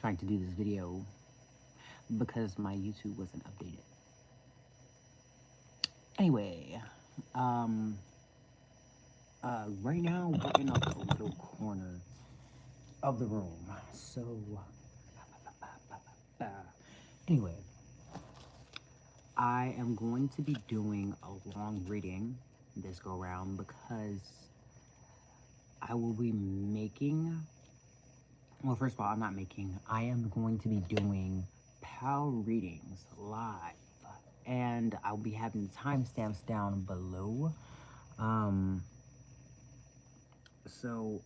trying to do this video because my YouTube wasn't updated. Anyway, right now we're in a little corner of the room. So, anyway, I am going to be doing a long reading this go around because I will be making, well, first of all, I am going to be doing PAL readings live, and I'll be having timestamps down below. So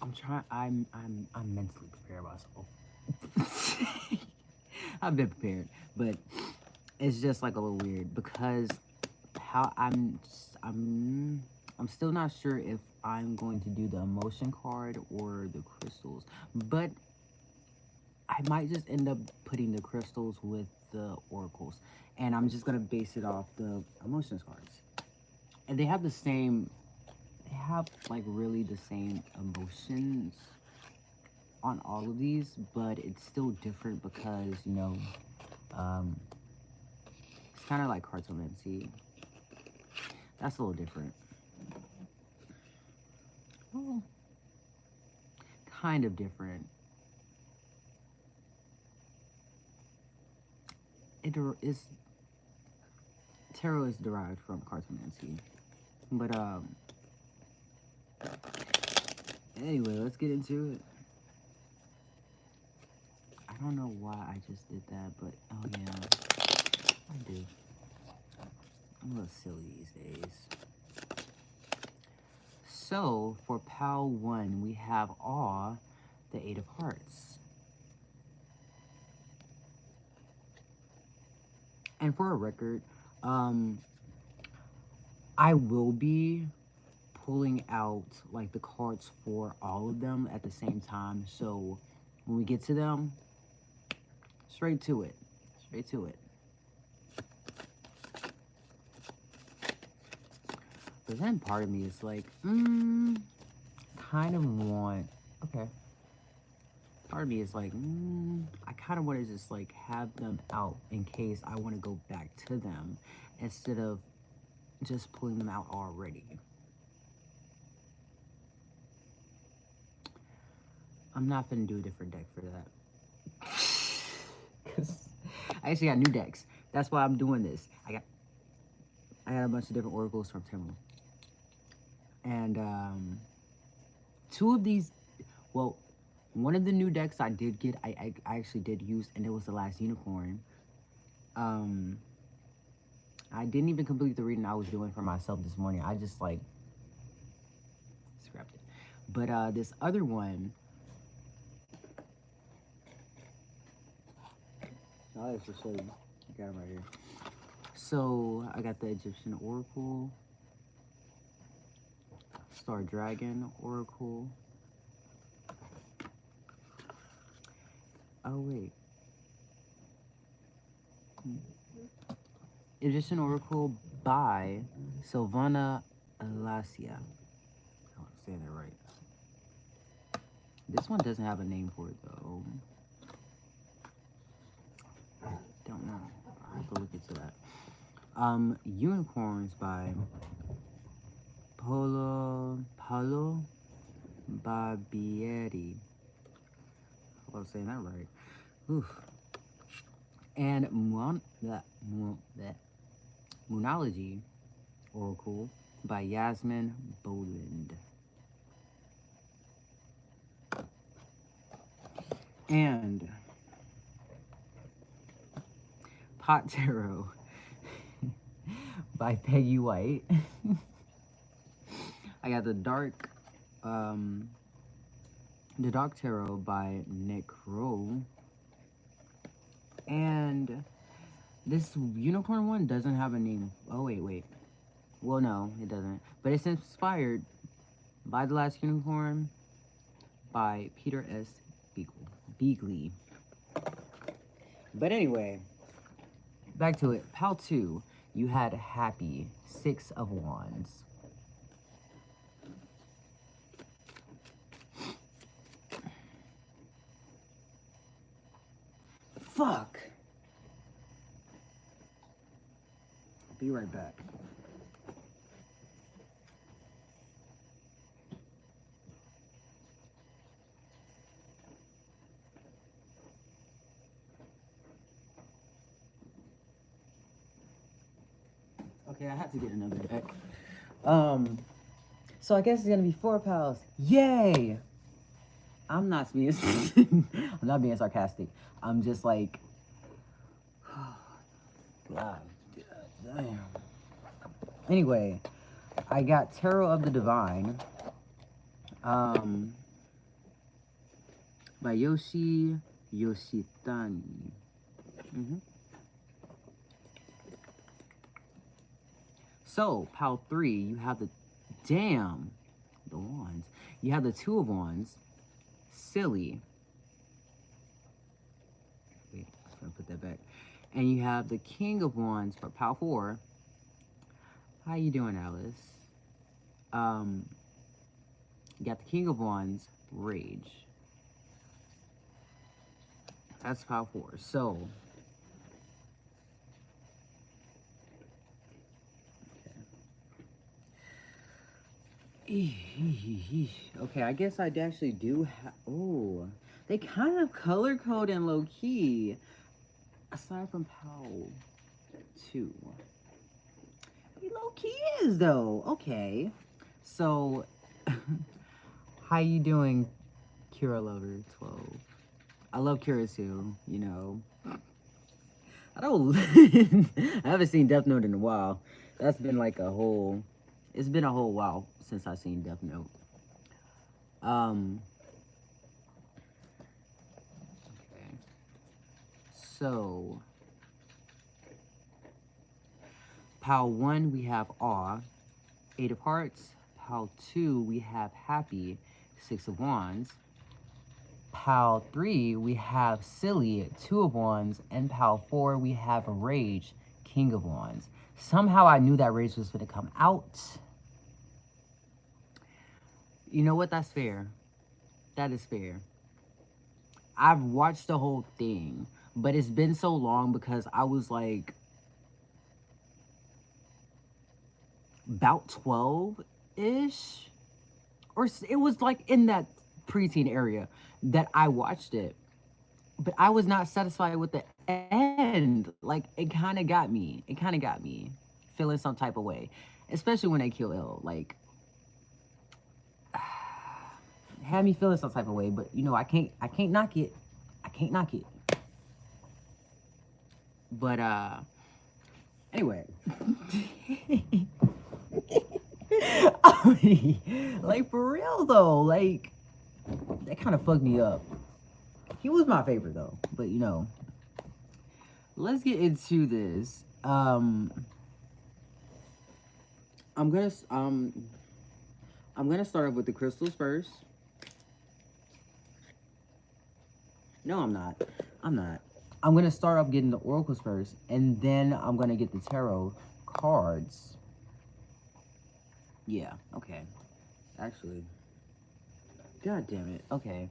I'm mentally prepared myself. I've been prepared, but it's just like a little weird because how I'm still not sure if I'm going to do the emotion card or the crystals, but I might just end up putting the crystals with the oracles, and I'm just gonna base it off the emotions cards. And they have the same, they have like really the same emotions on all of these, but it's still different because, you know, it's kind of like cartomancy. That's a little different. Well, kind of different. Tarot is derived from cartomancy, but anyway, let's get into it. I don't know why I just did that, but oh yeah, I do. I'm a little silly these days. So for PAL 1, we have all the 8 of Hearts. And for a record, I will be pulling out like the cards for all of them at the same time. So when we get to them, straight to it. But then part of me is like, kind of want, okay. Part of me is like, I kind of want to just like have them out in case I want to go back to them instead of just pulling them out already. I'm not gonna do a different deck for that. Cause I actually got new decks. That's why I'm doing this. I got a bunch of different oracles from temu. And 2 of these, well, one of the new decks I did get, I actually did use, and it was the last unicorn. I didn't even complete the reading I was doing for myself this morning. I just like scrapped it. But this other one, I'll actually show you. I got it right here. So I got the Egyptian Oracle, Star Dragon Oracle. Oh wait. Egyptian Oracle by Silvana, Alasia. I want to say that right. This one doesn't have a name for it though. Don't know. I have to look into that. Unicorns by Paolo Barbieri. I hope I'm saying that right. Oof. And Moonology Oracle by Yasmin, Boland. And Pot Tarot by Peggy White. I got the Dark Tarot by Nekro. And this unicorn one doesn't have a name. Oh, wait. Well, no, it doesn't. But it's inspired by The Last Unicorn by Peter S. Beagley. But anyway, back to it. PAL 2, you had Happy, 6 of Wands. Fuck. I'll be right back. Okay, I have to get another deck. So I guess it's gonna be 4 pals. Yay! I'm not being I'm not being sarcastic. I'm just like God damn. Anyway, I got Tarot of the Divine. By Yoshitani. So, pile 3, you have the wands. You have the 2 of Wands, silly. Wait, I'm gonna put that back. And you have the King of Wands for pile 4. How you doing, Alice? You got the King of Wands, rage. That's pile 4. So, okay, I guess I actually do have. Oh, they kind of color code in low key. Aside from Paolo 2, he low key is though. Okay, so how you doing, Kira Lover 12? I love Kira too. You know, I don't. I haven't seen Death Note in a while. That's been like a whole. It's been a whole while since I've seen Death Note. Okay. So, pile 1, we have Awe, 8 of Hearts. Pile 2, we have Happy, 6 of Wands. Pile 3, we have Silly, 2 of Wands. And pile 4, we have Rage, King of Wands. Somehow I knew that Rage was going to come out. You know what? That's fair. That is fair. I've watched the whole thing, but it's been so long because I was like about 12-ish, or it was like in that preteen area that I watched it, but I was not satisfied with the end. Like, it kind of got me. It kind of got me feeling some type of way, especially when they kill L. Like, had me feeling some type of way, but you know, I can't knock it. I can't knock it. But anyway. Like, for real though, like, that kind of fucked me up. He was my favorite though, but you know, let's get into this. I'm gonna start off with the crystals first. No, I'm not. I'm gonna start off getting the oracles first, and then I'm gonna get the tarot cards. Yeah, okay. Actually, god damn it. Okay,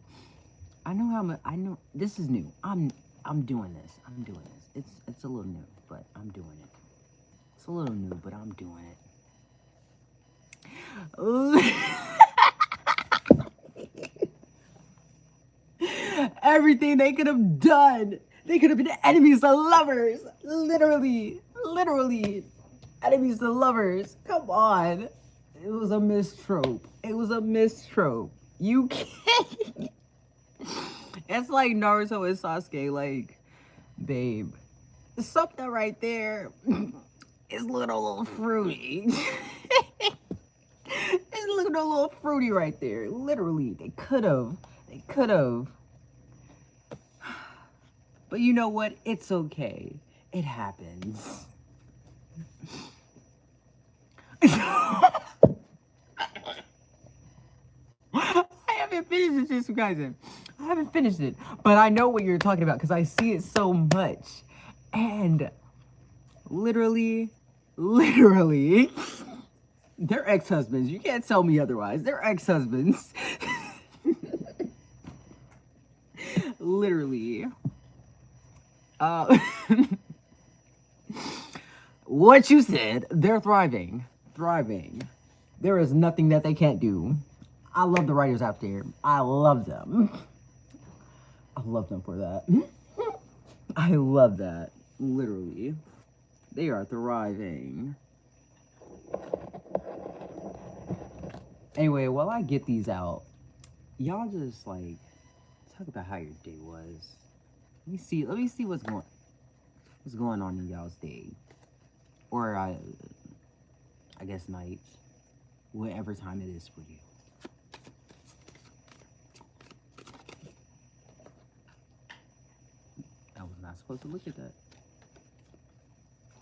I know this is new. I'm doing this. It's a little new, but I'm doing it. It's a little new, but I'm doing it. Everything they could have done. They could have been enemies to lovers. Literally. Enemies to lovers. Come on. It was a mistrope. You can't. It's like Naruto and Sasuke. Like, babe, something right there is looking a little fruity. It's looking a little fruity right there. Literally, they could have. But you know what? It's okay. It happens. I haven't finished this, you guys. I haven't finished it. But I know what you're talking about because I see it so much. And literally, they're ex-husbands. You can't tell me otherwise. They're ex-husbands. Literally. Uh, what you said, they're thriving. Thriving. There is nothing that they can't do. I love the writers out there. I love them. I love them for that. I love that. Literally. They are thriving. Anyway, while I get these out, y'all just like talk about how your day was. Let me see what's going on in y'all's day. Or I guess night. Whatever time it is for you. I was not supposed to look at that.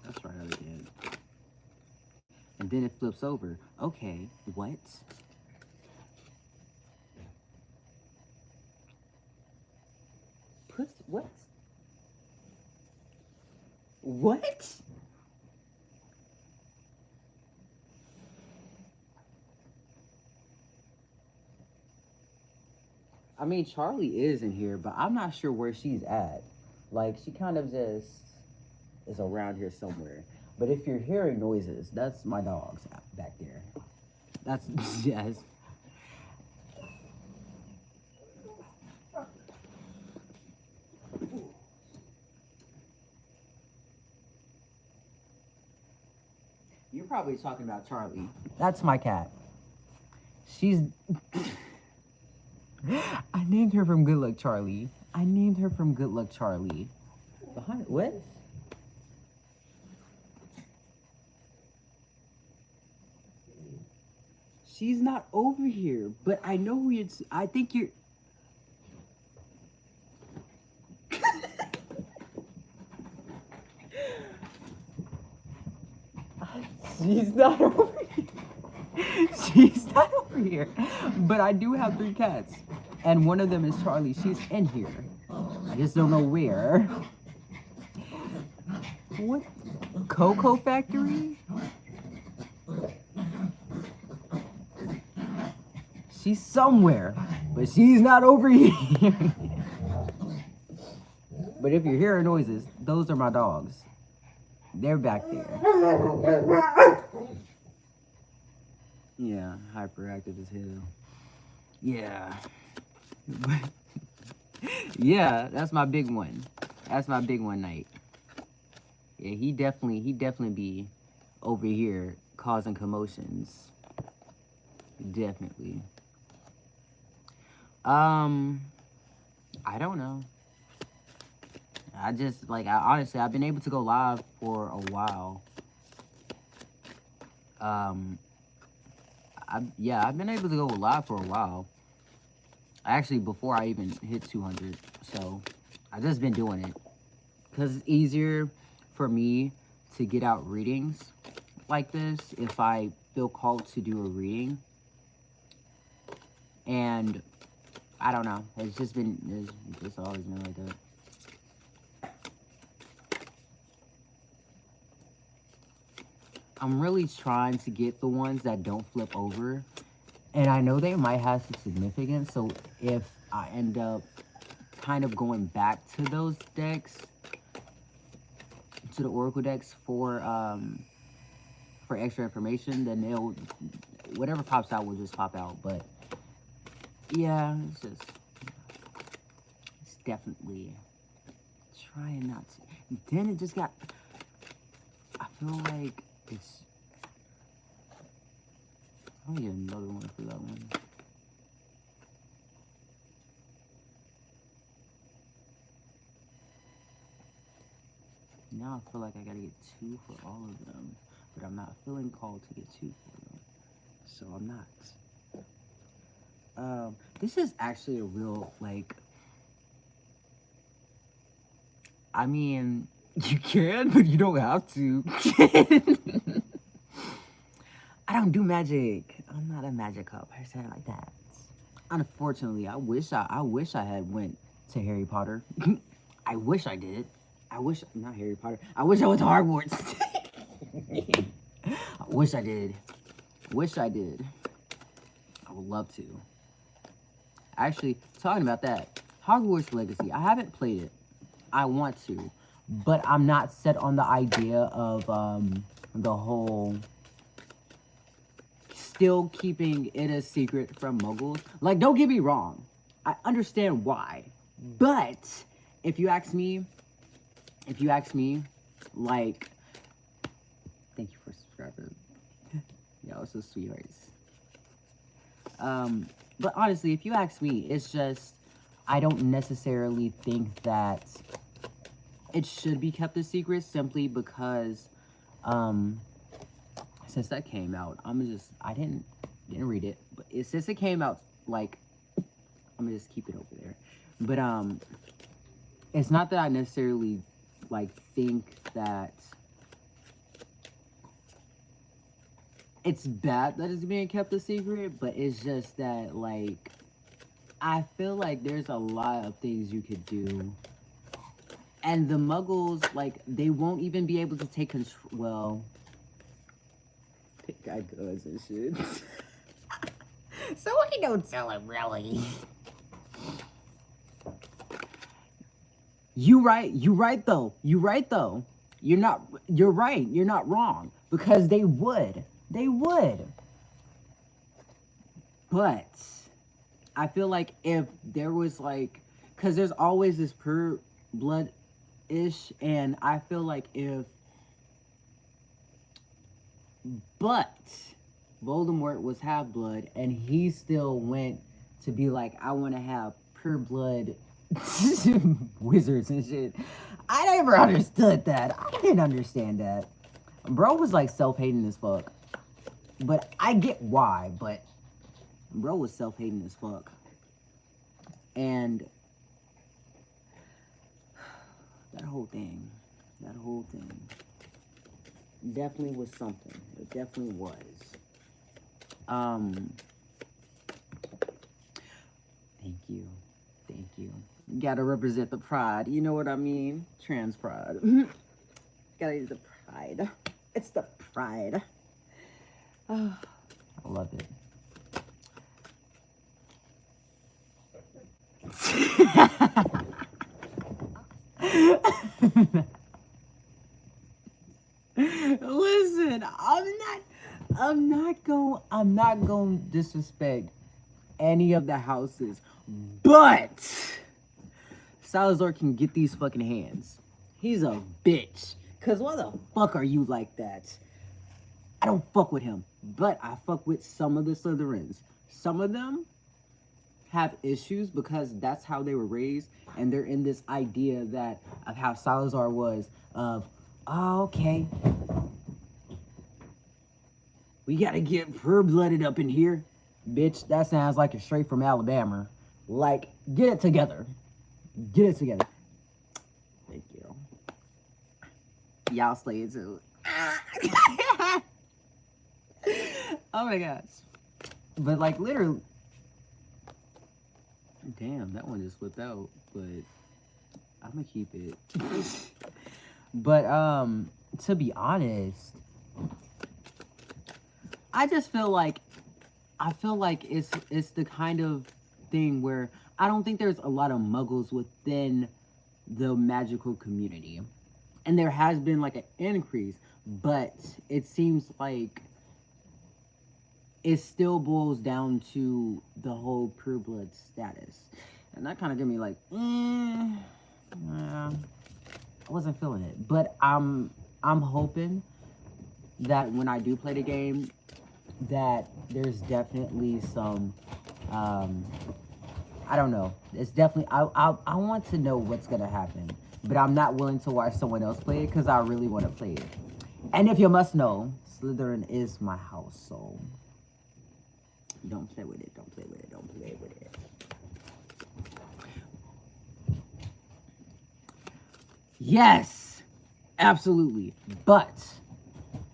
That's right, I did. And then it flips over. Okay, what? What? What? I mean, Charlie is in here, but I'm not sure where she's at. Like, she kind of just is around here somewhere. But if you're hearing noises, that's my dogs back there. That's, yes. You're probably talking about Charlie. That's my cat. She's... I named her from Good Luck Charlie. I named her from Good Luck Charlie. Behind what? She's not over here, but I know who it's. I think you're. She's not over here. She's not over here. But I do have 3 cats. And one of them is Charlie. She's in here. I just don't know where. What? Cocoa Factory? She's somewhere. But she's not over here. But if you're hearing noises, those are my dogs. They're back there. Yeah, hyperactive as hell. Yeah. Yeah, that's my big one. That's my big one night. Yeah, he definitely be over here causing commotions. Definitely. I don't know. Honestly, I've been able to go live for a while. I've been able to go live for a while. Actually, before I even hit 200. So, I've just been doing it. Because it's easier for me to get out readings like this if I feel called to do a reading. And, I don't know. It's just always been like that. I'm really trying to get the ones that don't flip over. And I know they might have some significance. So if I end up kind of going back to those decks, to the Oracle decks for extra information, then whatever pops out will just pop out. But yeah, it's definitely trying not to. Then it just got, I feel like it's, I'll get another one for that one. Now I feel like I gotta get 2 for all of them, but I'm not feeling called to get 2 for them, so I'm not. This is actually a real, like, I mean, you can, but you don't have to. I don't do magic. I'm not a magical person like that. Unfortunately, I wish I had went to Harry Potter. I wish I did. Not Harry Potter. I wish I went to Hogwarts. I wish I did. I would love to. Actually, talking about that, Hogwarts Legacy, I haven't played it. I want to. but I'm not set on the idea of the whole still keeping it a secret from muggles. Like, don't get me wrong, I understand why, but if you ask me, like, thank you for subscribing. Y'all so sweethearts. But honestly, if you ask me, it's just, I don't necessarily think that it should be kept a secret simply because, since that came out, I didn't read it, but since it came out, like, I'm gonna just keep it over there. But, it's not that I necessarily, like, think that it's bad that it's being kept a secret, but it's just that, like, I feel like there's a lot of things you could do. And the muggles, like, they won't even be able to take control. Well, guy goes and shit. So I don't tell him, really. You right though. You're right. You're not wrong. Because they would. But I feel like if there was, like, because there's always this pure blood-ish, and I feel like but Voldemort was half-blood, and he still went to be like, I want to have pure blood wizards and shit. I never understood that. I didn't understand that. Bro was, like, self-hating as fuck. But I get why, but bro was self-hating as fuck. And that whole thing definitely was something. It definitely was. Thank you. Gotta represent the pride. You know what I mean? Trans pride. Gotta use the pride. It's the pride. Oh, I love it. Listen, I'm not going to disrespect any of the houses, but Salazar can get these fucking hands. He's a bitch. Cause why the fuck are you like that? I don't fuck with him, but I fuck with some of the Slytherins. Some of them have issues because that's how they were raised, and they're in this idea that of how Salazar was of, oh, okay, we gotta get pure-blooded up in here. Bitch, that sounds like you're straight from Alabama. Like, get it together. Thank you. Y'all slay it too. Oh my gosh. But, like, literally, damn, that one just slipped out, but I'm gonna keep it. But, to be honest, I just feel like, it's the kind of thing where I don't think there's a lot of muggles within the magical community. And there has been, like, an increase, but it seems like it still boils down to the whole pure blood status. And that kind of gave me like, I wasn't feeling it. But I'm hoping that when I do play the game, that there's definitely some, I don't know. It's definitely, I want to know what's going to happen. But I'm not willing to watch someone else play it because I really want to play it. And if you must know, Slytherin is my house, so don't play with it, don't play with it, don't play with it. Yes, absolutely. But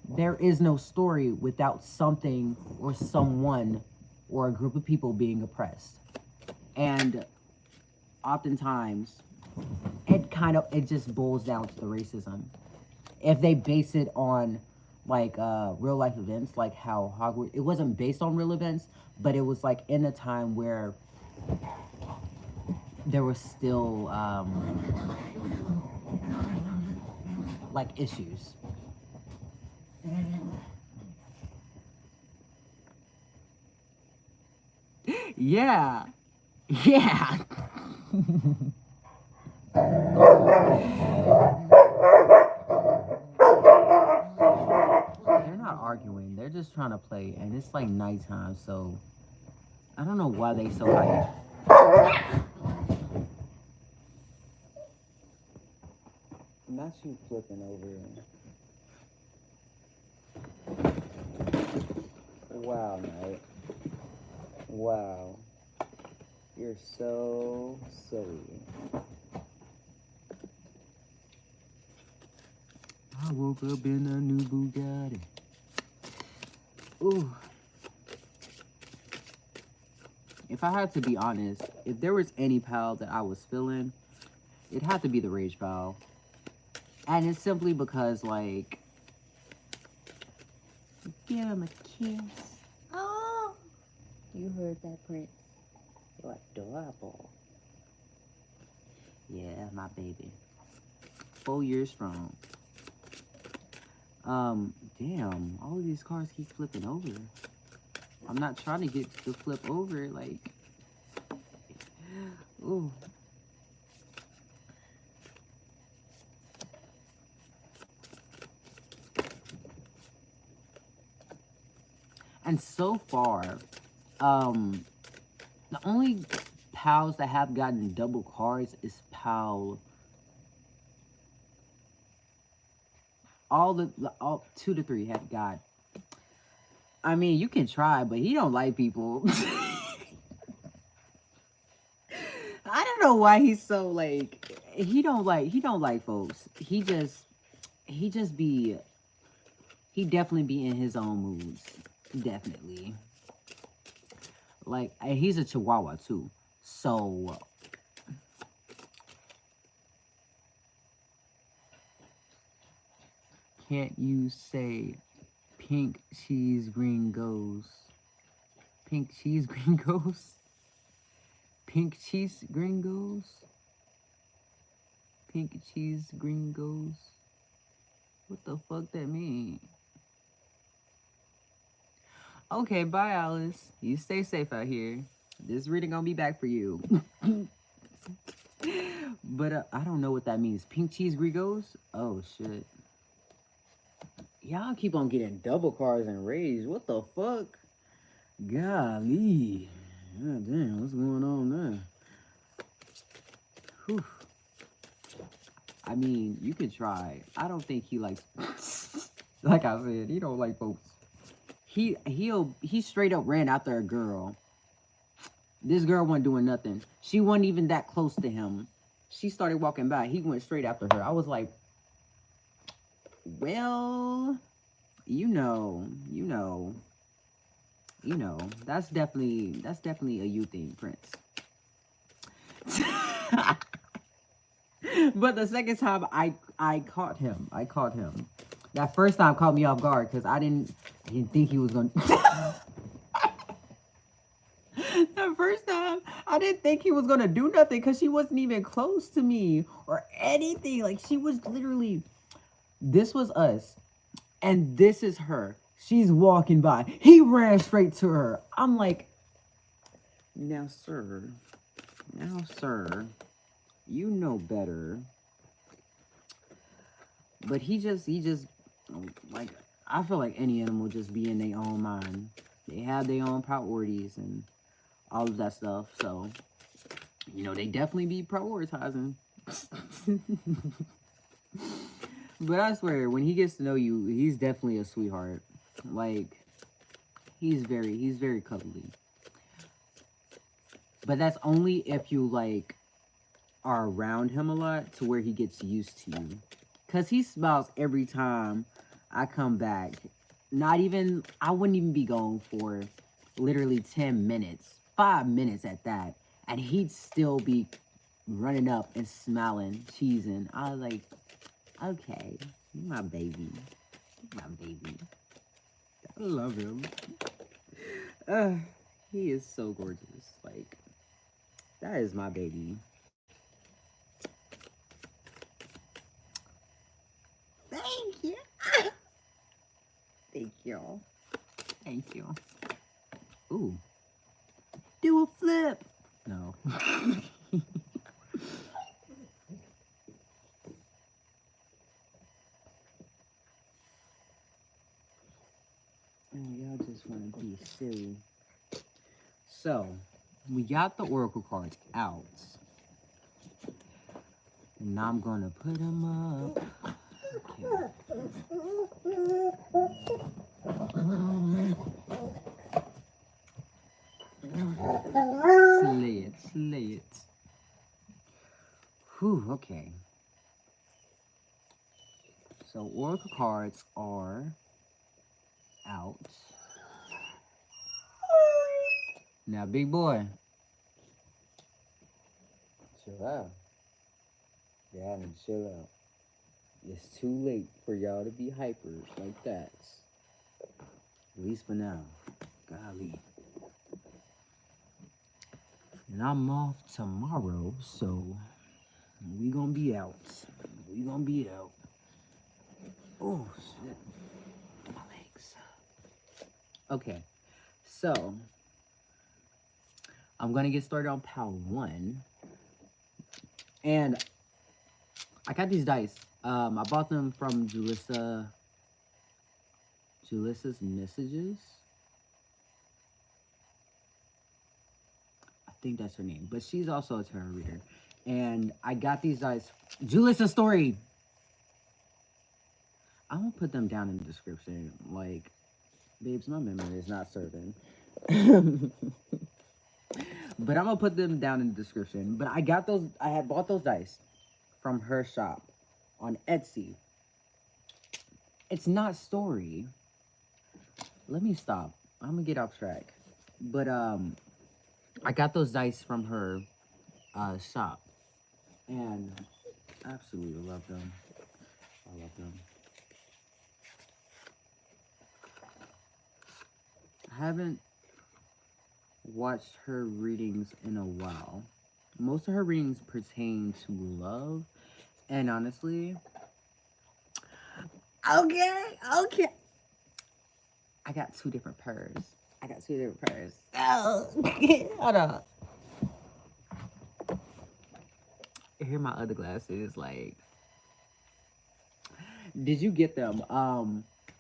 there is no story without something or someone or a group of people being oppressed. And oftentimes, it just boils down to the racism. If they base it on, like, real life events, like how Hogwarts, it wasn't based on real events, but it was, like, in a time where there was still, like issues. Yeah. Yeah. They're not arguing. They're just trying to play, and it's like nighttime, so I don't know why they so hyped. Not you flipping over. Wow, Knight. Wow. You're so silly. I woke up in a new Bugatti. Ooh. If I had to be honest, if there was any pal that I was feeling, it had to be the rage pal. And it's simply because, like, give him a kiss. Oh, you heard that, Prince? You're adorable. Yeah, my baby. 4 years strong. Damn, all of these cars keep flipping over. I'm not trying to get to flip over, like, ooh. And so far, the only pals that have gotten double cars is pal. All 2 to 3 have got. I mean, you can try, but he don't like people. I don't know why he's so like. He don't like folks. He definitely be in his own moods. Definitely. Like, and he's a Chihuahua too. So can't you say pink cheese green goes? Pink cheese green goes? Pink cheese green goes? Pink cheese green goes? What the fuck that mean? Okay, bye, Alice. You stay safe out here. This reading gonna be back for you. But I don't know what that means. Pink cheese Grigos? Oh, shit. Y'all keep on getting double cars and rage. What the fuck? Golly. God damn, what's going on there? Whew. I mean, you could try. I don't think he likes... Like I said, he don't like folks. He straight up ran after a girl. This girl wasn't doing nothing. She wasn't even that close to him. She started walking by. He went straight after her. I was like, well, you know. That's definitely a you thing, Prince. But the second time I caught him. That first time caught me off guard because I didn't think he was gonna. That first time, I didn't think he was gonna do nothing because she wasn't even close to me or anything. Like, she was literally. This was us, and this is her. She's walking by. He ran straight to her. I'm like, now, sir, you know better. But he just, like, I feel like any animal just be in their own mind. They have their own priorities and all of that stuff. So, they definitely be prioritizing. But I swear, when he gets to know you, he's definitely a sweetheart. Like, he's very cuddly. But that's only if you, like, are around him a lot to where he gets used to you. Because he smiles every time I come back. I wouldn't even be going for literally 10 minutes. 5 minutes at that. And he'd still be running up and smiling, cheesing. I was like, okay, you're my baby. My baby. I love him. He is so gorgeous. Like, that is my baby. you. Thank you. Ooh. Do a flip. No. Y'all just want to be silly. So, we got the oracle cards out. And now I'm going to put them up. Okay. Slay it. Whew, okay. So, oracle cards are out. Now, big boy. Chill out. Y'all need to chill out. It's too late for y'all to be hyper like that. At least for now. Golly. And I'm off tomorrow, so we gonna be out. We gonna be out. Oh, shit. My legs. Okay. So, I'm gonna get started on pal 1. And I got these dice. I bought them from Julissa's Messages. I think that's her name. But she's also a tarot reader. And I got these dice. Julissa's Story! I'm gonna put them down in the description. Like, babes, my memory is not serving. But I'm gonna put them down in the description. But I got those, I had bought those dice from her shop on Etsy. It's not story. Let me stop. I'm gonna get off track. But I got those dice from her shop. And I absolutely love them. I love them. I haven't watched her readings in a while. Most of her readings pertain to love. And honestly, okay. I got 2 different pairs. Oh, hold up. Here are my other glasses. Like, did you get them?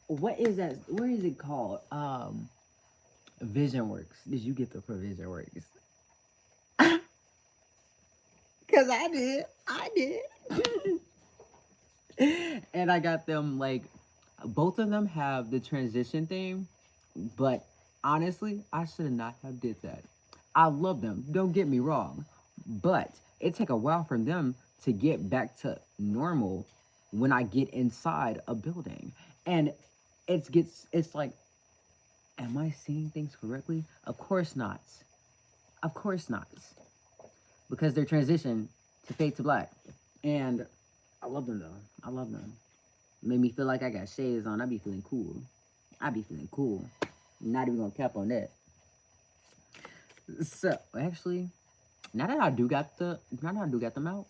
What is that? Where is it called? Vision Works. Did you get them from Vision Works? Cause I did. And I got them, like, both of them have the transition thing, but honestly, I should not have did that. I love them, don't get me wrong, but it took a while for them to get back to normal when I get inside a building. And it's like, am I seeing things correctly? Of course not. Of course not. Because they're transition to fade to black. And I love them though. I love them. Made me feel like I got shades on. I be feeling cool. Not even gonna cap on that. So actually, now that I do got them out,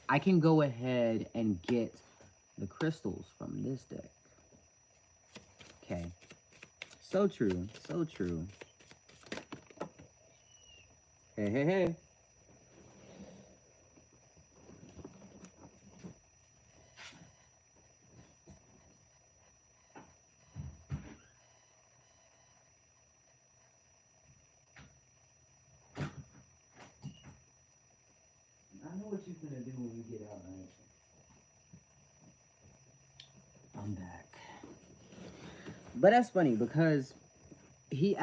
I can go ahead and get the crystals from this deck. Okay. So true. Hey. I know what you're gonna do when we get out, right? I'm back. But that's funny because he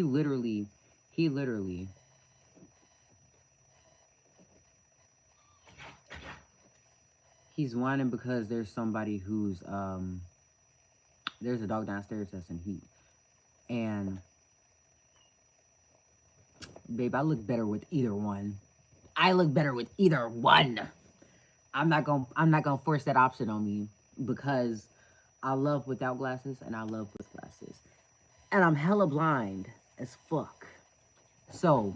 literally he's whining because there's somebody who's there's a dog downstairs that's in heat. And babe, I look better with either one. I'm not gonna force that option on me because I love without glasses and I love with glasses. And I'm hella blind as fuck. So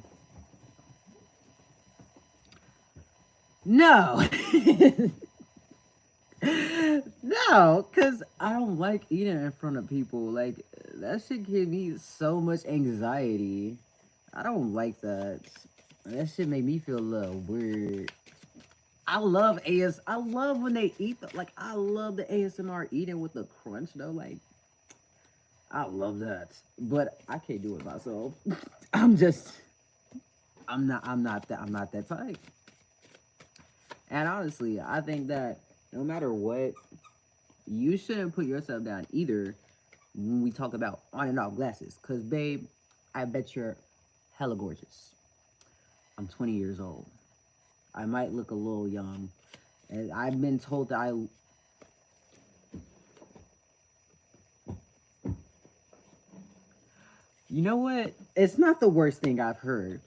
no. No, No, because I don't like eating in front of people. Like, that shit give me so much anxiety. I don't like that. That shit made me feel a little weird. I love I love when they eat. Like, I love the ASMR eating with the crunch, though. Like, I love that. But I can't do it myself. I'm just, I'm not that type. And honestly, I think that no matter what, you shouldn't put yourself down either when we talk about on and off glasses. Because, babe, I bet you're hella gorgeous. I'm 20 years old. I might look a little young. And I've been told that You know what? It's not the worst thing I've heard.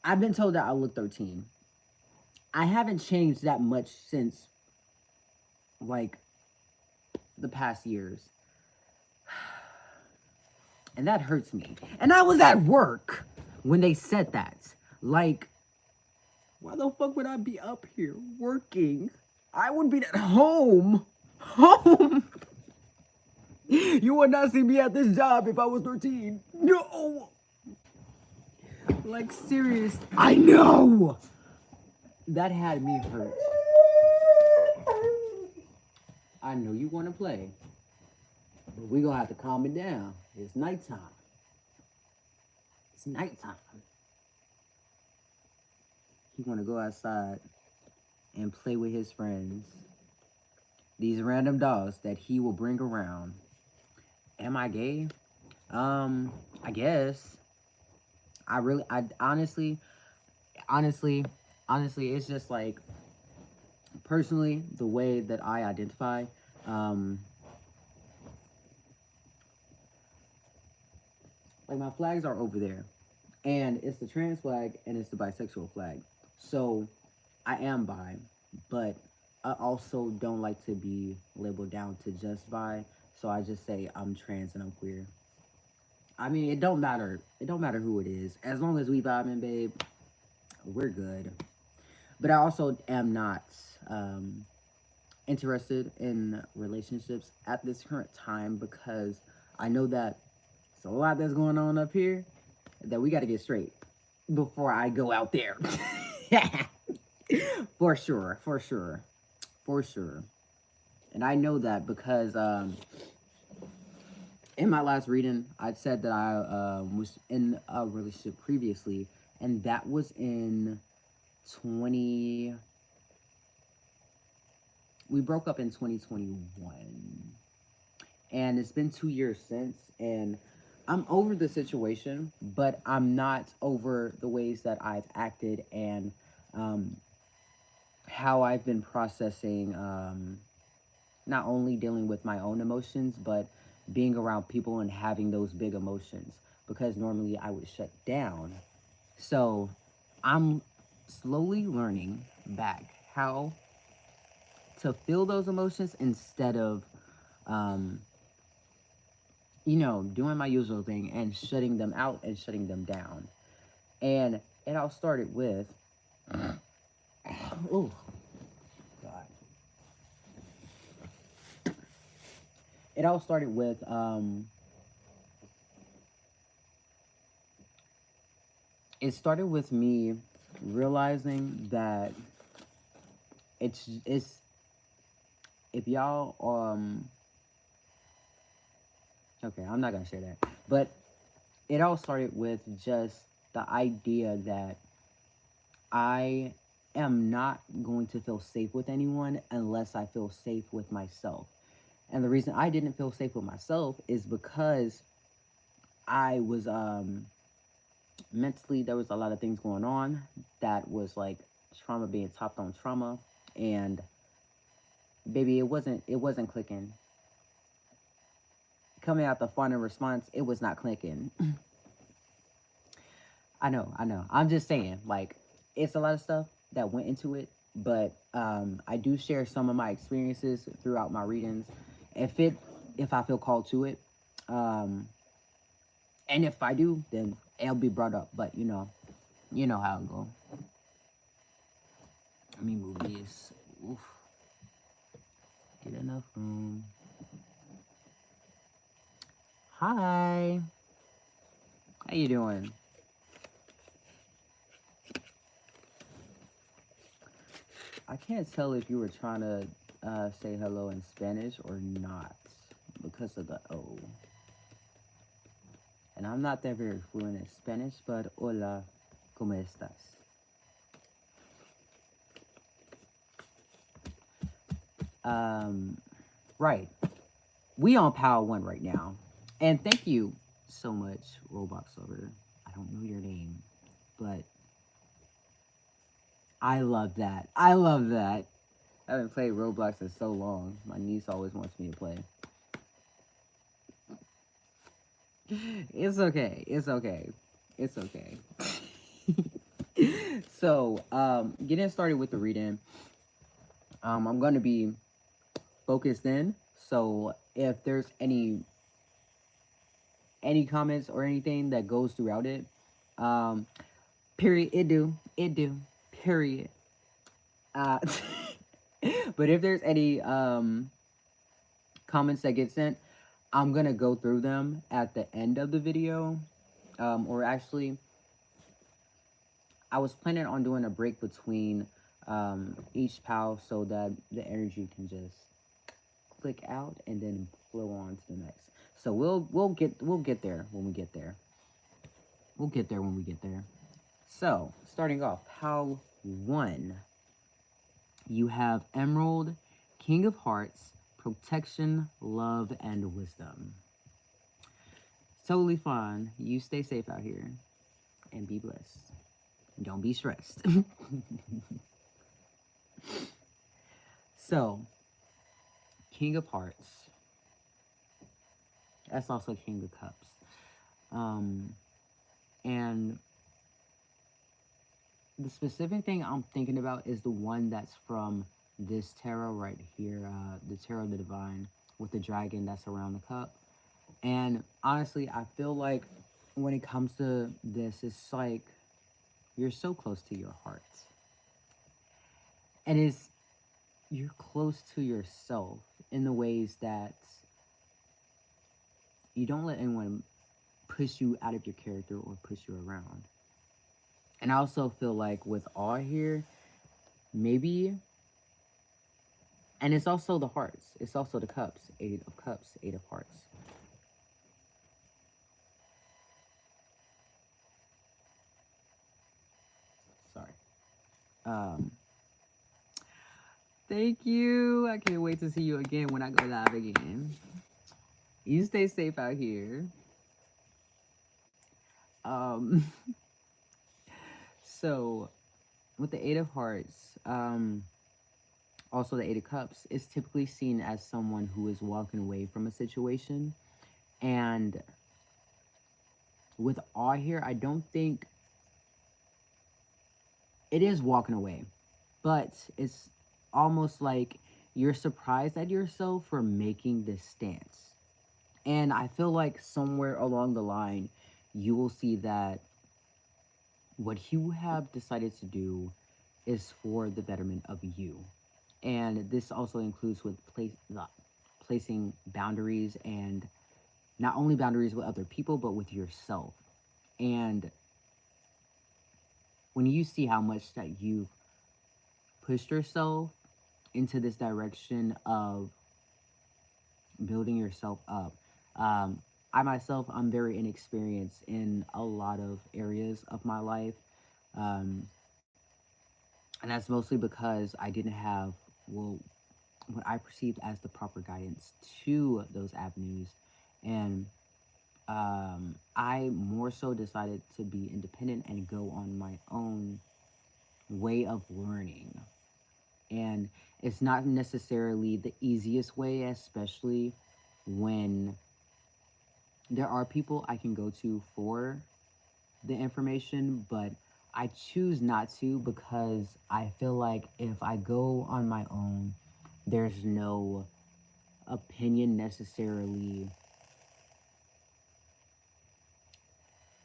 I've been told that I look 13. I haven't changed that much since, like, the past years. And that hurts me. And I was at work when they said that. Like, why the fuck would I be up here working? I would be at home. Home. You would not see me at this job if I was 13. No. Like, serious. I know. That had me hurt. I know you want to play. But we gonna have to calm it down. It's nighttime. It's nighttime. He wanna go outside and play with his friends. These random dogs that he will bring around. Am I gay? I guess. I honestly, it's just like, personally, the way that I identify, like, my flags are over there. And it's the trans flag and it's the bisexual flag. So I am bi, but I also don't like to be labeled down to just bi. So I just say I'm trans and I'm queer. I mean, it don't matter. It don't matter who it is. As long as we vibing, babe, we're good. But I also am not interested in relationships at this current time because I know that there's a lot that's going on up here that we got to get straight before I go out there. For sure, for sure, for sure. And I know that because in my last reading, I said that I was in a relationship previously, and that was in 20. We broke up in 2021, and it's been 2 years since, and I'm over the situation, but I'm not over the ways that I've acted and how I've been processing, not only dealing with my own emotions, but being around people and having those big emotions, because normally I would shut down. So I'm slowly learning back how to feel those emotions instead of, doing my usual thing and shutting them out and shutting them down. And it all started with, oh, God. It all started with, it started with me realizing that it's if y'all, okay, I'm not gonna say that, but it all started with just the idea that I am not going to feel safe with anyone unless I feel safe with myself. And the reason I didn't feel safe with myself is because I was mentally, there was a lot of things going on that was like trauma being topped on trauma, and baby, it wasn't clicking. Coming out the final response, it was not clicking. I know. I'm just saying, like, it's a lot of stuff that went into it, but I do share some of my experiences throughout my readings. If I feel called to it, and if I do, then it'll be brought up. But you know how it go. Let me move this. Oof. Get enough room. Hi. How you doing? I can't tell if you were trying to say hello in Spanish or not because of the O. And I'm not that very fluent in Spanish, but hola, ¿cómo estás? Right. We on Power 1 right now. And thank you so much, Roblox Lover. I don't know your name, but I love that. I love that. I haven't played Roblox in so long. My niece always wants me to play. It's okay. It's okay. It's okay. So, getting started with the reading. I'm going to be focused in. So, if there's any comments or anything that goes throughout it, period, it do, period. But if there's any comments that get sent, I'm gonna go through them at the end of the video. Or actually, I was planning on doing a break between each PAL so that the energy can just click out and then flow on to the next. So we'll get there when we get there. We'll get there when we get there. So starting off, PAL 1. You have Emerald, King of Hearts, Protection, Love, and Wisdom. Totally fine. You stay safe out here and be blessed. Don't be stressed. So, King of Hearts. That's also King of Cups. And the specific thing I'm thinking about is the one that's from this tarot right here, the Tarot of the Divine, with the dragon that's around the cup. And honestly, I feel like when it comes to this, it's like you're so close to your heart. And you're close to yourself in the ways that you don't let anyone push you out of your character or push you around. And I also feel like with all here, maybe, and it's also the hearts. It's also the cups. 8 of cups, 8 of hearts. Sorry. Thank you. I can't wait to see you again when I go live again. You stay safe out here. So with the 8 of hearts, also the 8 of cups is typically seen as someone who is walking away from a situation. And with all here, I don't think it is walking away, but it's almost like you're surprised at yourself for making this stance. And I feel like somewhere along the line, you will see that what you have decided to do is for the betterment of you. And this also includes with placing boundaries, and not only boundaries with other people, but with yourself. And when you see how much that you've pushed yourself into this direction of building yourself up, I myself, I'm very inexperienced in a lot of areas of my life. And that's mostly because I didn't have, well, what I perceived as the proper guidance to those avenues. And I more so decided to be independent and go on my own way of learning. And it's not necessarily the easiest way, especially when there are people I can go to for the information, but I choose not to because I feel like if I go on my own, there's no opinion necessarily.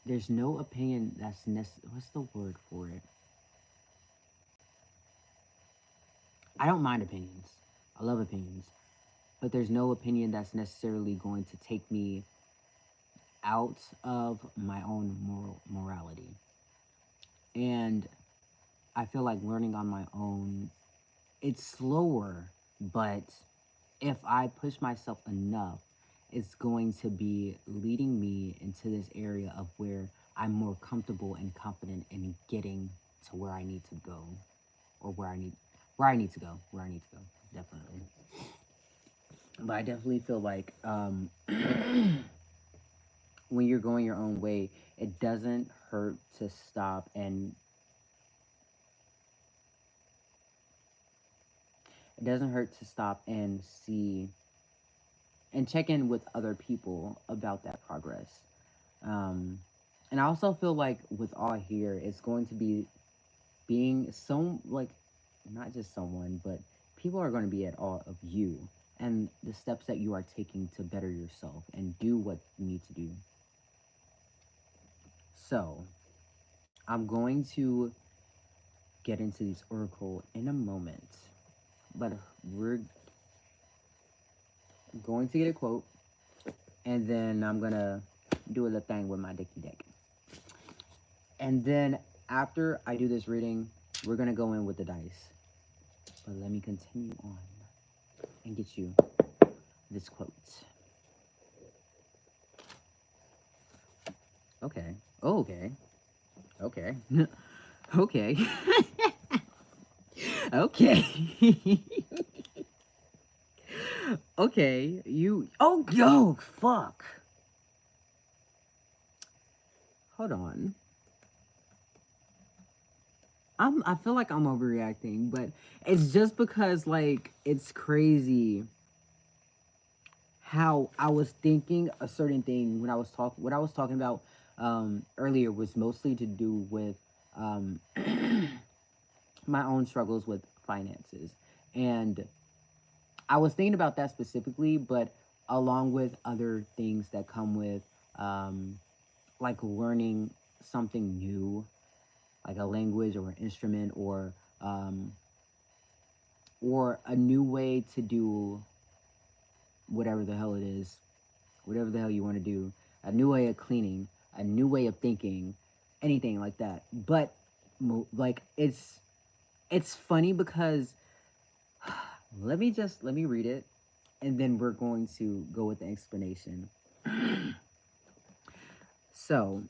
There's no opinion that's what's the word for it? I don't mind opinions. I love opinions. But there's no opinion that's necessarily going to take me out of my own morality. And I feel like learning on my own, it's slower, but if I push myself enough, it's going to be leading me into this area of where I'm more comfortable and confident in getting to where I need to go, or where I need to go, definitely. But I definitely feel like when you're going your own way, it doesn't hurt to stop and it doesn't hurt to stop and see and check in with other people about that progress. Um, and I also feel like with all here, it's going to be being some like not just someone, but people are going to be at all of you and the steps that you are taking to better yourself and do what you need to do. So I'm going to get into these oracle in a moment, but we're going to get a quote, and then I'm gonna do a little thing with my dicky deck. And then after I do this reading, we're gonna go in with the dice. But let me continue on and get you this quote. Okay. Oh, okay. Okay. Okay. Okay. Okay. You. Oh, yo, fuck. Hold on. I feel like I'm overreacting, but it's just because like it's crazy how I was thinking a certain thing when I was talking. What I was talking about earlier was mostly to do with um, my own struggles with finances, and I was thinking about that specifically, but along with other things that come with um, like learning something new, like a language or an instrument um, or a new way to do whatever the hell it is, whatever the hell you want to do, a new way of cleaning, a new way of thinking, anything like that. But like it's funny because let me read it and then we're going to go with the explanation. So,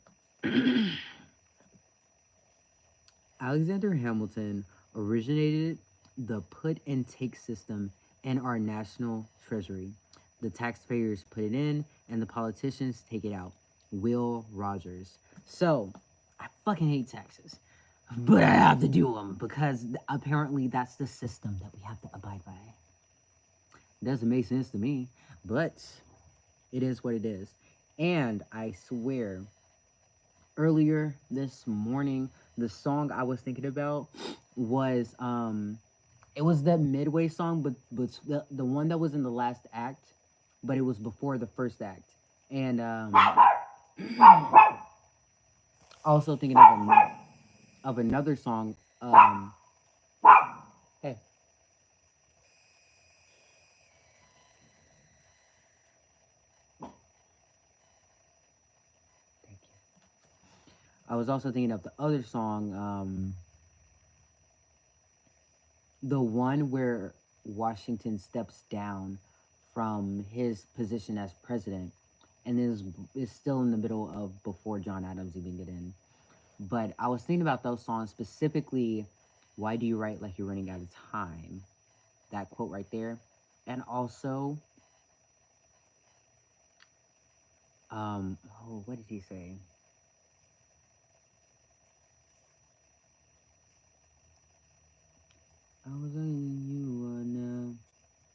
Alexander Hamilton originated the put and take system in our national treasury. The taxpayers put it in and the politicians take it out. Will Rogers. So, I fucking hate taxes, but I have to do them because apparently that's the system that we have to abide by. It doesn't make sense to me, but it is what it is. And I swear, earlier this morning, the song I was thinking about was it was the midway song, but the one that was in the last act, but it was before the first act. And also thinking of another song. Hey, thank you. I was also thinking of the other song, the one where Washington steps down from his position as president and is still in the middle of before John Adams even get in. But I was thinking about those songs specifically. Why do you write like you're running out of time? That quote right there, and also, oh, what did he say? I was younger than you are now.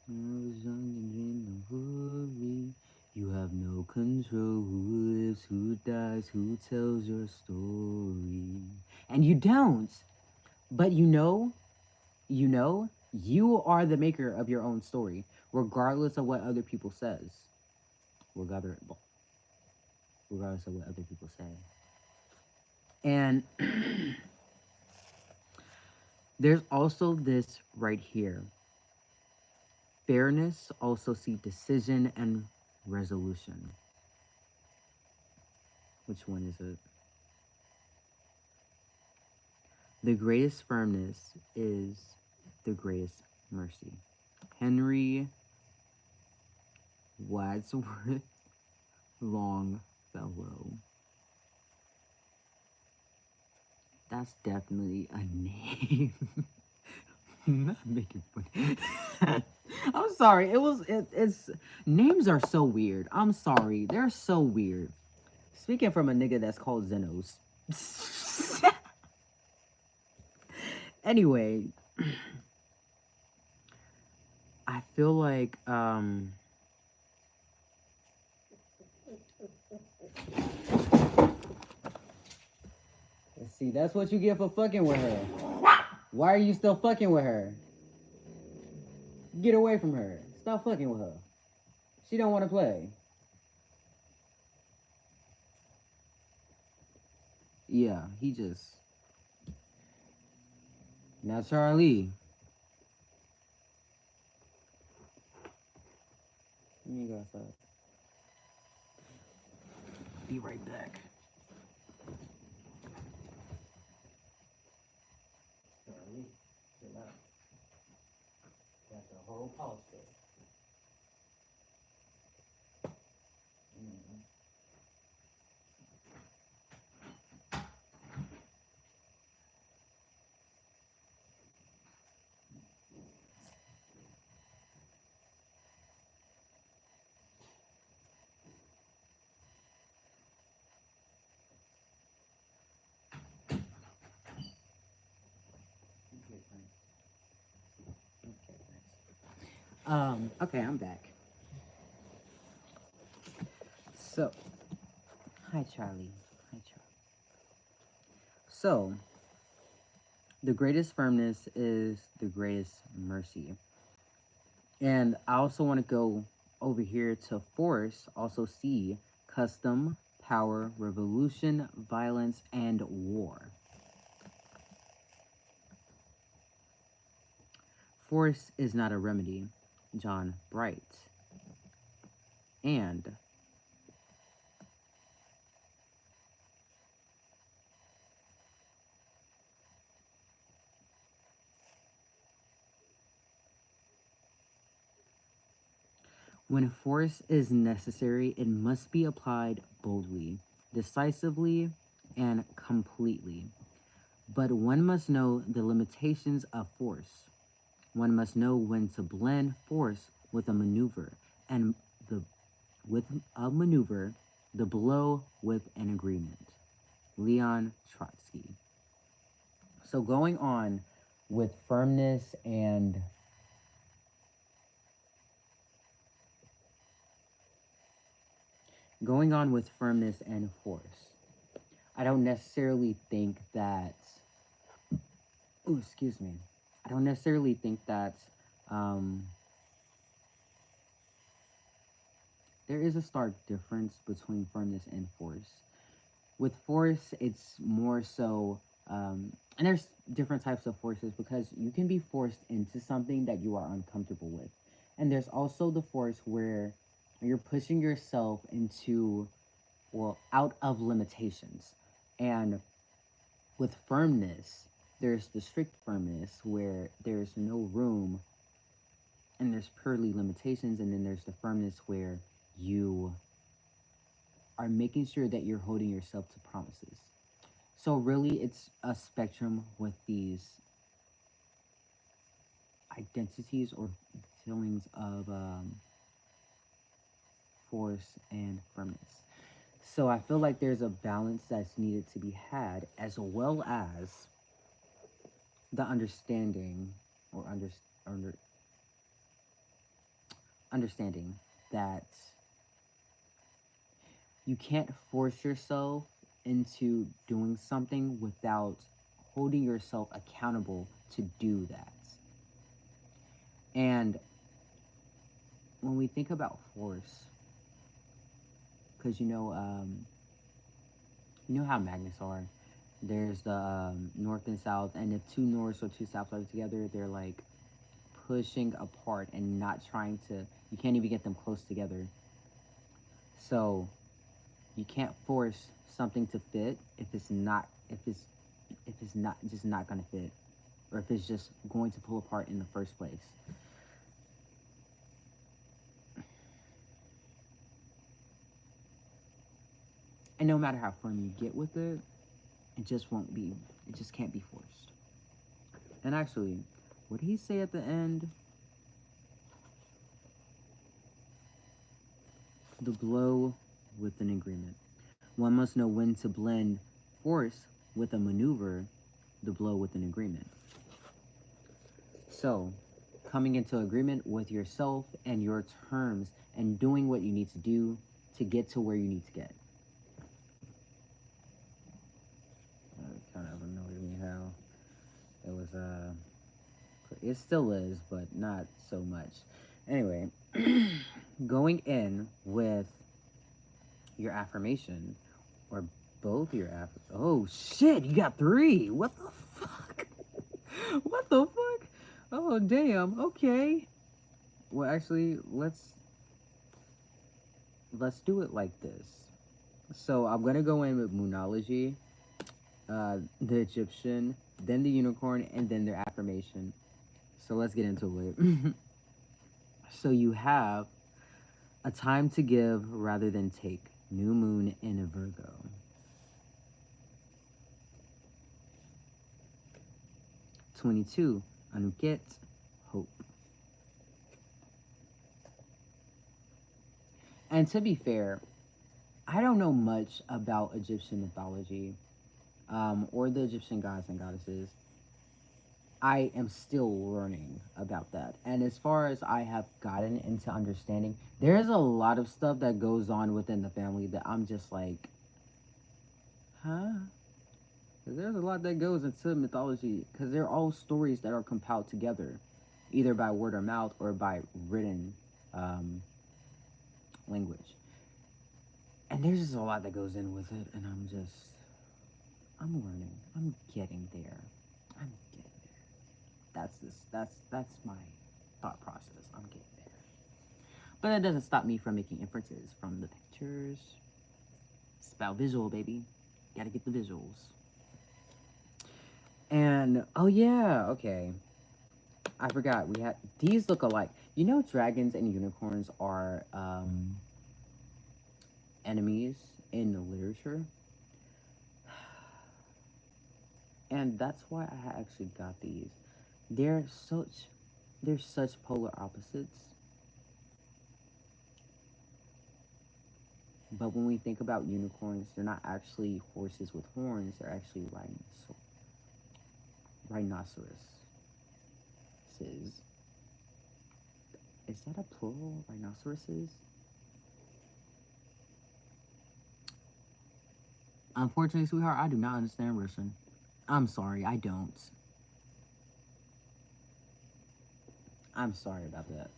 I was young and dreamed of worry. You have no control. Who lives, who dies, who tells your story? And you don't. But you are the maker of your own story, regardless of what other people says. Regardless, regardless of what other people say. And there's also this right here. Fairness also see decision and resolution. Which one is it? The greatest firmness is the greatest mercy. Henry Wadsworth Longfellow. That's definitely a name. I'm not making fun. I'm sorry. It's names are so weird. I'm sorry. They're so weird. Speaking from a nigga that's called Xenos. Anyway, I feel like let's see, that's what you get for fucking with her. Why are you still fucking with her? Get away from her. Stop fucking with her. She don't want to play. Yeah, he just... Now, Charlie. Let me go outside. Be right back. Charlie, chill out. That's a whole policy. Okay, I'm back. So, hi Charlie. Hi Charlie. So, the greatest firmness is the greatest mercy. And I also want to go over here to force, also see custom, power, revolution, violence, and war. Force is not a remedy, John Bright. And when force is necessary, it must be applied boldly, decisively, and completely. But one must know the limitations of force. One must know when to blend force with a maneuver, and with a maneuver, the blow with an agreement. Leon Trotsky. So going on with firmness and force. I don't necessarily think that I don't necessarily think that there is a stark difference between firmness and force. With force, it's more so, and there's different types of forces because you can be forced into something that you are uncomfortable with. And there's also the force where you're pushing yourself into, well, out of limitations. And with firmness, there's the strict firmness where there's no room and there's purely limitations. And then there's the firmness where you are making sure that you're holding yourself to promises. So really, it's a spectrum with these identities or feelings of force and firmness. So I feel like there's a balance that's needed to be had, as well as the understanding or understanding that you can't force yourself into doing something without holding yourself accountable to do that. And when we think about force, because you know how magnets are. There's the north and south, and if two norths or two souths are together, they're like pushing apart and not trying to. You can't even get them close together. So You can't force something to fit if it's not just not gonna fit, or if it's just going to pull apart in the first place. And no matter how firm you get with it, it just won't be. It just can't be forced. And actually, what did he say at the end? The blow with an agreement. One must know when to blend force with a maneuver, the blow with an agreement. So, coming into agreement with yourself and your terms and doing what you need to do to get to where you need to get. Kind of annoyed me how it was, it still is, but not so much. Anyway, going in with your affirmation, or both your oh shit, you got 3. What the fuck? What the fuck? Oh damn. Okay. Well, actually, let's do it like this. So I'm gonna go in with Moonology, the Egyptian, then the unicorn, and then their affirmation. So let's get into it. So you have a time to give rather than take. New moon in a Virgo. 22. Anuket, hope. And to be fair, I don't know much about Egyptian mythology, or the Egyptian gods and goddesses. I am still learning about that. And as far as I have gotten into understanding, there's a lot of stuff that goes on within the family that I'm just like, huh? There's a lot that goes into mythology, because they're all stories that are compiled together, either by word or mouth or by written language. And there's just a lot that goes in with it, and I'm learning. I'm getting there. I'm getting there. That's my thought process. I'm getting there. But that doesn't stop me from making inferences from the pictures. It's about visual, baby. Gotta get the visuals. And, oh yeah, okay. I forgot, we had, these look alike. You know dragons and unicorns are, enemies in the literature? And that's why I actually got these. They're such polar opposites. But when we think about unicorns, they're not actually horses with horns, they're actually rhinoceroses. Is that a plural? Rhinoceroses? Unfortunately, sweetheart, I do not understand Russian. I'm sorry, I don't. I'm sorry about that.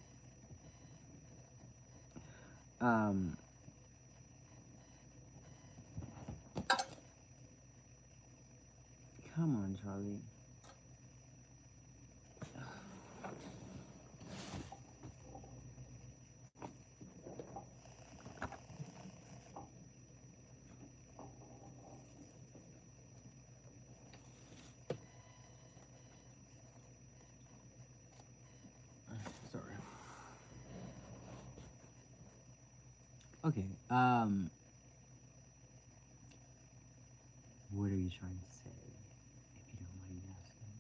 Come on, Charlie. Sorry. Okay, what are you trying to say, if you don't mind me asking?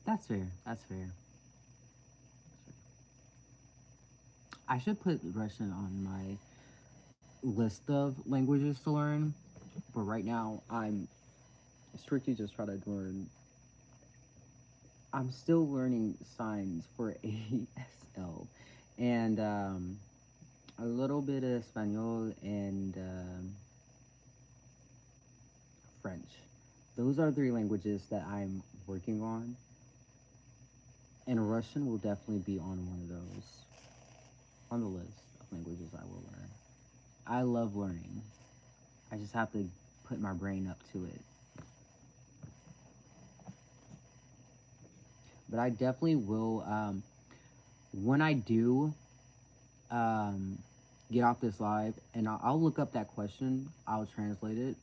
That's fair, that's fair. I should put Russian on my list of languages to learn, but right now I'm strictly just trying to learn. I'm still learning signs for ASL, and a little bit of Espanol and French. Those are 3 languages that I'm working on, and Russian will definitely be on one of those, on the list of languages I will learn. I love learning. I just have to put my brain up to it. But I definitely will, when I do get off this live, and I'll look up that question. I'll translate it,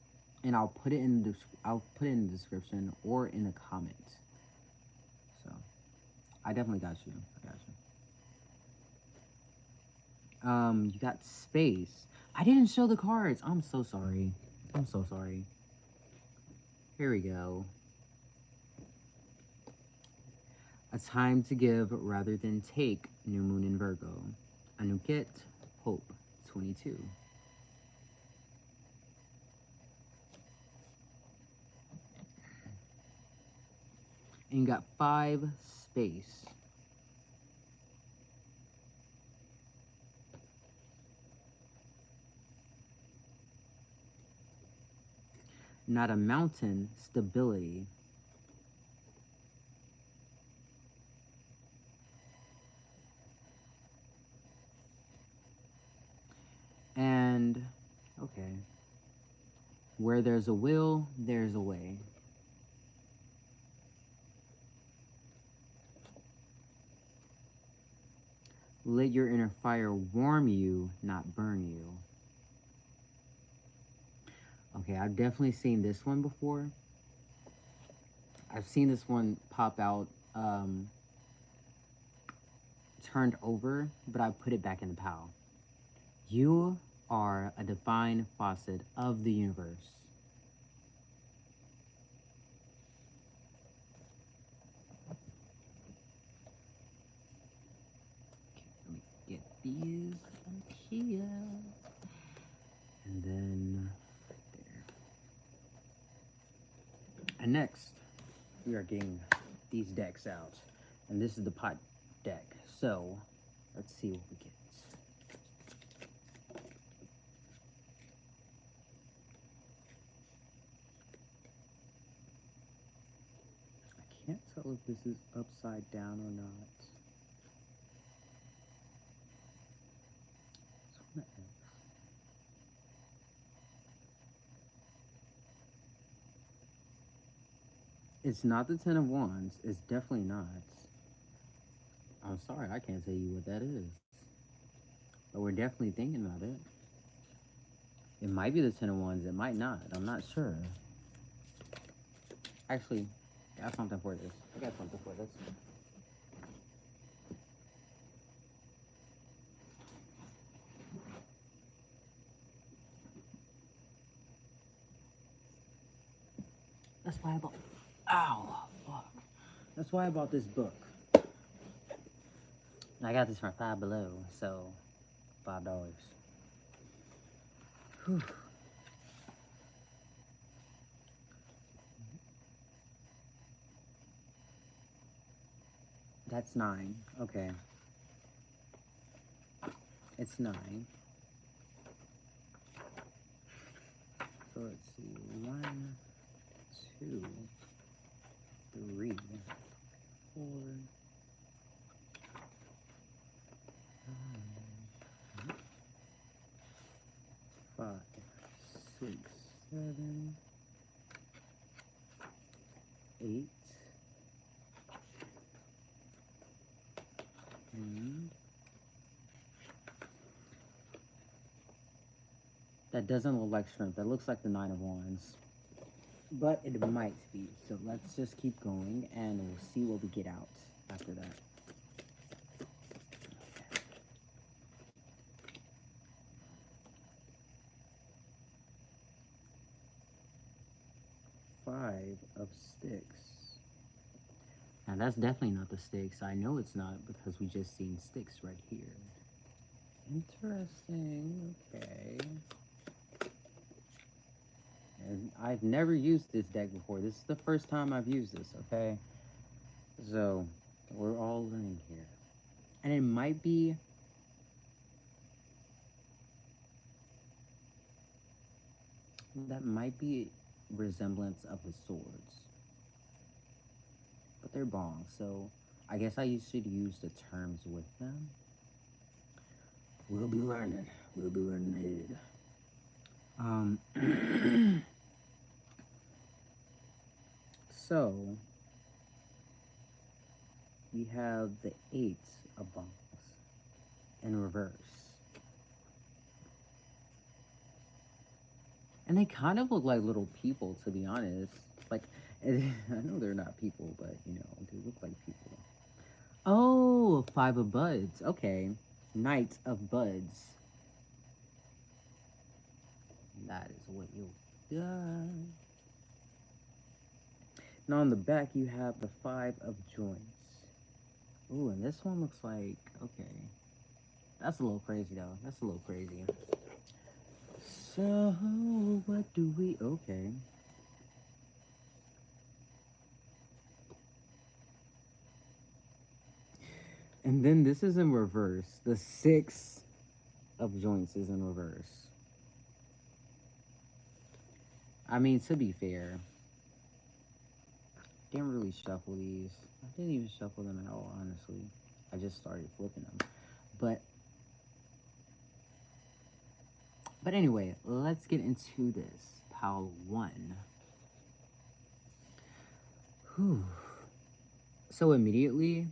and I'll put it in the description or in the comments. So I definitely got you. I got you. You got space. I didn't show the cards. I'm so sorry. I'm so sorry. Here we go. A time to give rather than take. New moon in Virgo. Anuket, Hope, 22. And you got 5 space. Not a mountain, stability. And, okay. Where there's a will, there's a way. Let your inner fire warm you, not burn you. Okay, I've definitely seen this one before. I've seen this one pop out, turned over, but I put it back in the pile. You are a divine faucet of the universe. Okay, let me get these here. And then there. And next, we are getting these decks out. And this is the pot deck. So, let's see what we get. I can't tell if this is upside down or not. It's not the Ten of Wands. It's definitely not. I'm sorry, I can't tell you what that is. But we're definitely thinking about it. It might be the Ten of Wands. It might not. I'm not sure. Actually, I got something for this. I got something for this. That's why I bought... Ow, fuck. That's why I bought this book. And I got this from Five Below, so $5. Whew. That's 9. Okay. It's 9. So let's see. 1, 2, 3, 4, 5, 6, 7, 8, and that doesn't look like shrimp. That looks like the 9 of Wands. But it might be. So let's just keep going and we'll see what we get out after that. Five of sticks. Now that's definitely not the sticks. I know it's not because we just seen sticks right here. Interesting. Okay. And I've never used this deck before. This is the first time I've used this, okay? So, we're all learning here. And it might be... that might be resemblance of the swords. But they're bong, so I guess I should use the terms with them. We'll be learning. We'll be learning it. So, we have the 8 of bongs in reverse. And they kind of look like little people, to be honest. Like, I know they're not people, but, you know, they look like people. Oh, five of buds. Okay. Knight of buds. That is what you'll got. Now on the back, you have the five of joints. Ooh, and this one looks like, okay. That's a little crazy, though. That's a little crazy. So, what do we, okay. And then this is in reverse. The six of joints is in reverse. I mean, to be fair, didn't really shuffle these. I didn't even shuffle them at all, honestly. I just started flipping them. But anyway, let's get into this. Pile 1. Whew. So immediately,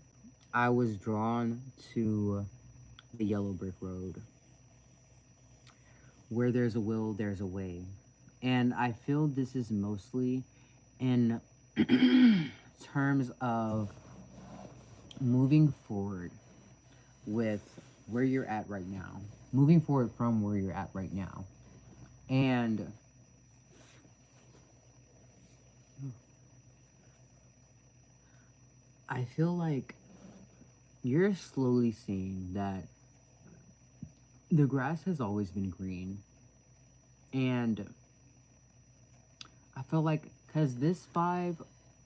I was drawn to the yellow brick road. Where there's a will, there's a way. And I feel this is mostly in terms of moving forward with where you're at right now. Moving forward from where you're at right now. And I feel like you're slowly seeing that the grass has always been green. And I feel like, because this five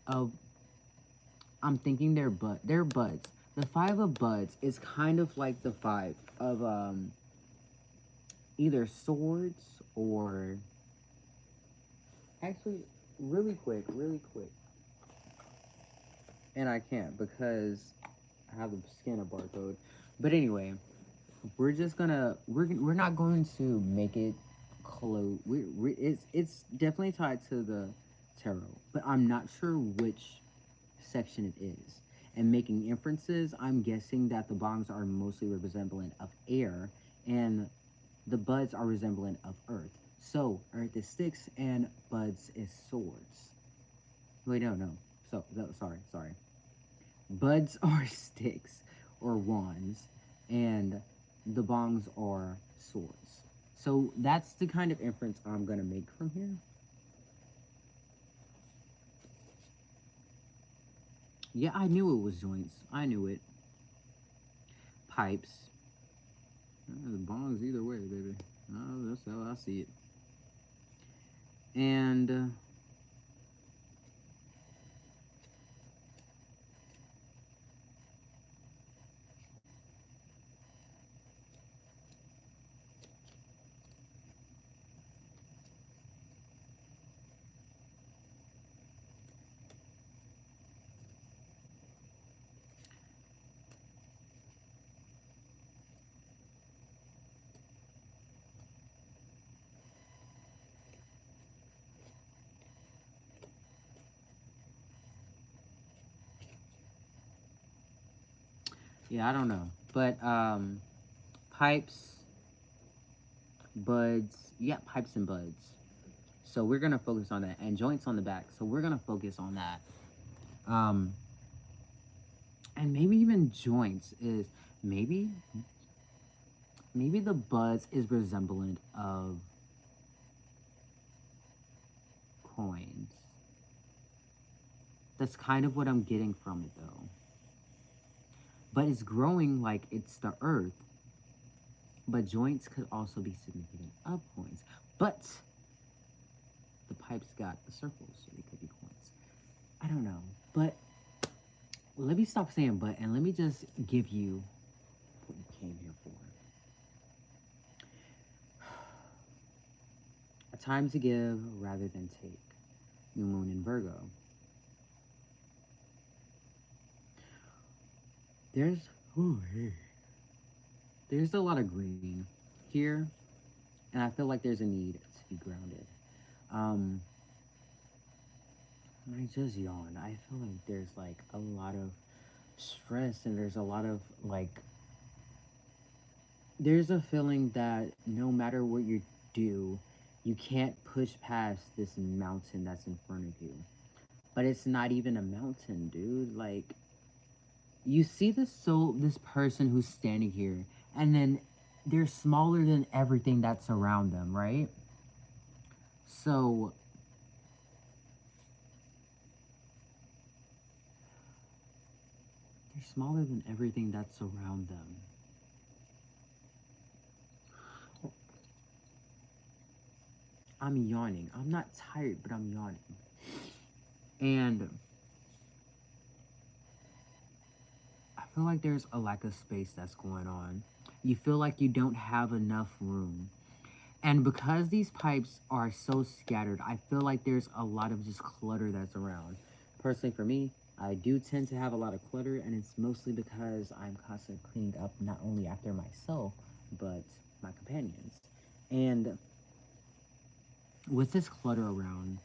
of, I'm thinking they're buds. The five of buds is kind of like the five of either swords or, actually, really quick, and I can't because I have the scanner barcode. But anyway, we're just gonna we're not going to make it close. It's definitely tied to the tarot, but I'm not sure which section it is. And making inferences, I'm guessing that the bongs are mostly resemblant of air, and the buds are resemblant of earth. So earth is sticks, and buds is swords. Wait, no. So sorry. Buds are sticks or wands, and the bongs are swords. So that's the kind of inference I'm gonna make from here. Yeah, I knew it was joints. I knew it. Pipes. The bongs either way, baby. That's how I see it. And yeah, I don't know. But pipes, buds, yeah, pipes and buds. So we're gonna focus on that. And joints on the back. So we're gonna focus on that. Um and maybe even joints is maybe the buds is resemblant of coins. That's kind of what I'm getting from it though. But it's growing like it's the earth. But joints could also be significant of coins. But the pipes got the circles, so they could be coins. I don't know. But let me stop saying but and let me just give you what you came here for. A time to give rather than take. New moon in Virgo. There's there's a lot of green here, and I feel like there's a need to be grounded. Um, I just yawn. I feel like there's like a lot of stress, and there's a lot of like, there's a feeling that no matter what you do, You can't push past this mountain that's in front of you. But it's not even a mountain, dude. Like, you see this person who's standing here, and then they're smaller than everything that's around them, right? So they're smaller than everything that's around them. I'm yawning. I'm not tired, but I'm yawning. And I feel like there's a lack of space that's going on. You feel like you don't have enough room. And because these pipes are so scattered, I feel like there's a lot of just clutter that's around. Personally, for me, I do tend to have a lot of clutter, and it's mostly because I'm constantly cleaning up not only after myself, but my companions. And with this clutter around,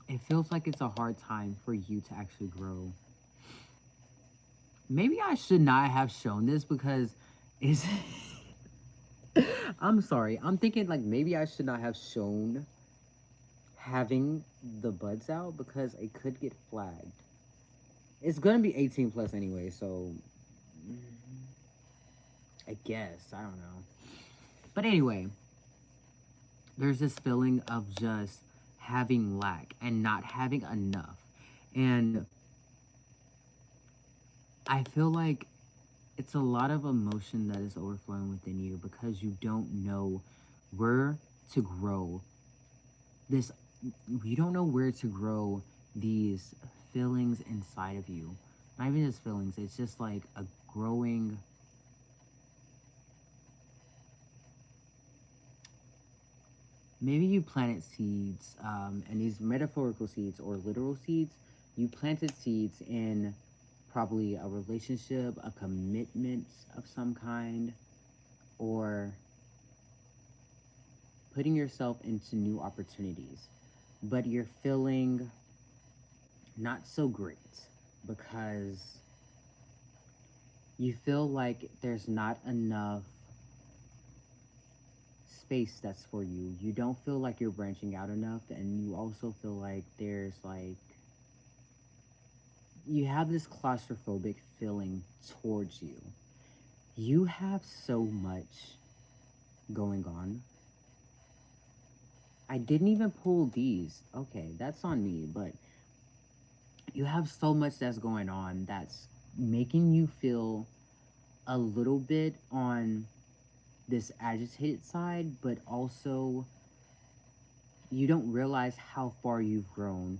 it feels like it's a hard time for you to actually grow. Maybe I should not have shown this because it's. I'm sorry. I'm thinking like maybe I should not have shown having the buds out because it could get flagged. It's gonna be 18 plus anyway, so I guess I don't know. But anyway, there's this feeling of just having lack and not having enough, and I feel like it's a lot of emotion that is overflowing within you because you don't know where to grow this. You don't know where to grow these feelings inside of you. Not even just feelings, it's just like a growing. Maybe you planted seeds, and these metaphorical seeds or literal seeds, you planted seeds in probably a relationship, a commitment of some kind, or putting yourself into new opportunities. But you're feeling not so great because you feel like there's not enough space that's for you. You don't feel like you're branching out enough, and you also feel like there's like you have this claustrophobic feeling towards you. You have so much going on. I didn't even pull these. Okay, that's on me, but you have so much that's going on that's making you feel a little bit on this agitated side, but also you don't realize how far you've grown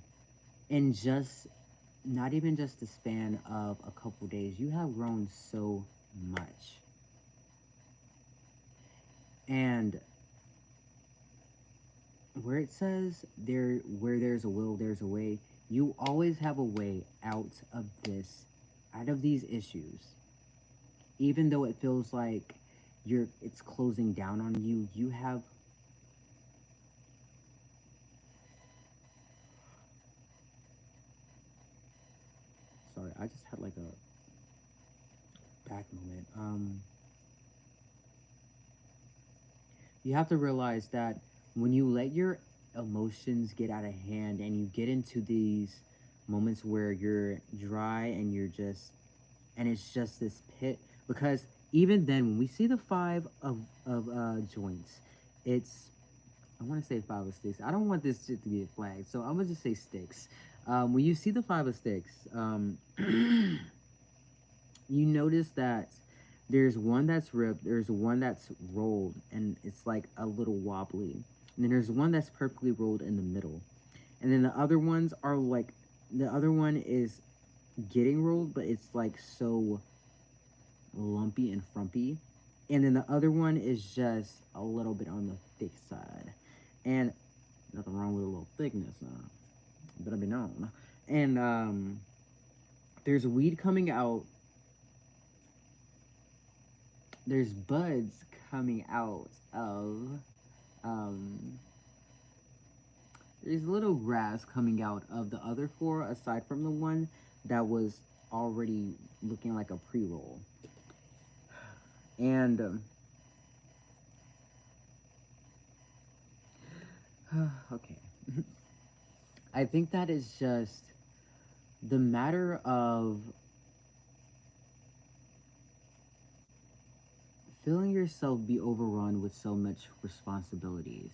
in just not even just the span of a couple days. You have grown so much. And where it says there where there's a will, there's a way, you always have a way out of this, out of these issues. Even though it feels like it's closing down on you, you have sorry, I just had like a back moment. You have to realize that when you let your emotions get out of hand and you get into these moments where you're dry and and it's just this pit, because even then when we see the five of joints, it's, I want to say five of sticks. I don't want this shit to get flagged, so I'm gonna just say sticks. When you see the five of sticks, you notice that there's one that's ripped, there's one that's rolled, and it's like a little wobbly. And then there's one that's perfectly rolled in the middle. And then the other ones are like, the other one is getting rolled, but it's like so lumpy and frumpy. And then the other one is just a little bit on the thick side. And nothing wrong with a little thickness, but I be known. And there's weed coming out. There's buds coming out of there's little grass coming out of the other four, aside from the one that was already looking like a pre-roll. And Okay. I think that is just the matter of feeling yourself be overrun with so much responsibilities.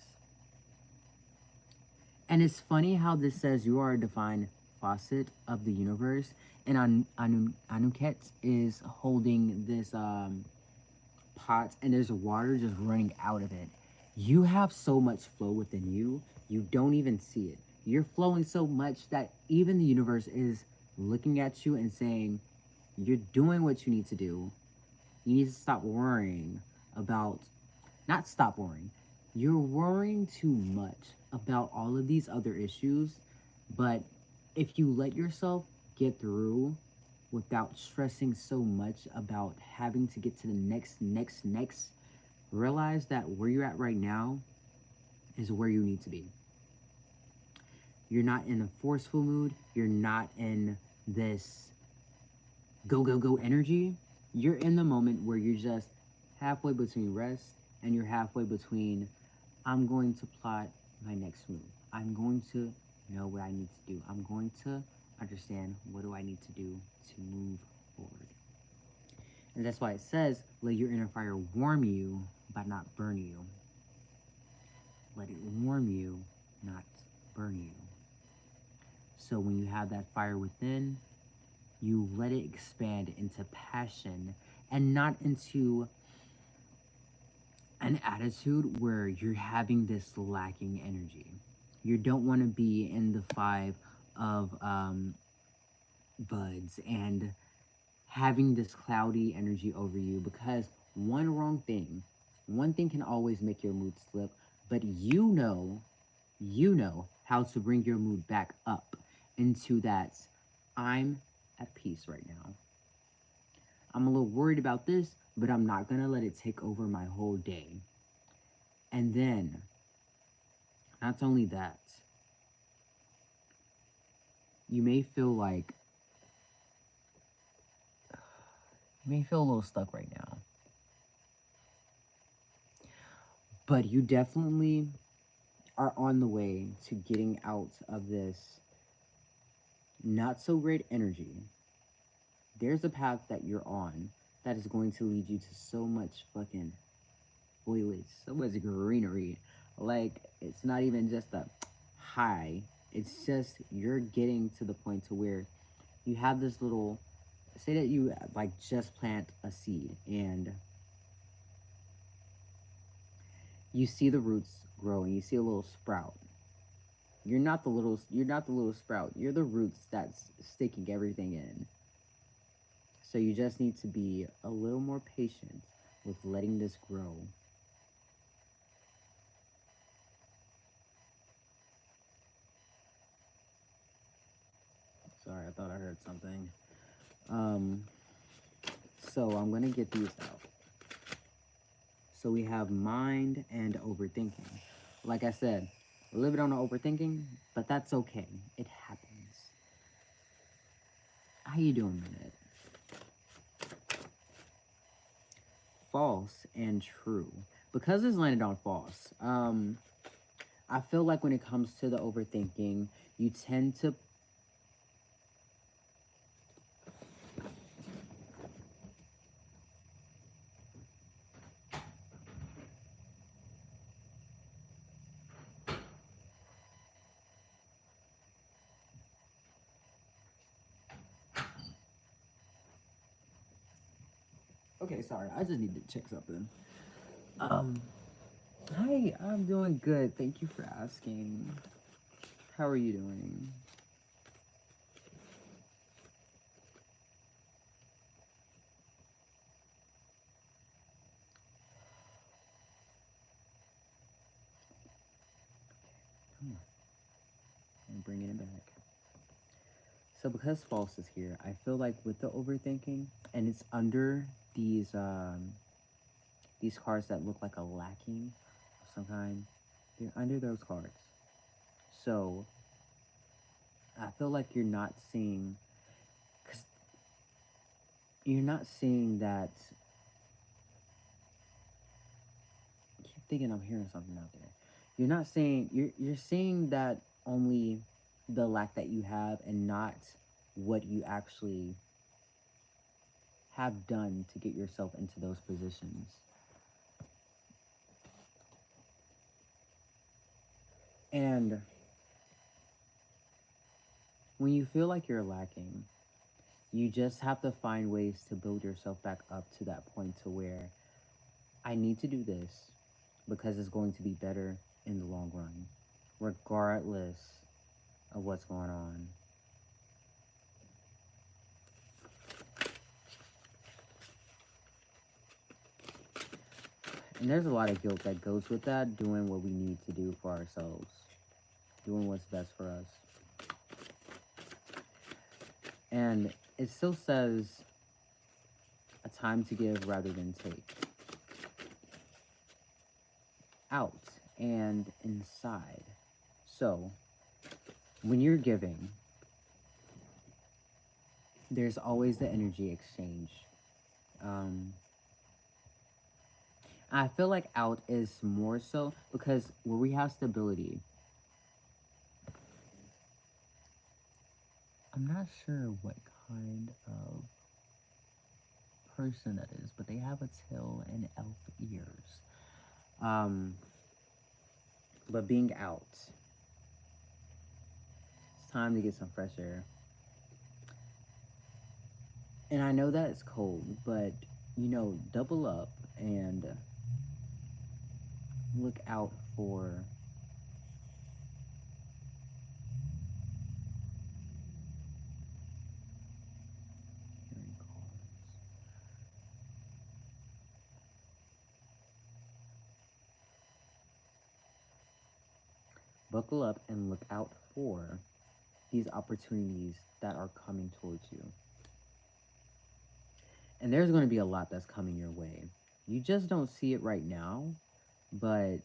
And it's funny how this says you are a defined faucet of the universe, and Anuket is holding this pot, and there's water just running out of it. You have so much flow within you, you don't even see it. You're flowing so much that even the universe is looking at you and saying, you're doing what you need to do. You need to stop worrying about, not stop worrying. You're worrying too much about all of these other issues, but if you let yourself get through without stressing so much about having to get to the next, realize that where you're at right now is where you need to be. You're not in a forceful mood. You're not in this go energy. You're in the moment where you're just halfway between rest and you're halfway between, I'm going to plot my next move. I'm going to know what I need to do. I'm going to understand what do I need to do to move forward. And that's why it says, let your inner fire warm you, but not burn you. Let it warm you, not burn you. So when you have that fire within, you let it expand into passion and not into an attitude where you're having this lacking energy. You don't want to be in the 5 of buds and having this cloudy energy over you, because one thing can always make your mood slip, but you know how to bring your mood back up into that, I'm at peace right now. I'm a little worried about this, but I'm not gonna let it take over my whole day. And then, not only that, you may feel like, you may feel a little stuck right now. But you definitely are on the way to getting out of this not so great energy. There's a path that you're on that is going to lead you to so much fucking foliage, so much greenery. Like, it's not even just a high, it's just you're getting to the point to where you have this little, say that you like just plant a seed and you see the roots growing, you see a little sprout. You're not the little sprout, you're the roots that's sticking everything in. So you just need to be a little more patient with letting this grow. Sorry, I thought I heard something. So I'm gonna get these out. So we have mind and overthinking. Like I said, live it on the overthinking, but that's okay. It happens. How you doing, Minute? False and true. Because it's landed on false, I feel like when it comes to the overthinking, you tend to okay, sorry, I just need to check something. Hi, I'm doing good. Thank you for asking. How are you doing? Come on. I'm bringing it back. So because false is here, I feel like with the overthinking, and it's under these cards that look like a lacking of some kind, they're under those cards. So I feel like you're not seeing, cause you're not seeing that. I keep thinking I'm hearing something out there. you're not saying, you're saying that only the lack that you have and not what you actually have done to get yourself into those positions. And when you feel like you're lacking, you just have to find ways to build yourself back up to that point to where I need to do this because it's going to be better in the long run, regardless of what's going on. And there's a lot of guilt that goes with that, doing what we need to do for ourselves, doing what's best for us. And it still says a time to give rather than take. Out and inside. So, when you're giving, there's always the energy exchange. I feel like out is more so because where we have stability, I'm not sure what kind of person that is, but they have a tail and elf ears. But being out, it's time to get some fresh air. And I know that it's cold, but you know, double up and look out for hearing calls. Buckle up and look out for these opportunities that are coming towards you. And there's going to be a lot that's coming your way. You just don't see it right now, but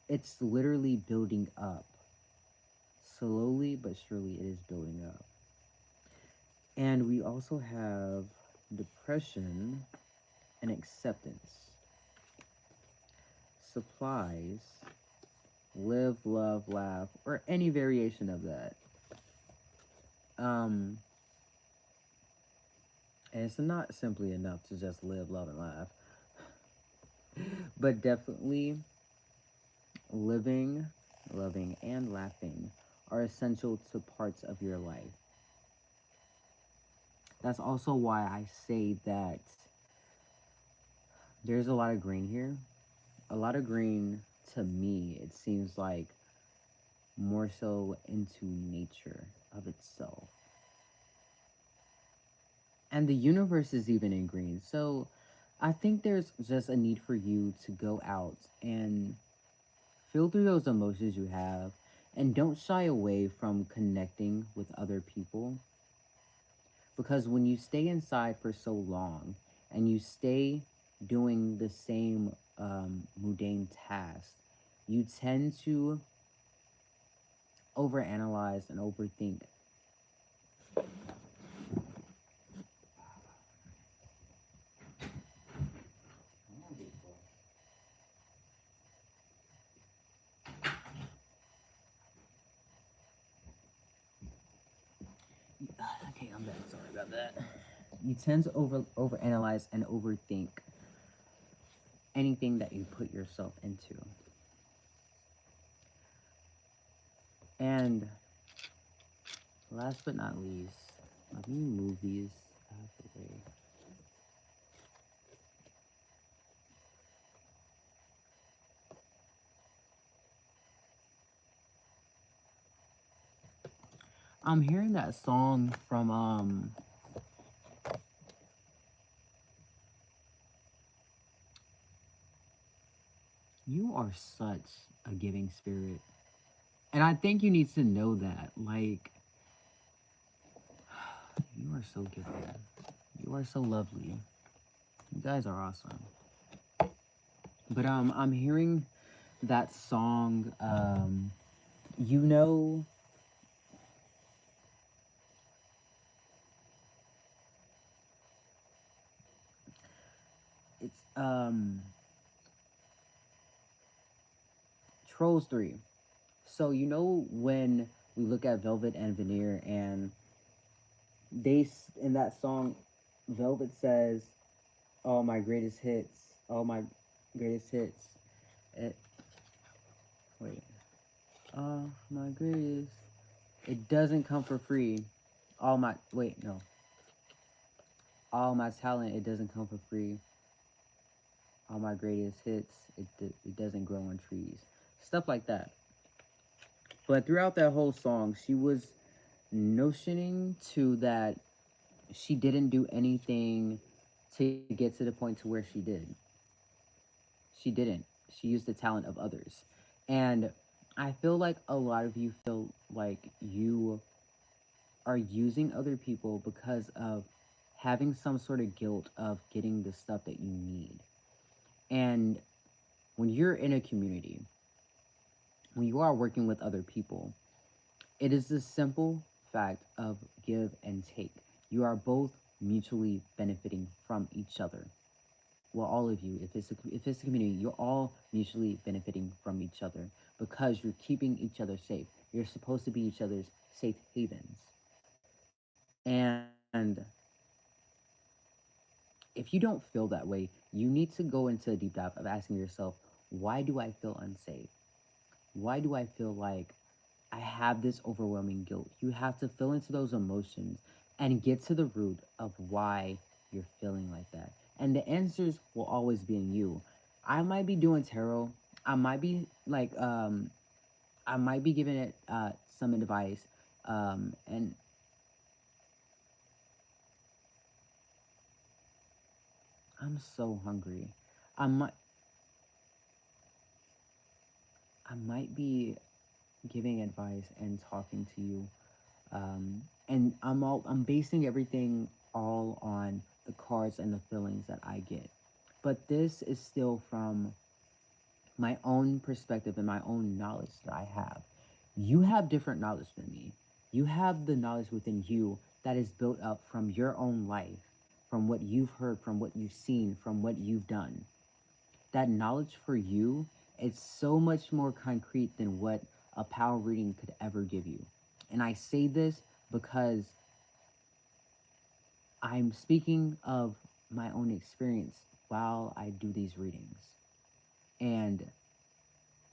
it's literally building up. Slowly but surely it is building up. And we also have depression and acceptance. Supplies, live, love, laugh, or any variation of that. And it's not simply enough to just live, love, and laugh. But definitely living, loving, and laughing are essential to parts of your life. That's also why I say that there's a lot of green here. A lot of green, to me, it seems like more so into nature of itself. And the universe is even in green. So I think there's just a need for you to go out and feel through those emotions you have, and don't shy away from connecting with other people. Because when you stay inside for so long and you stay doing the same mundane tasks, you tend to overanalyze and overthink. Okay, I'm back. Sorry about that. You tend to overanalyze and overthink anything that you put yourself into. And last but not least, let me move these out of the way. I'm hearing that song from you are such a giving spirit. And I think you need to know that. Like, you are so giving. You are so lovely. You guys are awesome. But I'm hearing that song, you know, it's Trolls 3. So you know when we look at Velvet and Veneer, and in that song, Velvet says, "All my greatest hits, all my greatest hits." It, wait, my greatest. It doesn't come for free. All my wait no. All my talent, it doesn't come for free. All my greatest hits, it doesn't grow on trees. Stuff like that. But throughout that whole song, she was notioning to that she didn't do anything to get to the point to where she did. She didn't. She used the talent of others. And I feel like a lot of you feel like you are using other people because of having some sort of guilt of getting the stuff that you need. And when you're in a community, when you are working with other people, it is the simple fact of give and take. You are both mutually benefiting from each other. Well, all of you, if it's a community, you're all mutually benefiting from each other because you're keeping each other safe. You're supposed to be each other's safe havens. And if you don't feel that way, you need to go into a deep dive of asking yourself, why do I feel unsafe? Why do I feel like I have this overwhelming guilt? You have to feel into those emotions and get to the root of why you're feeling like that. And the answers will always be in you. I might be doing tarot. I might be I might be giving it some advice. And I'm so hungry. I might I might be giving advice and talking to you, and I'm basing everything all on the cards and the feelings that I get, but this is still from my own perspective and my own knowledge that I have. You have different knowledge than me. You have the knowledge within you that is built up from your own life, from what you've heard, from what you've seen, from what you've done. That knowledge for you, it's so much more concrete than what a power reading could ever give you. And I say this because I'm speaking of my own experience while I do these readings. And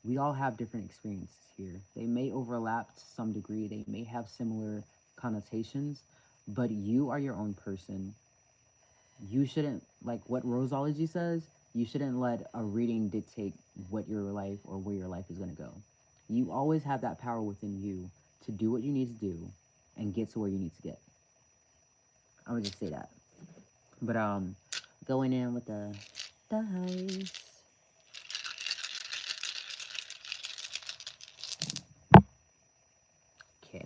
we all have different experiences here. They may overlap to some degree, they may have similar connotations, but you are your own person. You shouldn't, like what Roseology says, you shouldn't let a reading dictate what your life or where your life is going to go. You always have that power within you to do what you need to do and get to where you need to get. I would just say that. But going in with the dice. Okay.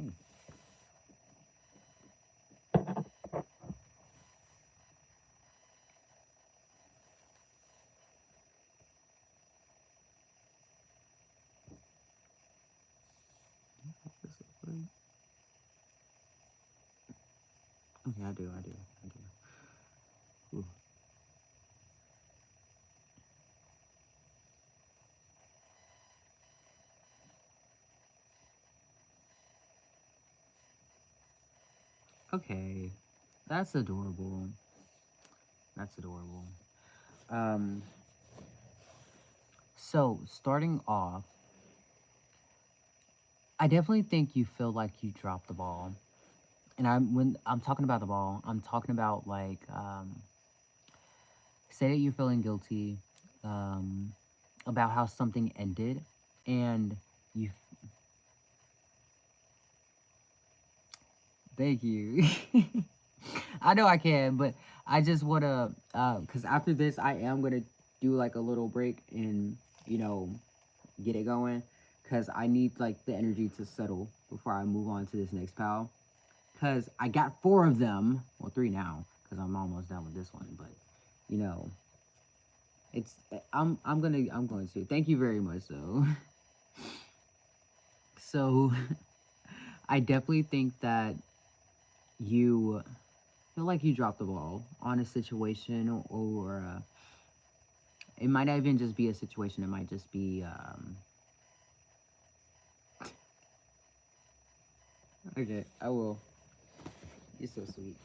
Okay, I do. Ooh. Okay, that's adorable. That's adorable. Um, so starting off, I definitely think you feel like you dropped the ball. And when I'm talking about the ball, I'm talking about like say that you're feeling guilty um, about how something ended, and you thank you. I know I can, but I just wanna because after this I am gonna do like a little break and you know get it going because I need like the energy to settle before I move on to this next pal. Because I got 4 of them, well 3 now because I'm almost done with this one, but you know it's I'm going to thank you very much though. So I definitely think that you feel like you dropped the ball on a situation, or it might not even just be a situation. It might just be Okay, I will. You're so sweet.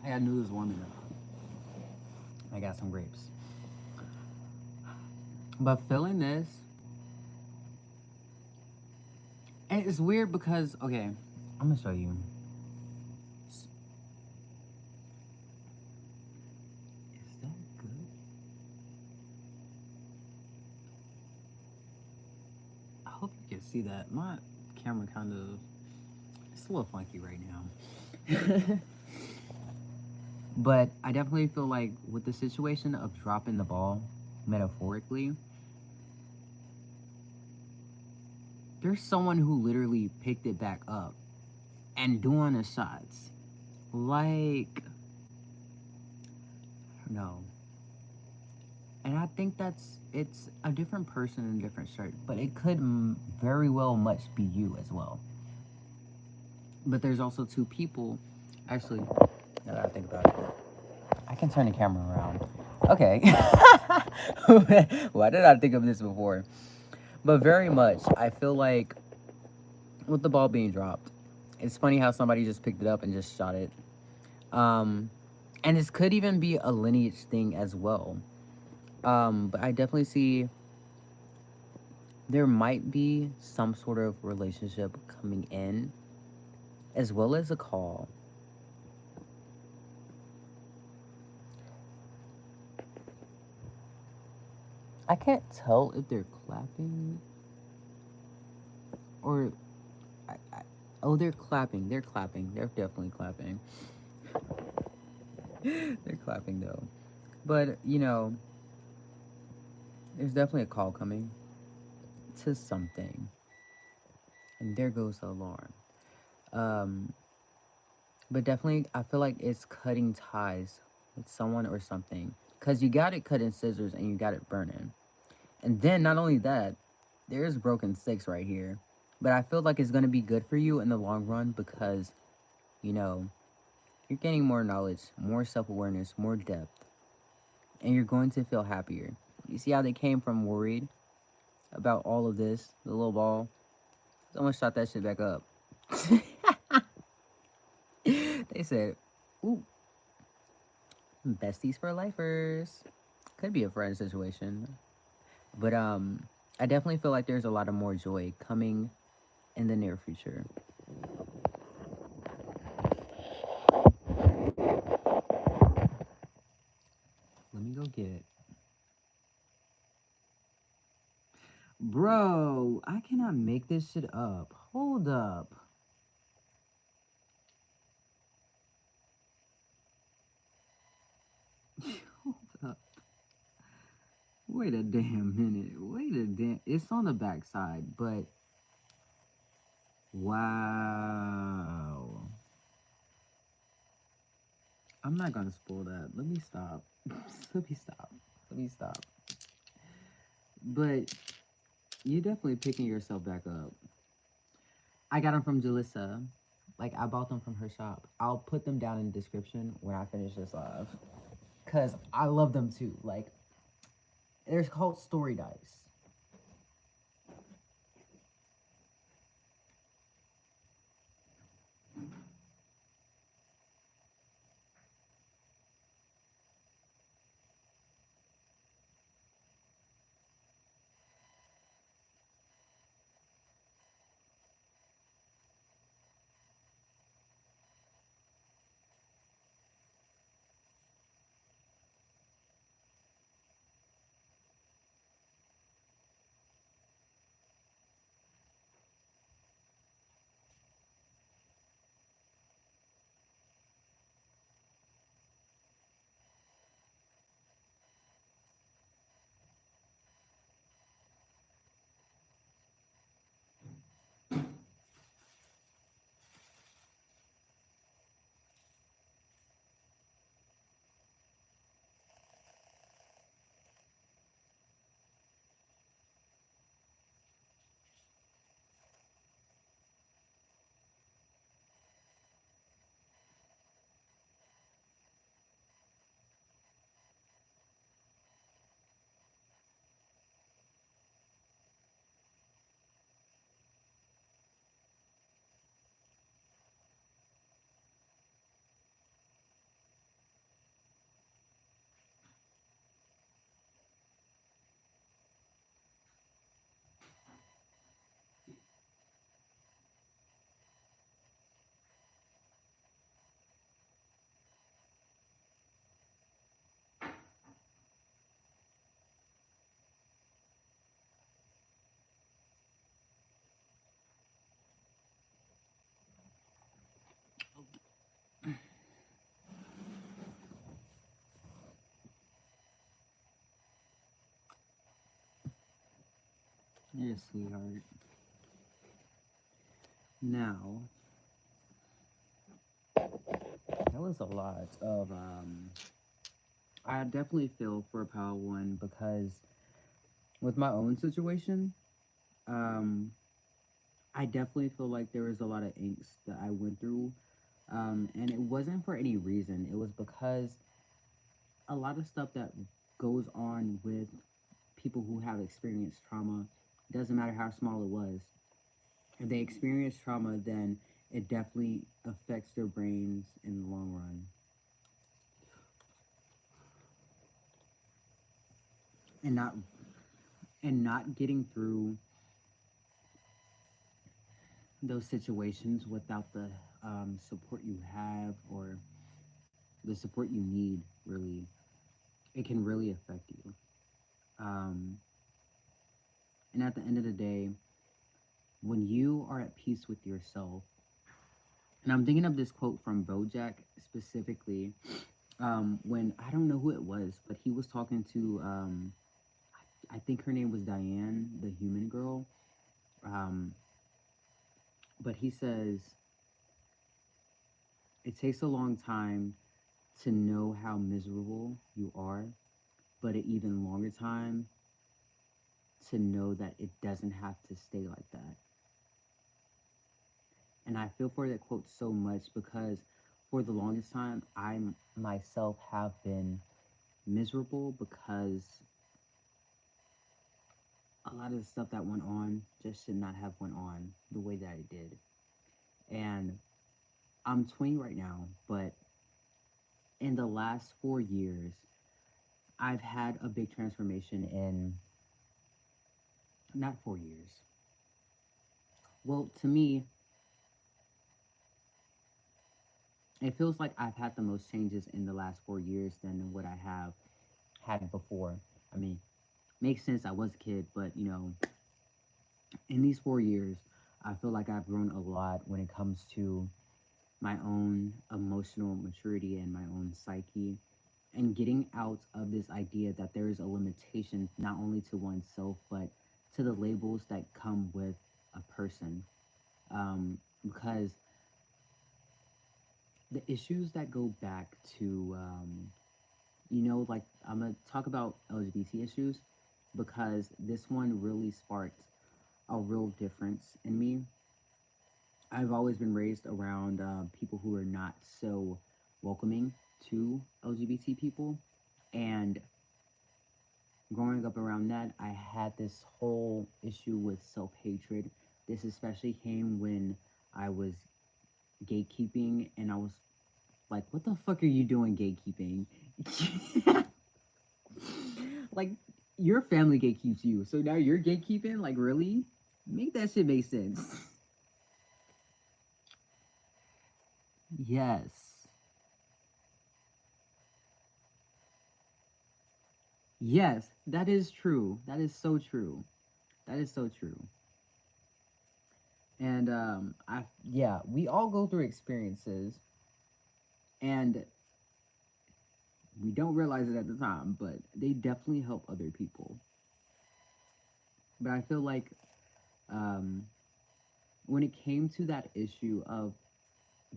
I got noodles warming up. I got some grapes. But feeling this, and it's weird because, okay, I'm gonna show you. Is that good? I hope you can see that. My camera kind of, it's a little funky right now. But I definitely feel like with the situation of dropping the ball, metaphorically, there's someone who literally picked it back up and doing the shots. Like, no. And I think it's a different person in a different shirt, but it could very well much be you as well. But there's also two people, actually, now that I think about it, I can turn the camera around. Okay. Why did I think of this before? But very much, I feel like with the ball being dropped, it's funny how somebody just picked it up and just shot it. And this could even be a lineage thing as well. But I definitely see there might be some sort of relationship coming in, as well as a call. I can't tell if they're clapping or oh, they're clapping. They're clapping. They're definitely clapping. They're clapping though. But, you know, there's definitely a call coming to something. And there goes the alarm. But definitely, I feel like it's cutting ties with someone or something. Because you got it cut in scissors and you got it burning. And then, not only that, there's broken sticks right here. But I feel like it's going to be good for you in the long run because, you know, you're gaining more knowledge, more self-awareness, more depth. And you're going to feel happier. You see how they came from worried about all of this, the little ball? Someone shot that shit back up. They said, ooh, besties for lifers. Could be a friend situation. But I definitely feel like there's a lot of more joy coming in the near future. Let me go get it. Bro, I cannot make this shit up. Hold up. Hold up. Wait a damn minute. Wait a damn. It's on the back side, but wow. I'm not gonna spoil that. Let me stop. Let me stop. Let me stop. But you're definitely picking yourself back up. I got them from Jalissa. Like, I bought them from her shop. I'll put them down in the description when I finish this live. Because I love them too. Like, they're called story dice. Yes, sweetheart. Now, that was a lot of, I definitely feel for Power One because with my own situation, um, I definitely feel like there was a lot of angst that I went through. And it wasn't for any reason. It was because a lot of stuff that goes on with people who have experienced trauma, doesn't matter how small it was, if they experience trauma, then it definitely affects their brains in the long run. And not getting through those situations without the support you have or the support you need, really, it can really affect you. Um, and at the end of the day, when you are at peace with yourself, and I'm thinking of this quote from Bojack specifically, when I don't know who it was, but he was talking to, I think her name was Diane, the human girl. Um, but he says, it takes a long time to know how miserable you are, but an even longer time to know that it doesn't have to stay like that. And I feel for that quote so much because for the longest time, I myself have been miserable because a lot of the stuff that went on just should not have went on the way that it did. And I'm 20 right now, but in the last 4 years, I've had a big transformation in not 4 years. Well, to me, it feels like I've had the most changes in the last 4 years than what I have had before. I mean, makes sense. I was a kid, but in these 4 years, I feel like I've grown a lot when it comes to my own emotional maturity and my own psyche, and getting out of this idea that there is a limitation not only to oneself but to the labels that come with a person. Because the issues that go back to, like I'm gonna talk about LGBT issues because this one really sparked a real difference in me. I've always been raised around people who are not so welcoming to LGBT people, and growing up around that, I had this whole issue with self hatred. This especially came when I was gatekeeping, and I was like, what the fuck are you doing gatekeeping? Like, your family gatekeeps you, so now you're gatekeeping? Like, really? Make that shit make sense. Yes. Yes, that is true. That is so true. That is so true. And yeah, we all go through experiences, and we don't realize it at the time, but they definitely help other people. But I feel like um, when it came to that issue of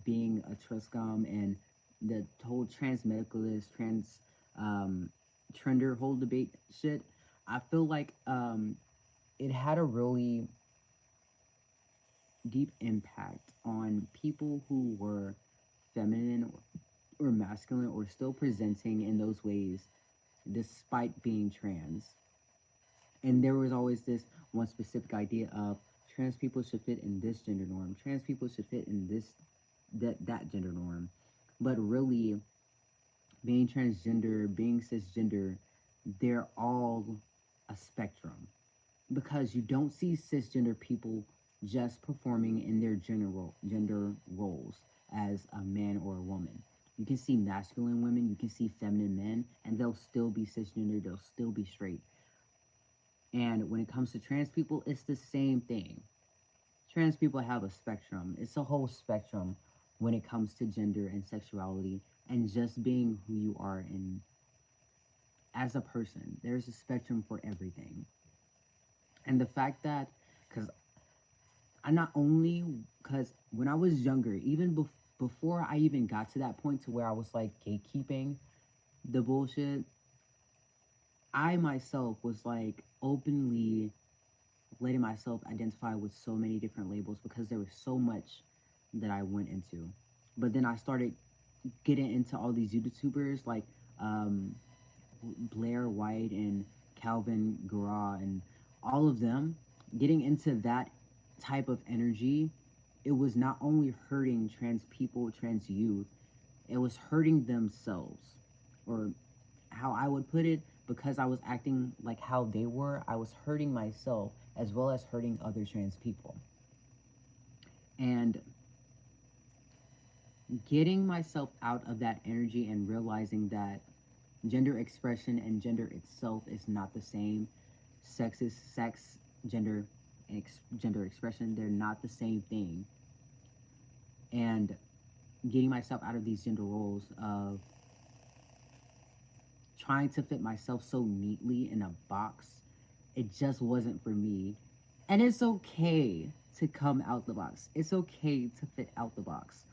being a TROTSKY and the whole trans medicalist, trans um, trender whole debate shit, I feel like it had a really deep impact on people who were feminine or masculine or still presenting in those ways despite being trans. And there was always this one specific idea of trans people should fit in this gender norm, trans people should fit in this that gender norm. But really, being transgender, being cisgender, they're all a spectrum, because you don't see cisgender people just performing in their gender roles as a man or a woman. You can see masculine women, you can see feminine men, and they'll still be cisgender, they'll still be straight. And when it comes to trans people, it's the same thing. Trans people have a spectrum. It's a whole spectrum when it comes to gender and sexuality and just being who you are in as a person. There's a spectrum for everything. And the fact that, because I not only, because when I was younger, even before I even got to that point to where I was like gatekeeping the bullshit, I myself was like openly letting myself identify with so many different labels because there was so much that I went into. But then I started getting into all these YouTubers like um, Blair White and Calvin Garra and all of them, getting into that type of energy, it was not only hurting trans people, trans youth, it was hurting themselves. Or how I would put it, because I was acting like how they were, I was hurting myself as well as hurting other trans people. And getting myself out of that energy and realizing that gender expression and gender itself is not the same. Sex is sex, gender and gender expression, they're not the same thing. And getting myself out of these gender roles of trying to fit myself so neatly in a box, it just wasn't for me. And it's okay to come out the box. It's okay to fit out the box.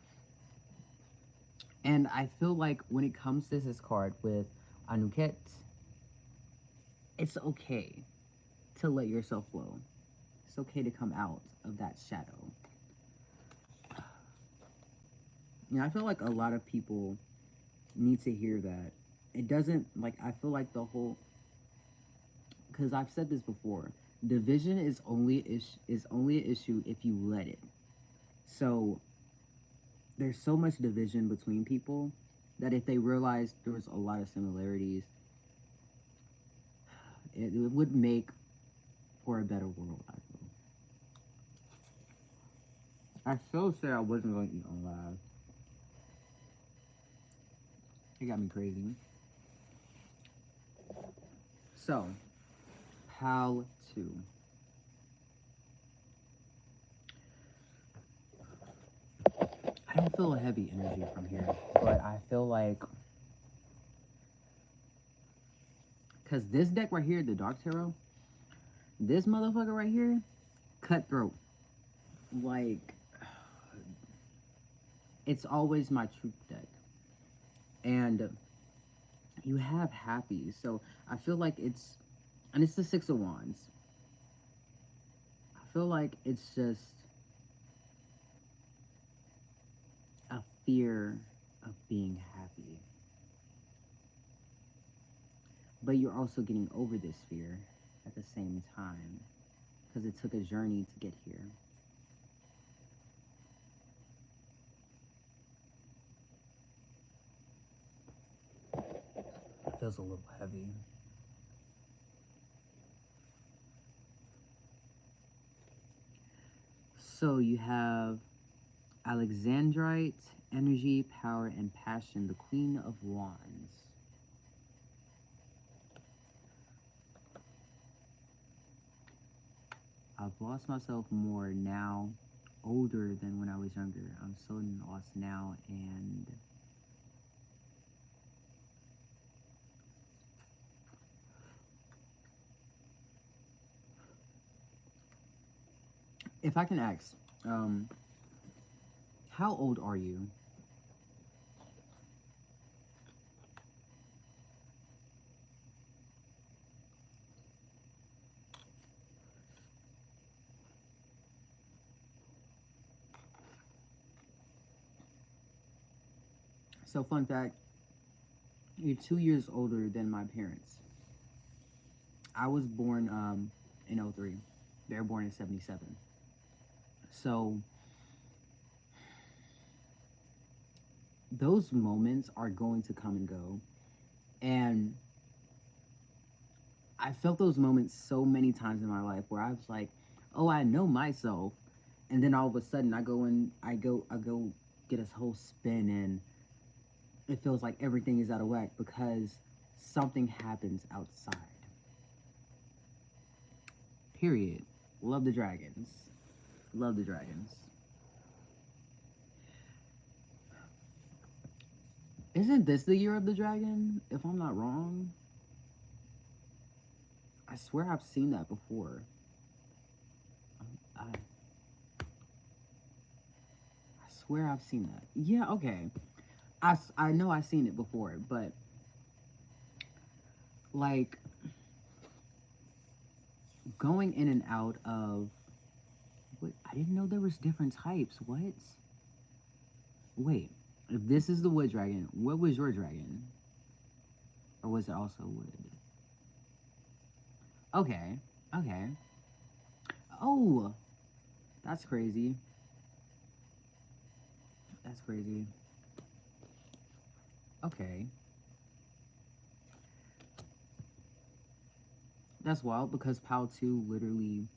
And I feel like when it comes to this card with Anuket, it's okay to let yourself flow. It's okay to come out of that shadow. You know, I feel like a lot of people need to hear that. It doesn't, like, I feel like the whole, because I've said this before, division is only an issue if you let it. So there's so much division between people that if they realized there was a lot of similarities, it would make for a better world, I feel. I so said I wasn't going to eat on live. It got me crazy. So, how to. I don't feel a heavy energy from here, but I feel like, because this deck right here, the Dark Tarot, this motherfucker right here, cutthroat. Like, it's always my truth deck. And you have happy, so I feel like it's, and it's the Six of Wands. I feel like it's just fear of being happy. But you're also getting over this fear at the same time because it took a journey to get here. It feels a little heavy. So you have Alexandrite, energy, power, and passion, the Queen of Wands. I've lost myself more now, older than when I was younger. I'm so lost now, and if I can ask, how old are you? So fun fact, you're 2 years older than my parents. I was born in 03. They were born in 77. So those moments are going to come and go. And I felt those moments so many times in my life where I was like, oh, I know myself. And then all of a sudden I go get a whole spin, and it feels like everything is out of whack because something happens outside. Period. Love the dragons. Love the dragons. Isn't this the year of the dragon, if I'm not wrong? I swear I've seen that before. I swear I've seen that. Yeah, okay. I know I've seen it before, but like going in and out of what, I didn't know there was different types. What? Wait, if this is the wood dragon, what was your dragon? Or was it also wood? Okay, okay. Oh, that's crazy. That's crazy. Okay. That's wild because PAL 2 literally,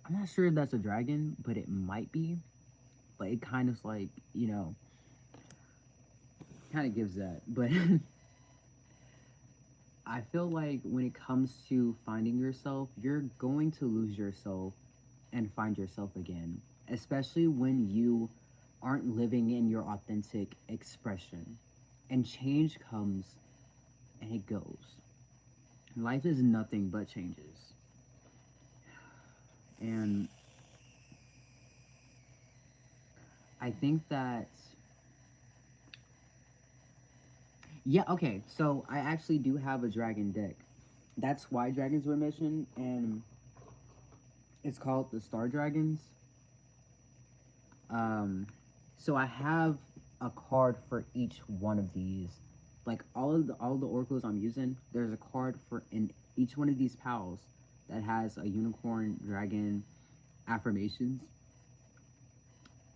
I'm not sure if that's a dragon, but it might be. But it kind of like, you know, kind of gives that. But I feel like when it comes to finding yourself, you're going to lose yourself and find yourself again, especially when you aren't living in your authentic expression. And change comes and it goes. Life is nothing but changes. And I think that, yeah, okay, so I actually do have a dragon deck. That's why dragons were mentioned, and it's called the Star Dragons. So I have a card for each one of these. Like all of the oracles I'm using, there's a card for in each one of these pals that has a unicorn, dragon, affirmations,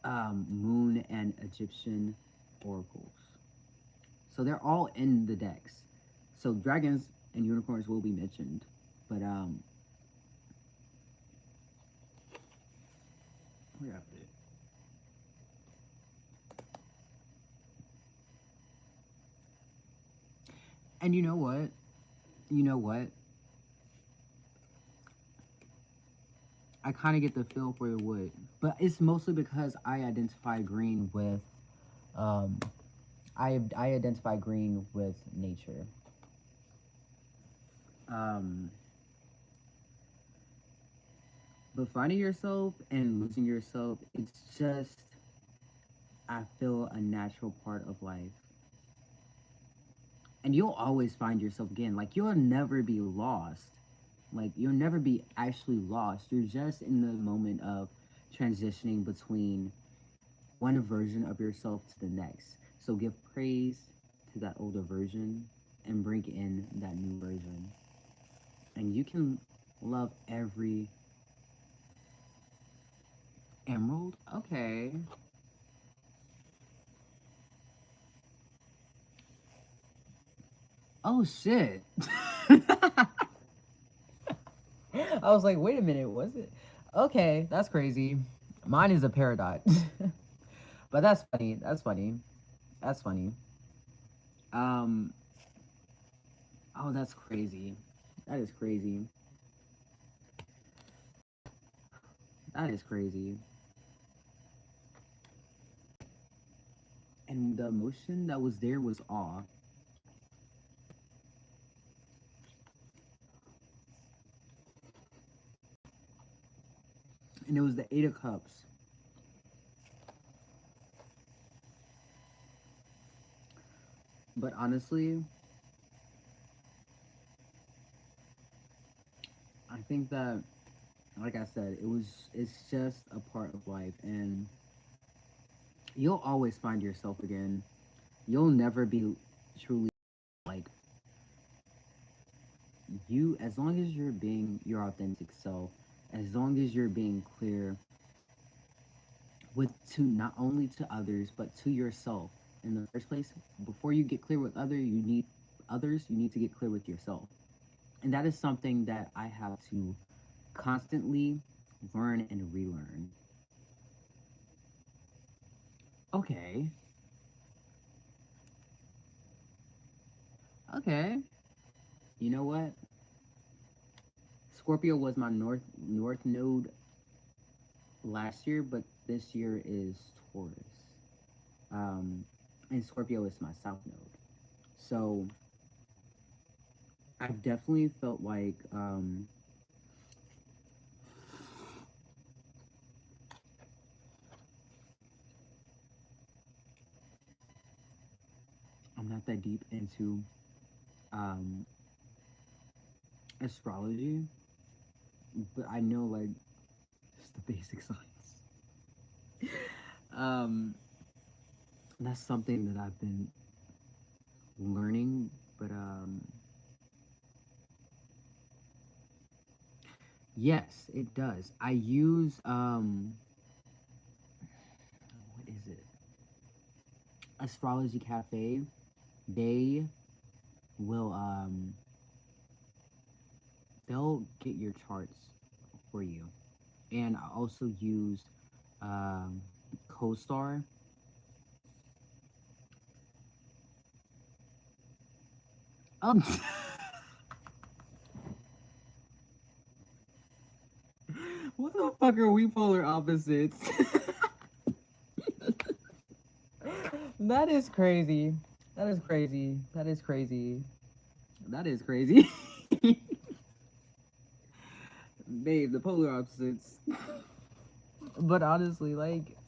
moon, and Egyptian oracles. So they're all in the decks. So dragons and unicorns will be mentioned, but where are they? And you know what? You know what? I kind of get the feel for the wood, but it's mostly because I identify green with, um, I identify green with nature. Um, but finding yourself and losing yourself, it's just, I feel, a natural part of life. And you'll always find yourself again. Like, you'll never be lost. Like, you'll never be actually lost. You're just in the moment of transitioning between one version of yourself to the next. So give praise to that older version and bring in that new version. And you can love every emerald. Okay. Oh shit. I was like, wait a minute, was it? Okay, that's crazy. Mine is a paradox. But that's funny. That's funny. That's funny. Um, oh, that's crazy. That is crazy. That is crazy. And the emotion that was there was awe. And it was the Eight of Cups. But honestly, I think that, like I said, it's just a part of life, and you'll always find yourself again. You'll never be truly like you, as long as you're being your authentic self, as long as you're being clear with to not only to others but to yourself in the first place. Before you get clear with others, you need to get clear with yourself. And that is something that I have to constantly learn and relearn. Okay. Okay. You know what? Scorpio was my north node last year, but this year is Taurus. Um, and Scorpio is my south node. So I've definitely felt like I'm not that deep into um, astrology, but I know like just the basic signs. um, that's something that I've been learning, but yes, it does. I use what is it? Astrology Cafe. They will they'll get your charts for you, and I also use um, CoStar. Um, what the fuck are we polar opposites? That is crazy. That is crazy. That is crazy. That is crazy. Babe, the polar opposites. But honestly, like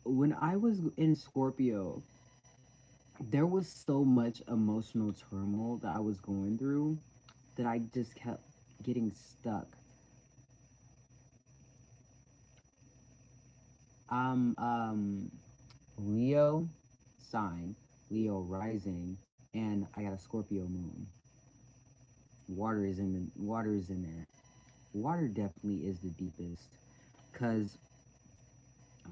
when I was in Scorpio, there was so much emotional turmoil that I was going through that I just kept getting stuck. I'm Leo sign, Leo rising, and I got a Scorpio moon. Water is in there. Water definitely is the deepest because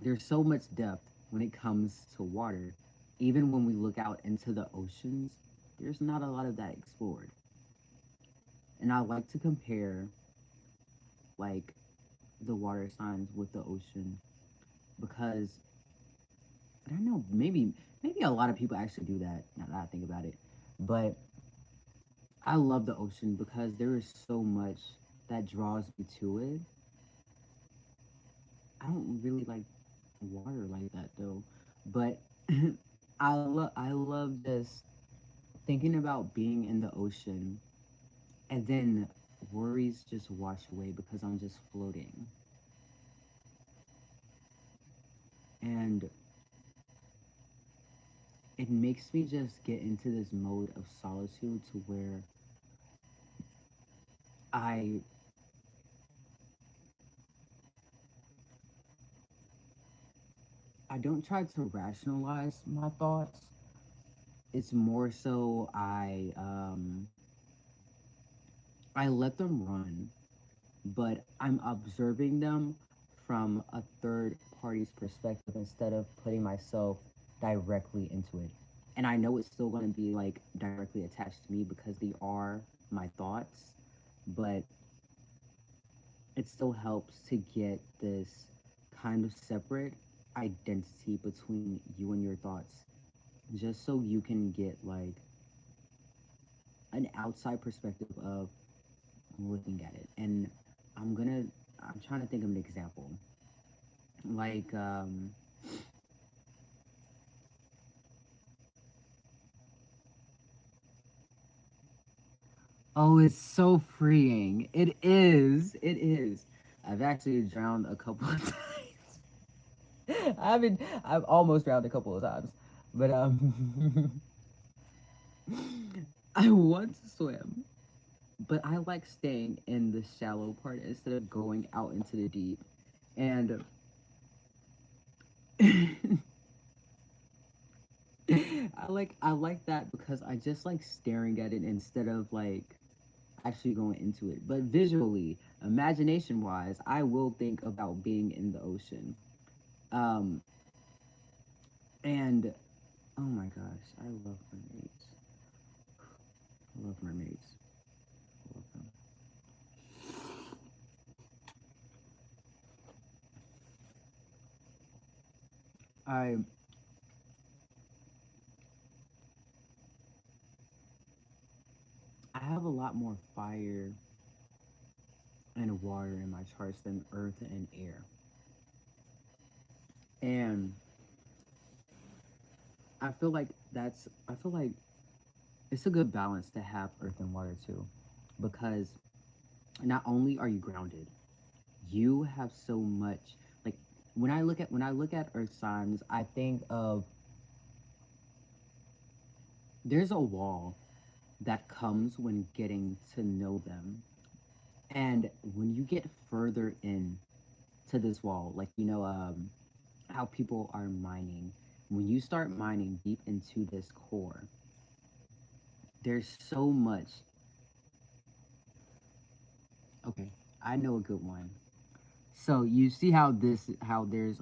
there's so much depth when it comes to water. Even when we look out into the oceans, there's not a lot of that explored. And I like to compare like the water signs with the ocean because I don't know, maybe a lot of people actually do that now that I think about it. But I love the ocean because there is so much that draws me to it. I don't really like water like that though. But I love just thinking about being in the ocean and then worries just wash away because I'm just floating. And it makes me just get into this mode of solitude to where I I don't try to rationalize my thoughts. It's more so I let them run, but I'm observing them from a third party's perspective instead of putting myself directly into it. And I know it's still going to be like directly attached to me because they are my thoughts, but it still helps to get this kind of separate identity between you and your thoughts, just so you can get like an outside perspective of looking at it. And I'm gonna, I'm trying to think of an example. Like, oh, it's so freeing. It is. It is. I've actually drowned a couple of times. I've almost drowned a couple of times. But I want to swim, but I like staying in the shallow part instead of going out into the deep. And I like that because I just like staring at it instead of like actually going into it. But visually, imagination wise, I will think about being in the ocean. Um, and oh my gosh, I love mermaids. I love mermaids. I love them. I I have a lot more fire and water in my charts than earth and air. And I feel like it's a good balance to have earth and water too, because not only are you grounded, you have so much like when I look at earth signs, I think of there's a wall that comes when getting to know them. And when you get further in to this wall, like how people are mining, when you start mining deep into this core, there's so much. Okay, I know a good one. So you see how there's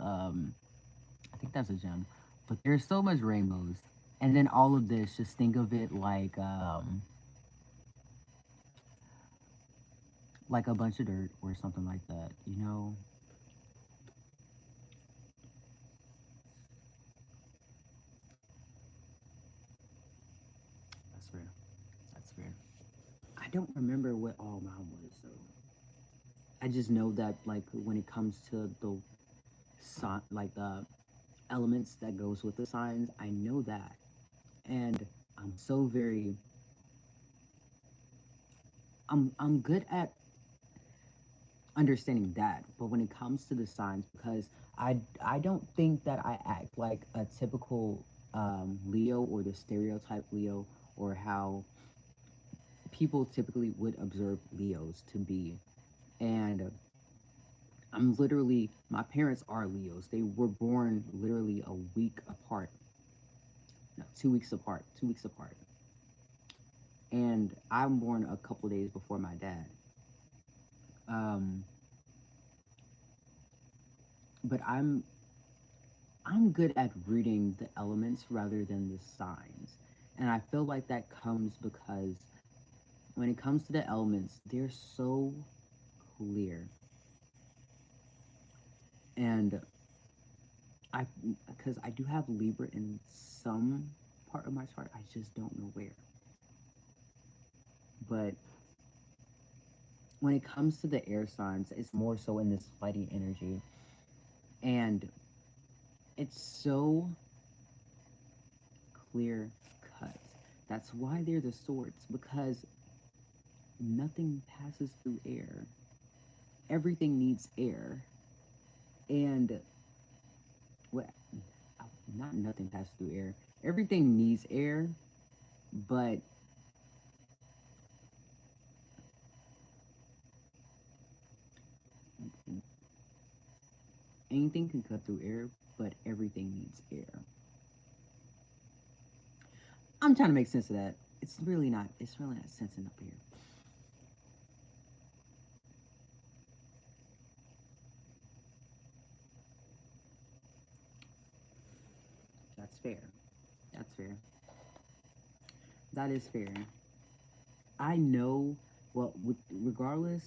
I think that's a gem, but there's so much rainbows, and then all of this, just think of it like a bunch of dirt or something like that. That's fair. That's fair. I don't remember what all mine was though. I just know that like when it comes to the like the elements that goes with the signs, I know that, and I'm so very I'm good at understanding that. But when it comes to the signs, because I don't think that I act like a typical Leo or the stereotype Leo or how people typically would observe Leos to be. And I'm literally, my parents are Leos. They were born literally a week apart, no, 2 weeks apart, 2 weeks apart. And I'm born a couple days before my dad. Um, but I'm good at reading the elements rather than the signs. And I feel like that comes because when it comes to the elements, they're so clear. And I, because I do have Libra in some part of my chart, I just don't know where. But when it comes to the air signs, it's more so in this fighting energy. And it's so clear cut. That's why they're the swords, because nothing passes through air. Everything needs air. And what not nothing passes through air. Everything needs air, but anything can cut through air, but everything needs air. I'm trying to make sense of that. It's really not sensing up here. That's fair. That's fair. That is fair. I know, well, regardless,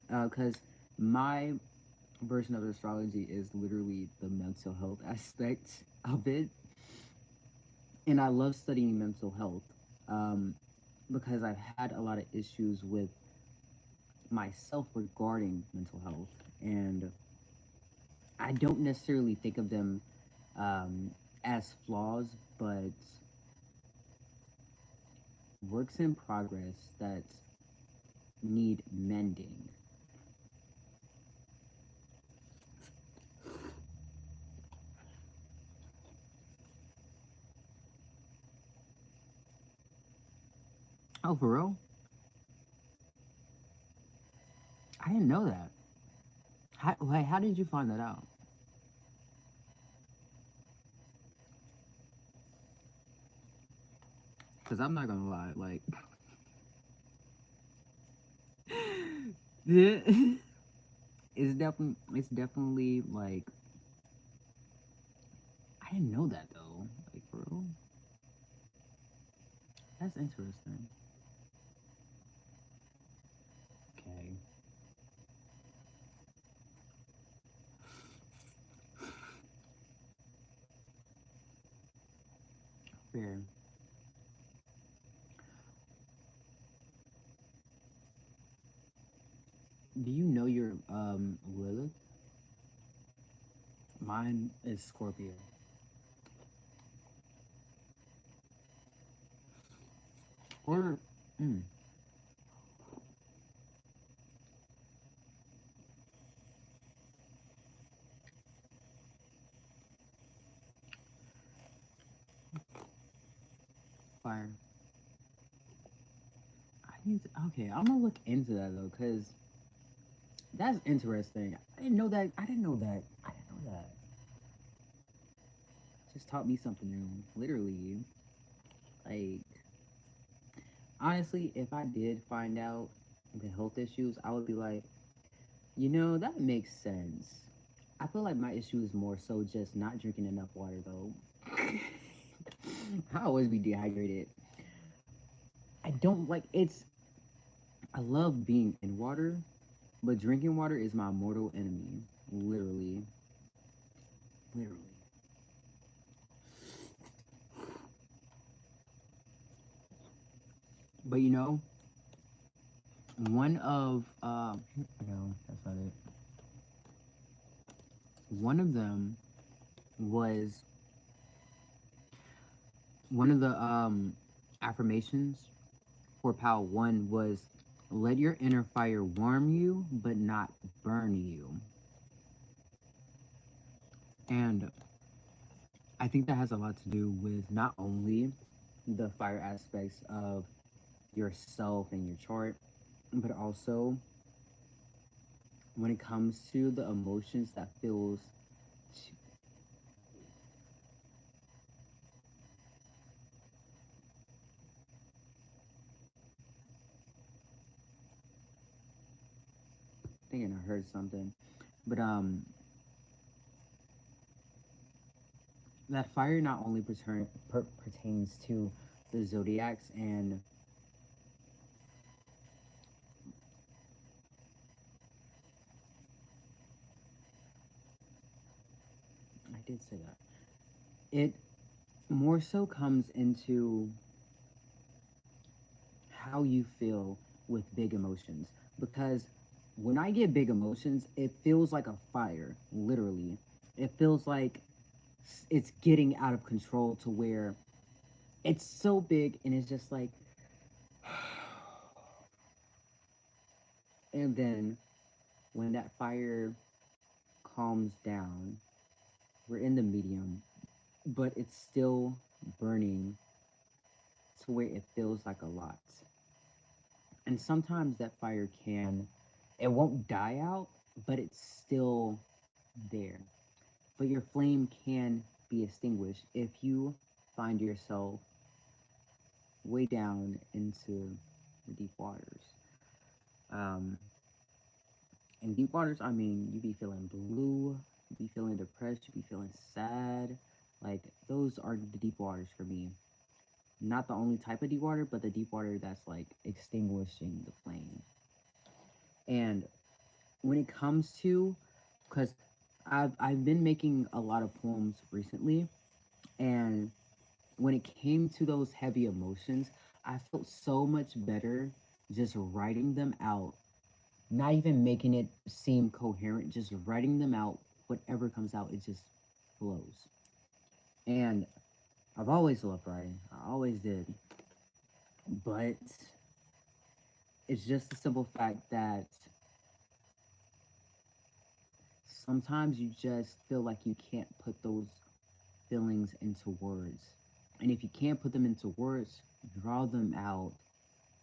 because my version of astrology is literally the mental health aspect of it. And I love studying mental health because I've had a lot of issues with myself regarding mental health. And I don't necessarily think of them as flaws, but works in progress that need mending. Oh, for real? I didn't know that. How did you find that out? Because I'm not gonna lie, like, it's definitely like, I didn't know that though. Like, for real? That's interesting. Okay. Fair. Do you know your Lilith? Mine is Scorpio. Or fire. Okay, I'm gonna look into that though, cause that's interesting. I didn't know that. I didn't know that. I didn't know that. Just taught me something new. Literally, like, honestly, if I did find out the health issues, I would be like, that makes sense. I feel like my issue is more so just not drinking enough water though. I always be dehydrated. I don't like it's. I love being in water, but drinking water is my mortal enemy. Literally, literally. But one of no, that's not it. One of them was one of the affirmations for PAL 1 was let your inner fire warm you but not burn you. And I think that has a lot to do with not only the fire aspects of yourself and your chart, but also when it comes to the emotions that feels thinking I heard something, but that fire not only pertains to the zodiacs, and I did say that it more so comes into how you feel with big emotions, because when I get big emotions it feels like a fire, literally. It feels like it's getting out of control to where it's so big and it's just like and then when that fire calms down, we're in the medium, but it's still burning to where it feels like a lot. And sometimes that fire it won't die out, but it's still there. but your flame can be extinguished if you find yourself way down into the deep waters. Um, in deep waters, I mean, you be feeling blue, you be feeling depressed, you be feeling sad. Like, those are the deep waters for me. Not the only type of deep water, but the deep water that's like extinguishing the flame. And when it comes to, because I've been making a lot of poems recently, and when it came to those heavy emotions, I felt so much better just writing them out, not even making it seem coherent, just writing them out. Whatever comes out, it just flows. And I've always loved writing, I always did, but it's just the simple fact that sometimes you just feel like you can't put those feelings into words. And if you can't put them into words, draw them out,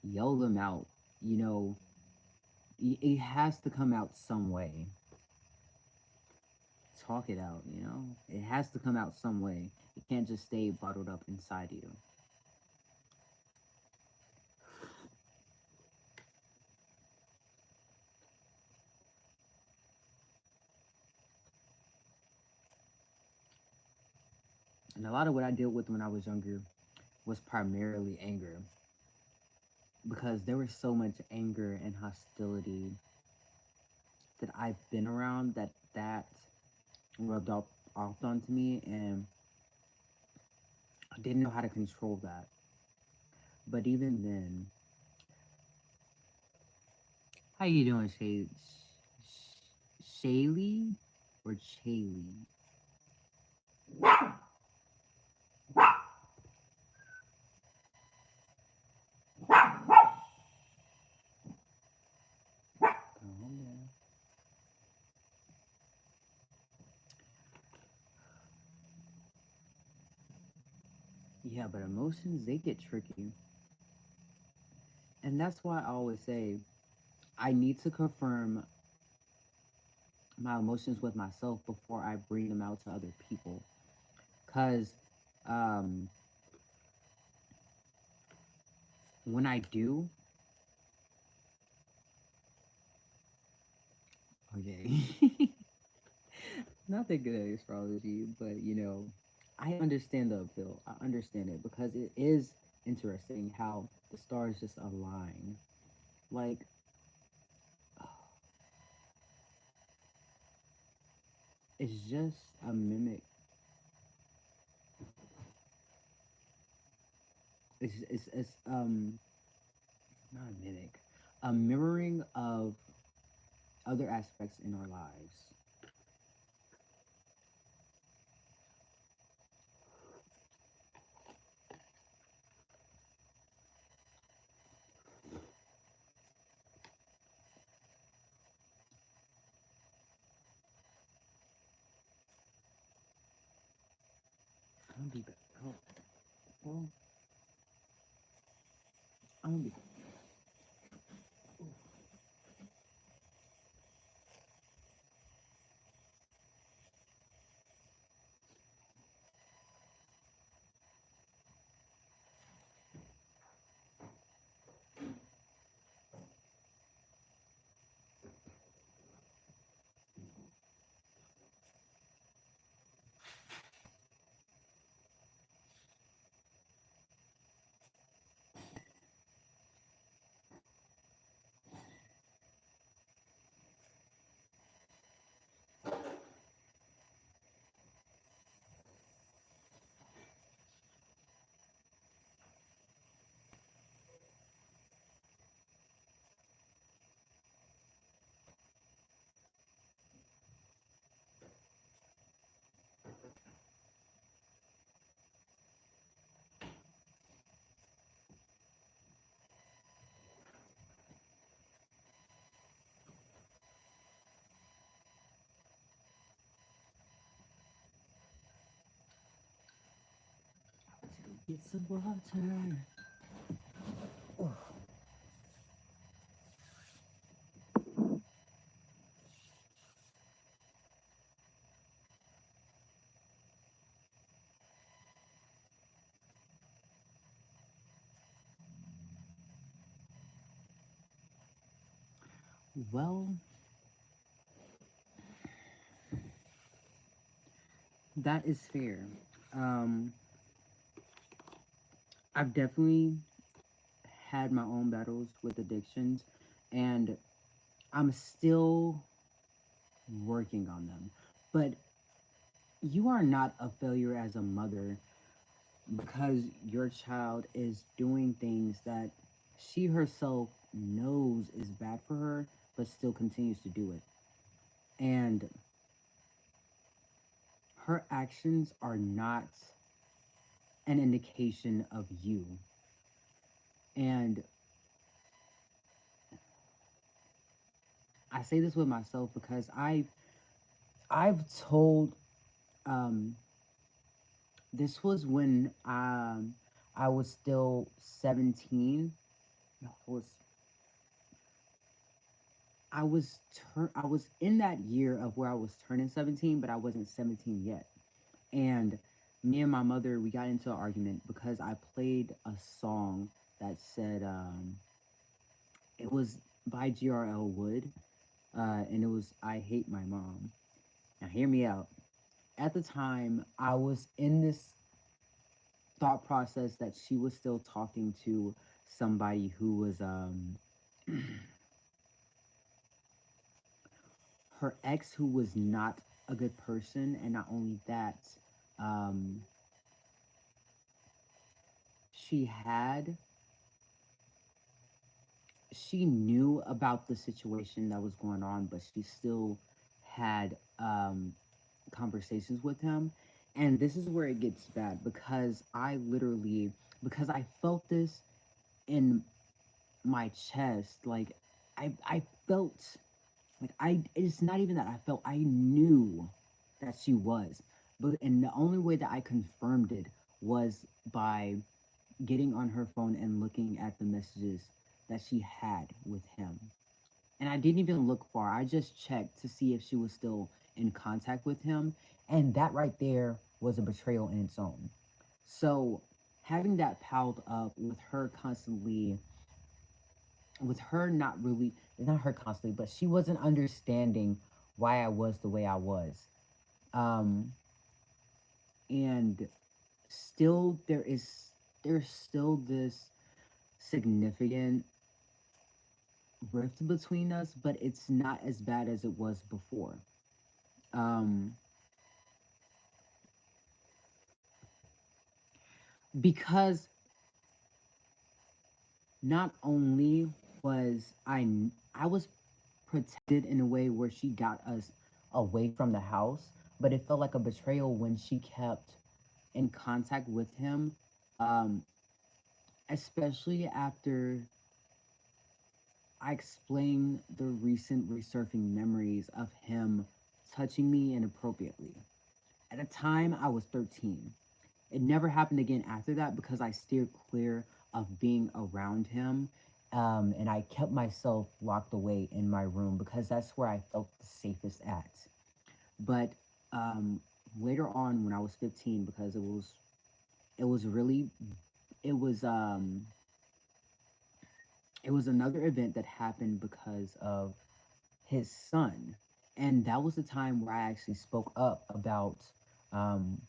yell them out. You know, it has to come out some way. Talk it out, you know? It has to come out some way. It can't just stay bottled up inside you. And a lot of what I dealt with when I was younger was primarily anger. Because there was so much anger and hostility that I've been around that rubbed off onto me, and I didn't know how to control that. But even then, how you doing, Shaylee or Chaylee? Oh, yeah, but emotions, they get tricky. And that's why I always say I need to confirm my emotions with myself before I bring them out to other people. Because um, when I do, okay, not that good at astrology, but you know, I understand the appeal. I understand it because it is interesting how the stars just align. Like, it's just a mimic. It's not a mimic, a mirroring of other aspects in our lives. I'm gonna be back. Oh, well, I'm gonna be back. Get some water. Oh. Well, that is fair. Um, I've definitely had my own battles with addictions, and I'm still working on them. But you are not a failure as a mother because your child is doing things that she herself knows is bad for her, but still continues to do it. And her actions are not an indication of you. And I say this with myself because I've told um this was when I was still 17. No, I was in that year of where I was turning 17, but I wasn't 17 yet. And me and my mother, we got into an argument because I played a song that said it was by GRL Wood, and it was "I Hate My Mom." Now, hear me out. At the time, I was in this thought process that she was still talking to somebody who was her ex, who was not a good person, and not only that, um, she had she knew about the situation that was going on, but she still had conversations with him. And this is where it gets bad because because I felt this in my chest. Like, I felt like it's not even that I felt, I knew that she was. And the only way that I confirmed it was by getting on her phone and looking at the messages that she had with him. And I didn't even look far. I just checked to see if she was still in contact with him. And that right there was a betrayal in its own. So having that piled up with her constantly, with her not really, not her constantly, but she wasn't understanding why I was the way I was. Um, and still there's still this significant rift between us, but it's not as bad as it was before. Um, because not only was I was protected in a way where she got us away from the house, but it felt like a betrayal when she kept in contact with him, um, especially after I explained the recent resurfing memories of him touching me inappropriately. At the time, I was 13. It never happened again after that because I steered clear of being around him. And I kept myself locked away in my room because that's where I felt the safest at. But um, later on, when I was 15, because it was really, it was, um, it was another event that happened because of his son. And that was the time where I actually spoke up about um,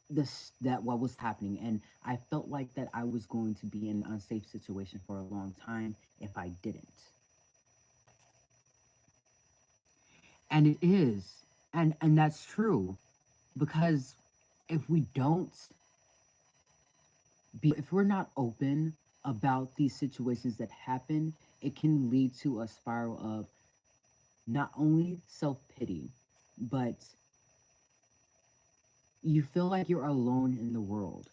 this that what was happening, and I felt like that I was going to be in an unsafe situation for a long time if I didn't. And it is, and that's true, because if we don't if we're not open about these situations that happen, it can lead to a spiral of not only self-pity, but you feel like you're alone in the world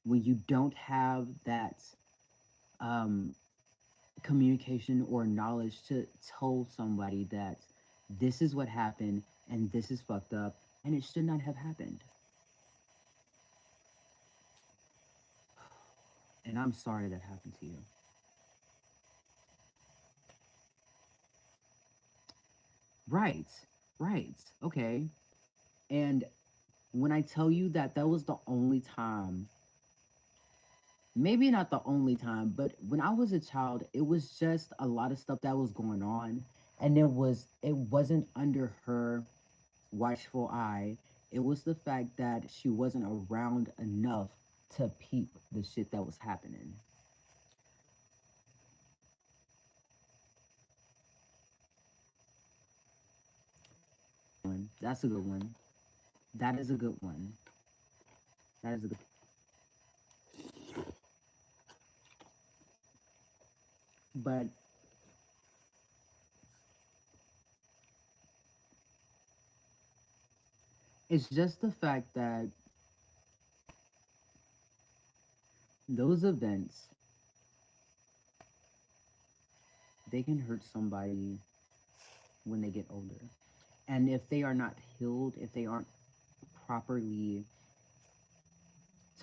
when you don't have that um, communication or knowledge to tell somebody that this is what happened and this is fucked up and it should not have happened. And I'm sorry that happened to you. Right, right, okay. And when I tell you that that was the only time maybe not the only time, but when I was a child, it was just a lot of stuff that was going on, and it wasn't under her watchful eye. It was the fact that she wasn't around enough to peep the shit that was happening. That's a good one. That is a good one. That is a good. But it's just the fact that those events, they can hurt somebody when they get older. And if they are not healed, if they aren't properly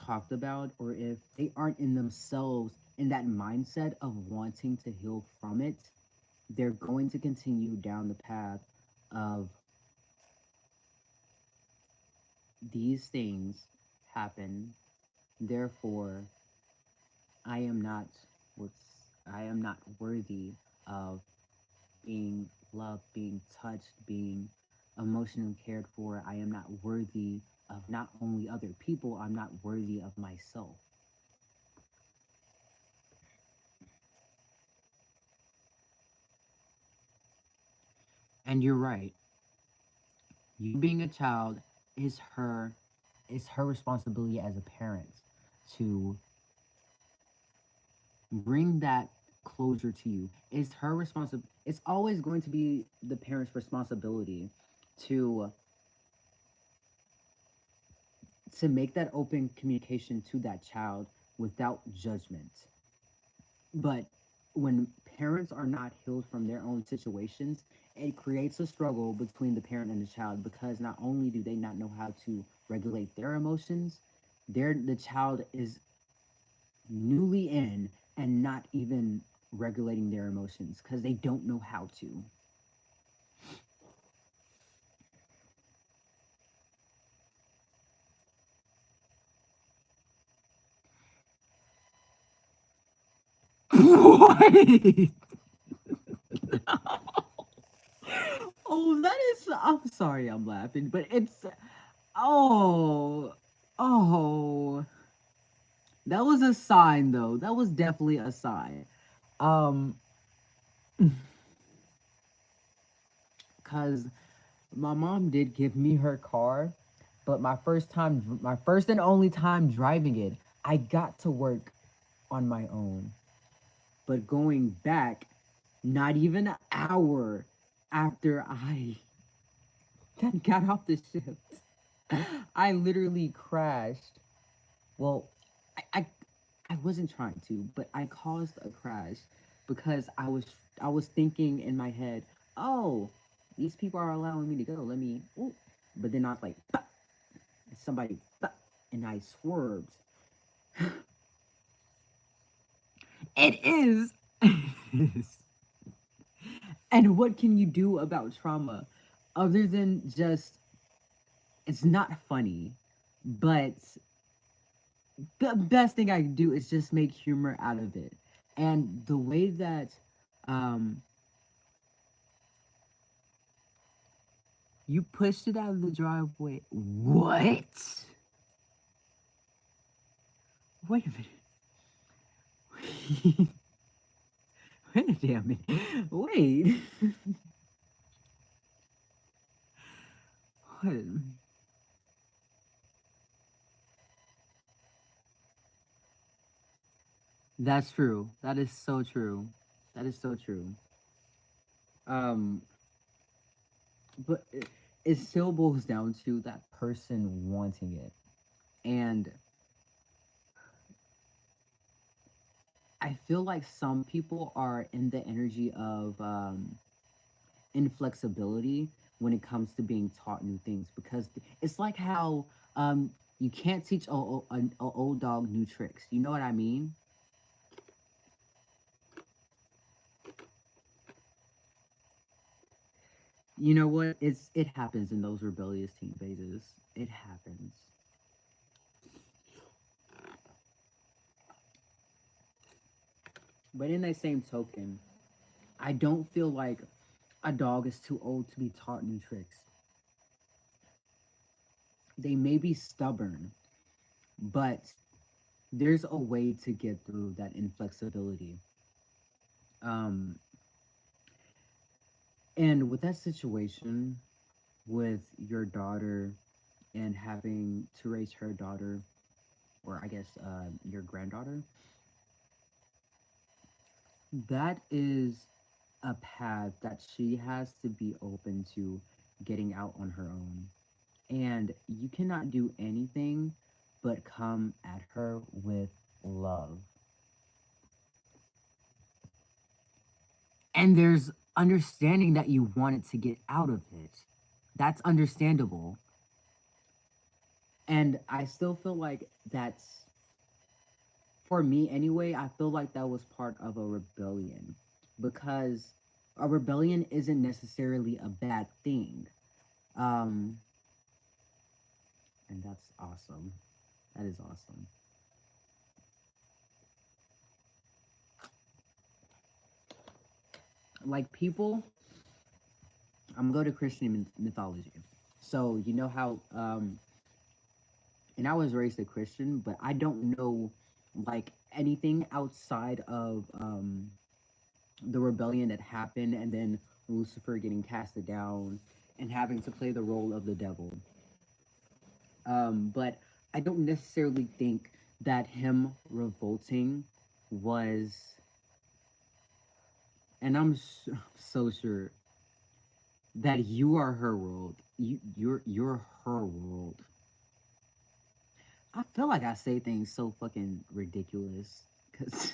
talked about, or if they aren't in themselves in that mindset of wanting to heal from it, they're going to continue down the path of these things happen. Therefore, I am not what's I am not worthy of being loved, being touched, being emotionally cared for. I am not worthy of not only other people, I'm not worthy of myself. And you're right. You being a child is her responsibility as a parent to bring that closure to you. It's her responsibility. It's always going to be the parent's responsibility to make that open communication to that child without judgment. But when parents are not healed from their own situations, it creates a struggle between the parent and the child, because not only do they not know how to regulate their emotions, the child is newly in and not even regulating their emotions because they don't know how to. What? Oh, that is. I'm sorry, I'm laughing, but it's. Oh, oh, that was a sign, though. That was definitely a sign. Um, cause my mom did give me her car, but my first and only time driving it, I got to work on my own. But going back, not even an hour after I then got off the shift, I literally crashed. Well, I, I I wasn't trying to, but I caused a crash because I was thinking in my head, oh, these people are allowing me to go. Let me. Ooh. But then I was like, "Bah," somebody, "Bah," and I swerved. It is. It is. And what can you do about trauma other than just, it's not funny, but the best thing I can do is just make humor out of it. And the way that um, you pushed it out of the driveway. What? Wait a minute. Wait a damn minute. Wait. What? That's true. That is so true. That is so true. Um, but it still boils down to that person wanting it. And I feel like some people are in the energy of inflexibility when it comes to being taught new things, because it's like how you can't teach an old dog new tricks. You know what I mean? You know what? It happens in those rebellious teen phases. It happens. But in that same token, I don't feel like a dog is too old to be taught new tricks. They may be stubborn, but there's a way to get through that inflexibility. Um, and with that situation, with your daughter and having to raise her daughter, or I guess your granddaughter, that is a path that she has to be open to getting out on her own. And you cannot do anything but come at her with love. And there's understanding that you wanted to get out of it. That's understandable. And I still feel like that's, for me anyway, I feel like that was part of a rebellion, because a rebellion isn't necessarily a bad thing. Um, and that's awesome. That is awesome. Like people, I'm gonna go to Christian mythology. So you know how, and I was raised a Christian, but I don't know like anything outside of the rebellion that happened, and then Lucifer getting casted down and having to play the role of the devil. But I don't necessarily think that him revolting was, and so sure that you are her world. You're her world. I feel like I say things so fucking ridiculous because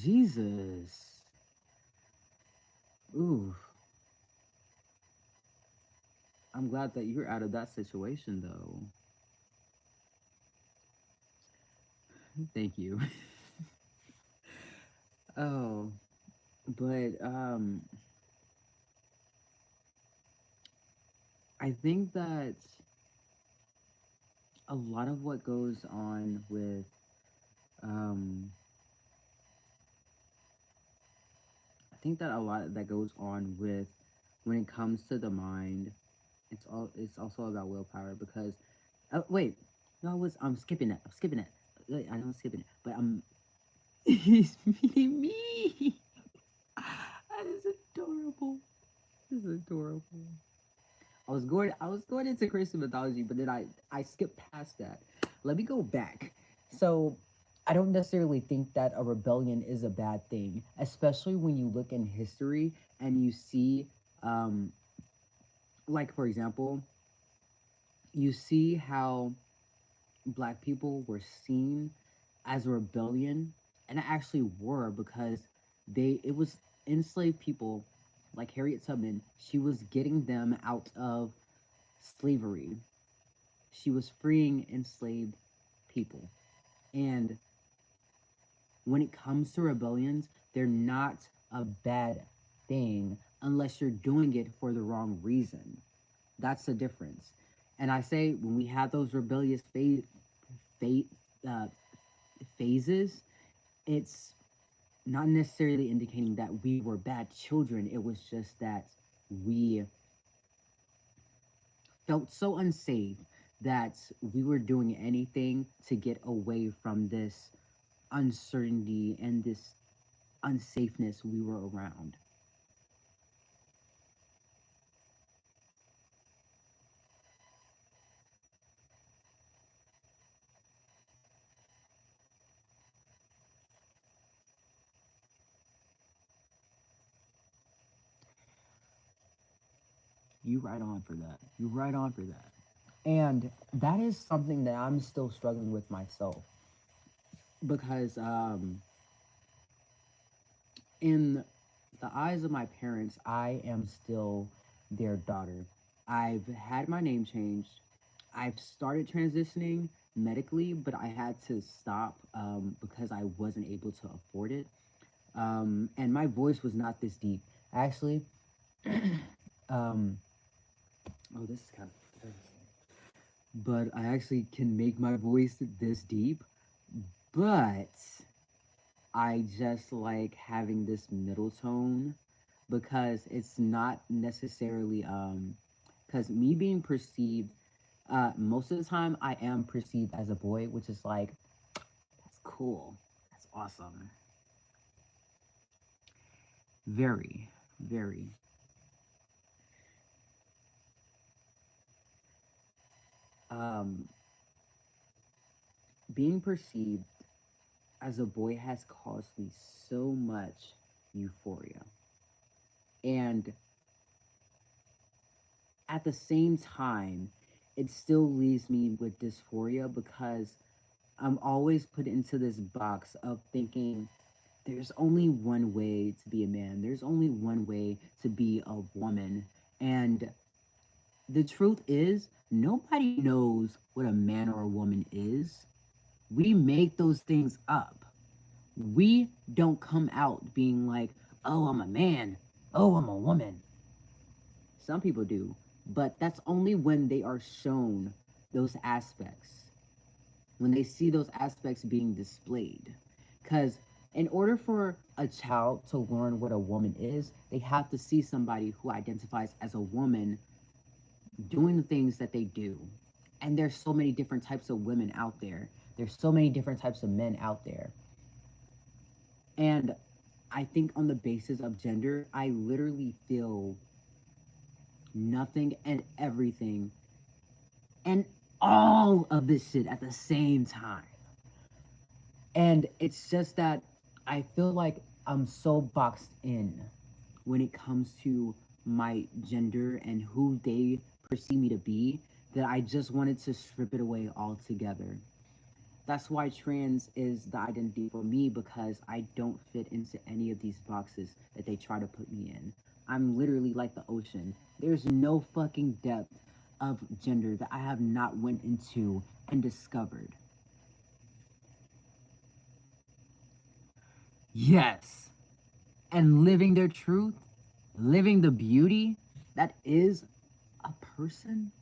Jesus. Ooh, I'm glad that you're out of that situation though. Thank you. Oh, but I think that a lot of what goes on with um I think that a lot that goes on with when it comes to the mind, it's also about willpower because wait, no, I'm skipping it. I'm skipping it. Wait, I know I'm skipping it, but I'm he's meeting me. That is adorable. This is adorable. I was going into Christian mythology, but then I skipped past that. Let me go back. So I don't necessarily think that a rebellion is a bad thing, especially when you look in history and you see, um, like for example, you see how black people were seen as a rebellion, and it actually were because it was enslaved people like Harriet Tubman. She was getting them out of slavery. She was freeing enslaved people. And when it comes to rebellions, they're not a bad thing unless you're doing it for the wrong reason. That's the difference. And I say when we have those rebellious fa- uh, phases, it's not necessarily indicating that we were bad children. It was just that we felt so unsafe that we were doing anything to get away from this uncertainty and this unsafeness we were around. You right on for that. You right on for that. And that is something that I'm still struggling with myself because in the eyes of my parents, I am still their daughter. I've had my name changed. I've started transitioning medically, but I had to stop because I wasn't able to afford it. And my voice was not this deep. Actually, um, oh, this is kind of. But I actually can make my voice this deep, but I just like having this middle tone because it's not necessarily because me being perceived most of the time I am perceived as a boy, which is like that's cool. That's awesome. Very, very. Um Being perceived as a boy has caused me so much euphoria. And at the same time, it still leaves me with dysphoria because I'm always put into this box of thinking there's only one way to be a man, there's only one way to be a woman. And the truth is, nobody knows what a man or a woman is. We make those things up. We don't come out being like, oh, I'm a man, oh, I'm a woman. Some people do, but that's only when they are shown those aspects, when they see those aspects being displayed. Because in order for a child to learn what a woman is, they have to see somebody who identifies as a woman doing the things that they do. And there's so many different types of women out there. There's so many different types of men out there. And I think on the basis of gender, I literally feel nothing and everything and all of this shit at the same time. And it's just that I feel like I'm so boxed in when it comes to my gender and who they perceive me to be that I just wanted to strip it away altogether. That's why trans is the identity for me because I don't fit into any of these boxes that they try to put me in. I'm literally like the ocean. There's no fucking depth of gender that I have not went into and discovered. Yes. And living their truth, living the beauty that is a person,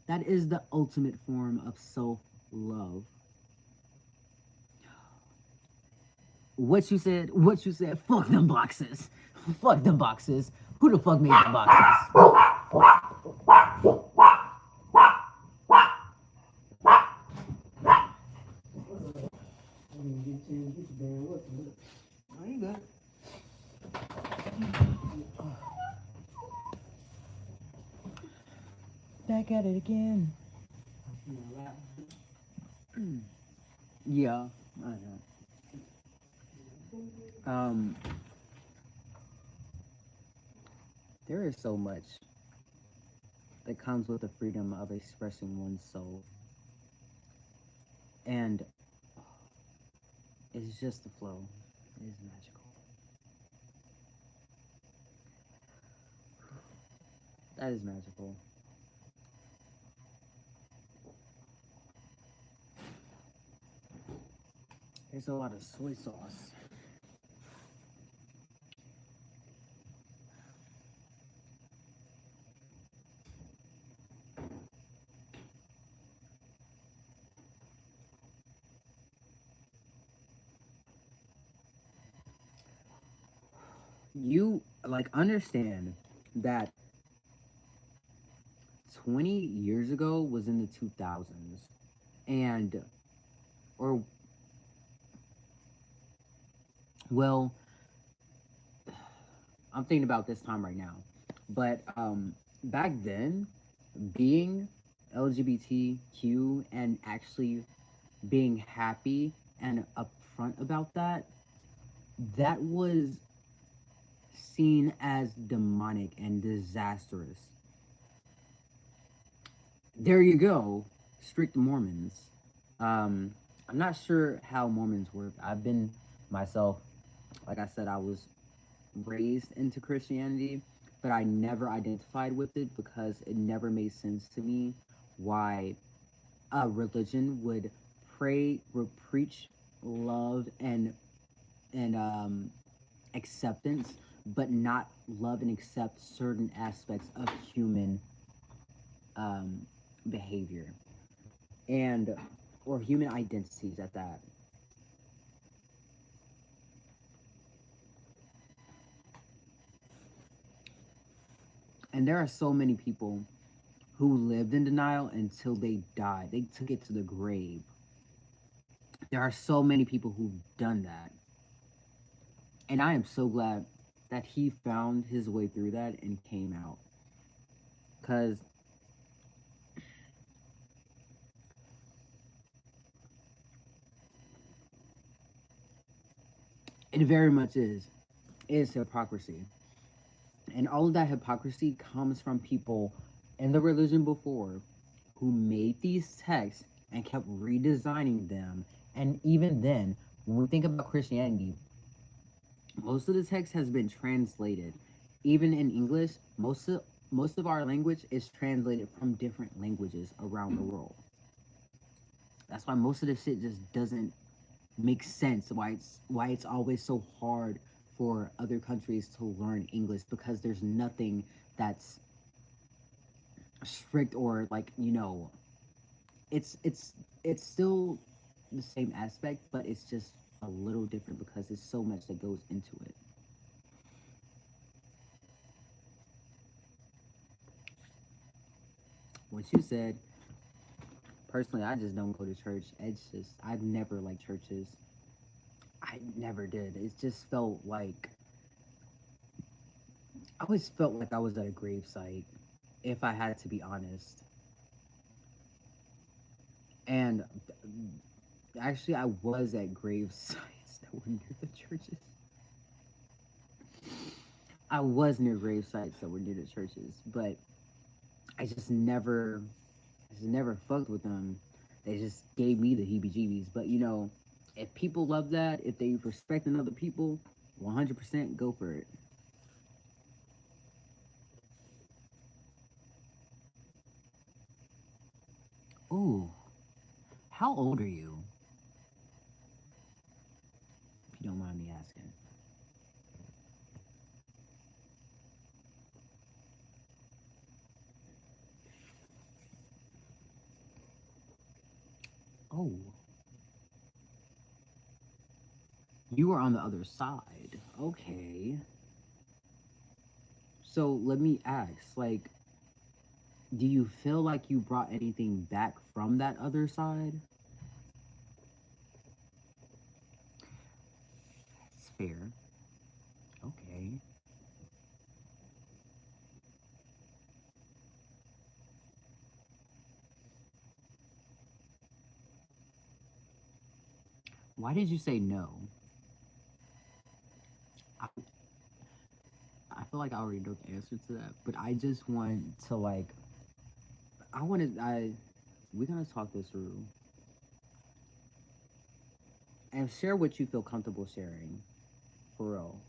that is the ultimate form of self love. What you said, fuck them boxes. Fuck them boxes. Who the fuck made the boxes? Oh, you good. Back at it again. Yeah, I know. Um, there is so much that comes with the freedom of expressing one's soul. And it's just the flow. It is magical. That is magical. There's a lot of soy sauce. You like understand that 20 years ago was in the 2000s and or well, I'm thinking about this time right now, but back then being LGBTQ and actually being happy and upfront about that, that was seen as demonic and disastrous. There you go, strict Mormons. I'm not sure how Mormons work. I've been myself, like I said, I was raised into Christianity, but I never identified with it because it never made sense to me why a religion would would preach love and acceptance, but not love and accept certain aspects of human behavior and or human identities at that. And there are so many people who lived in denial until they died. They took it to the grave. There are so many people who've done that. And I am so glad that he found his way through that and came out. Because it very much is hypocrisy. And all of that hypocrisy comes from people in the religion before who made these texts and kept redesigning them. And even then, when we think about Christianity, most of the text has been translated. Even in English, most of our language is translated from different languages around the world. That's why most of the shit just doesn't make sense. Why it's always so hard for other countries to learn English, because there's nothing that's strict or like, it's still the same aspect, but it's just a little different because there's so much that goes into it. What you said, personally, I just don't go to church. It's just, I've never liked churches. I never did. It just felt like, I always felt like I was at a gravesite, if I had to be honest. And actually, I was at grave sites that were near the churches. I was near grave sites that were near the churches, but I just never fucked with them. They just gave me the heebie-jeebies. But if people love that, if they respect other people, 100% go for it. Ooh, how old are you? If you don't mind me asking. Oh, you were on the other side. Okay. So let me ask, like, do you feel like you brought anything back from that other side? It's fair. Okay. Why did you say no? I, I feel like I already know the answer to that, but I just want to like, we're gonna talk this through and share what you feel comfortable sharing, for real.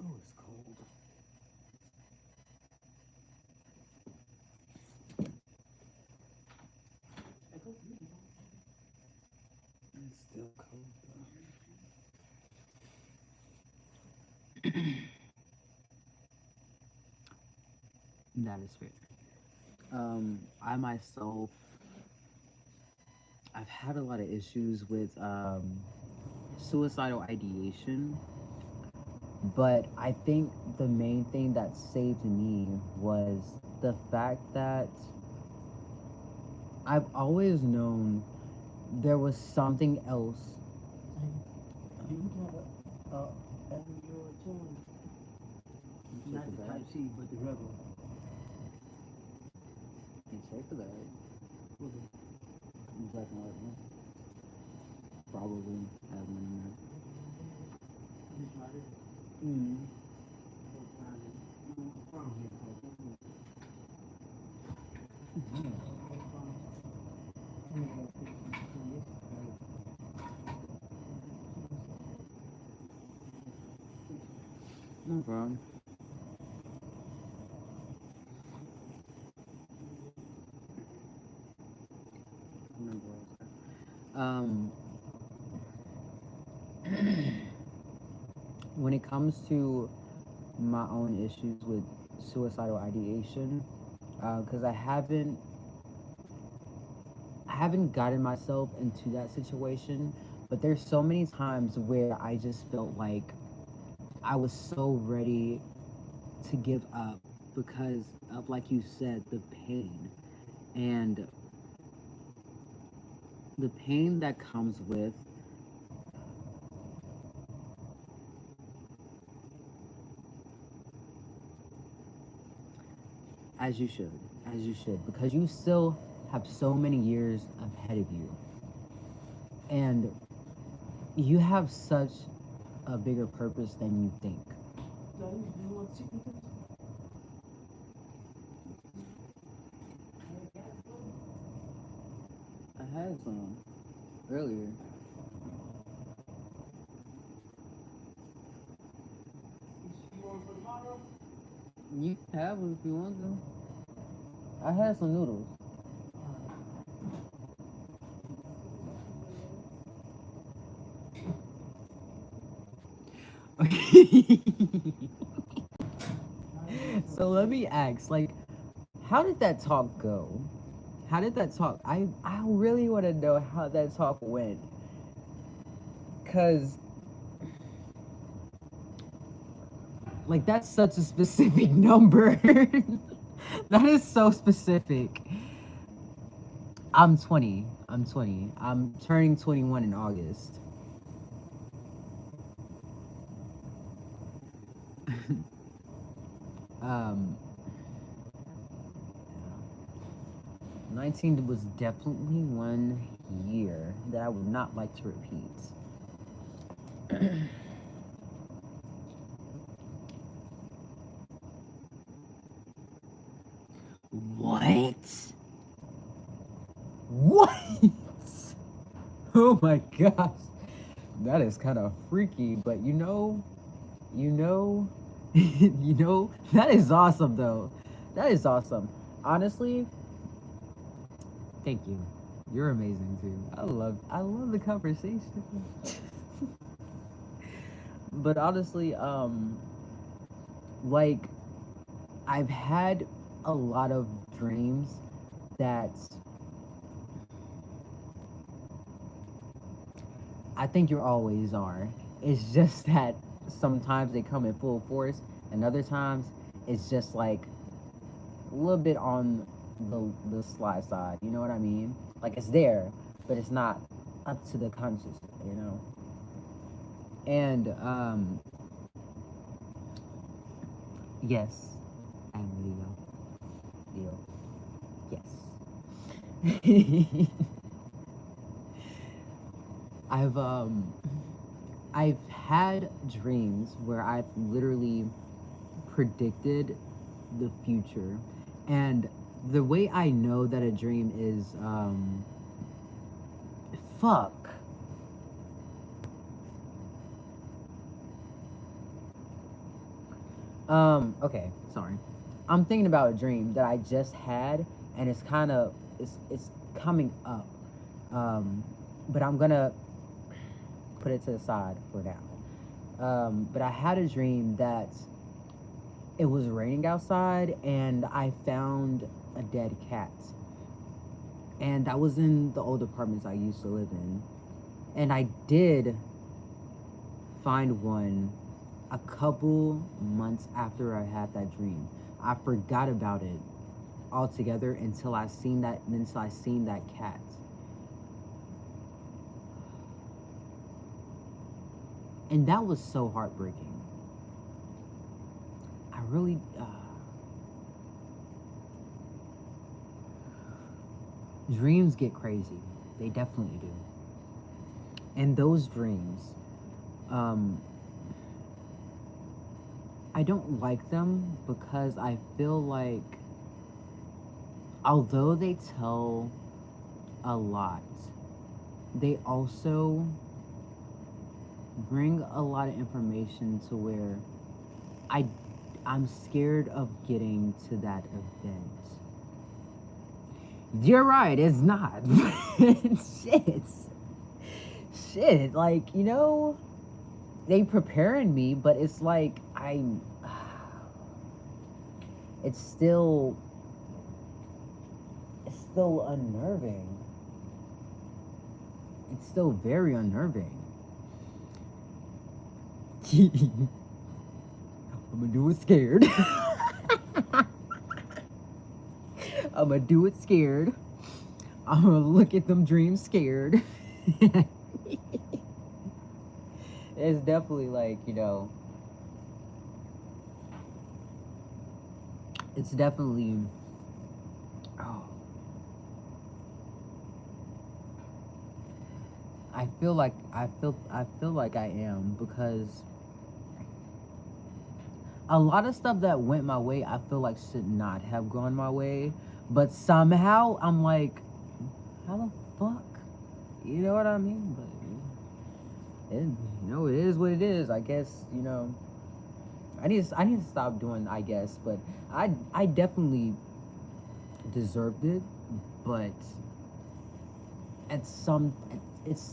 Oh, it's cold. It's still cold though. That is fair. I myself, I've had a lot of issues with suicidal ideation, but I think the main thing that saved me was the fact that I've always known there was something else. Not the type C, but the regular. Can check for that. Black and white one. Probably have one in there. Mm. No problem. No problem. Um, when it comes to my own issues with suicidal ideation, because I haven't gotten myself into that situation, but there's so many times where I just felt like I was so ready to give up because of, like you said, the pain and the pain that comes with as you should, because you still have so many years ahead of you, and you have such a bigger purpose than you think. I had some earlier. You can have them if you want them. I had some noodles. So let me ask, like, how did that talk go? How did that talk? I really want to know how that talk went, cause like that's such a specific number. That is so specific. I'm 20. I'm 20. I'm turning 21 in August. um 19 was definitely one year that I would not like to repeat. What? What? Oh my gosh. That is kind of freaky, but you know, that is awesome though. That is awesome. Honestly, thank you. You're amazing too. I love the conversation. But honestly, like I've had a lot of dreams that I think you always are. It's just that sometimes they come in full force, and other times it's just like a little bit on the sly side. You know what I mean? Like it's there, but it's not up to the conscious. You know. And yes, I'm Leo. Leo. Yes. I've um I've had dreams where I've literally predicted the future, and the way I know that a dream is fuck. Okay, sorry. I'm thinking about a dream that I just had, and it's coming up. But I'm gonna put it to the side for now. But I had a dream that it was raining outside, and I found a dead cat. And that was in the old apartments I used to live in. And I did find one a couple months after I had that dream. I forgot about it altogether until I seen that cat. And that was so heartbreaking. I really dreams get crazy. They definitely do. And those dreams, I don't like them because I feel like although they tell a lot, they also bring a lot of information to where I'm scared of getting to that event. You're right, it's not. Shit. shit, like, you know, they preparing me, but it's like it's still unnerving. It's still very unnerving. I'm gonna do it scared. I'm gonna do it scared. I'm gonna look at them dreams scared. It's definitely like, you know, it's definitely, oh, I feel like I am, because a lot of stuff that went my way, I feel like should not have gone my way, but somehow I'm like, how the fuck? You know what I mean? But you know, it is what it is. I guess, you know, I need to stop doing, I guess, but I definitely deserved it, but it's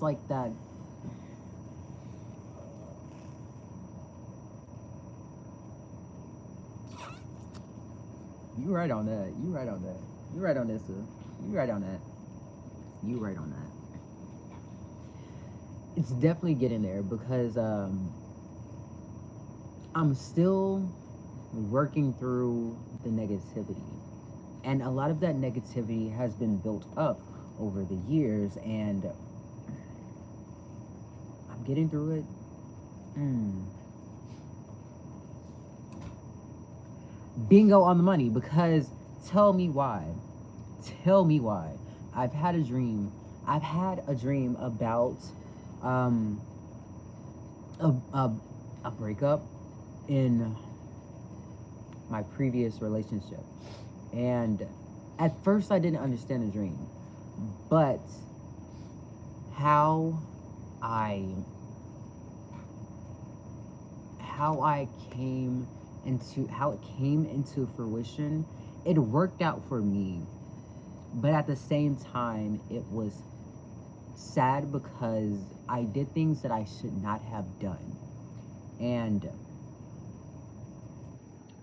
like that. You right on that. You right on that. You right on this. You right on that. You right on that. It's definitely getting there, because I'm still working through the negativity, and a lot of that negativity has been built up over the years, and I'm getting through it. Bingo on the money, because tell me why. Tell me why. I've had a dream about a breakup in my previous relationship, and at first I didn't understand the dream, but how it came into fruition, it worked out for me, but at the same time it was sad, because I did things that I should not have done, and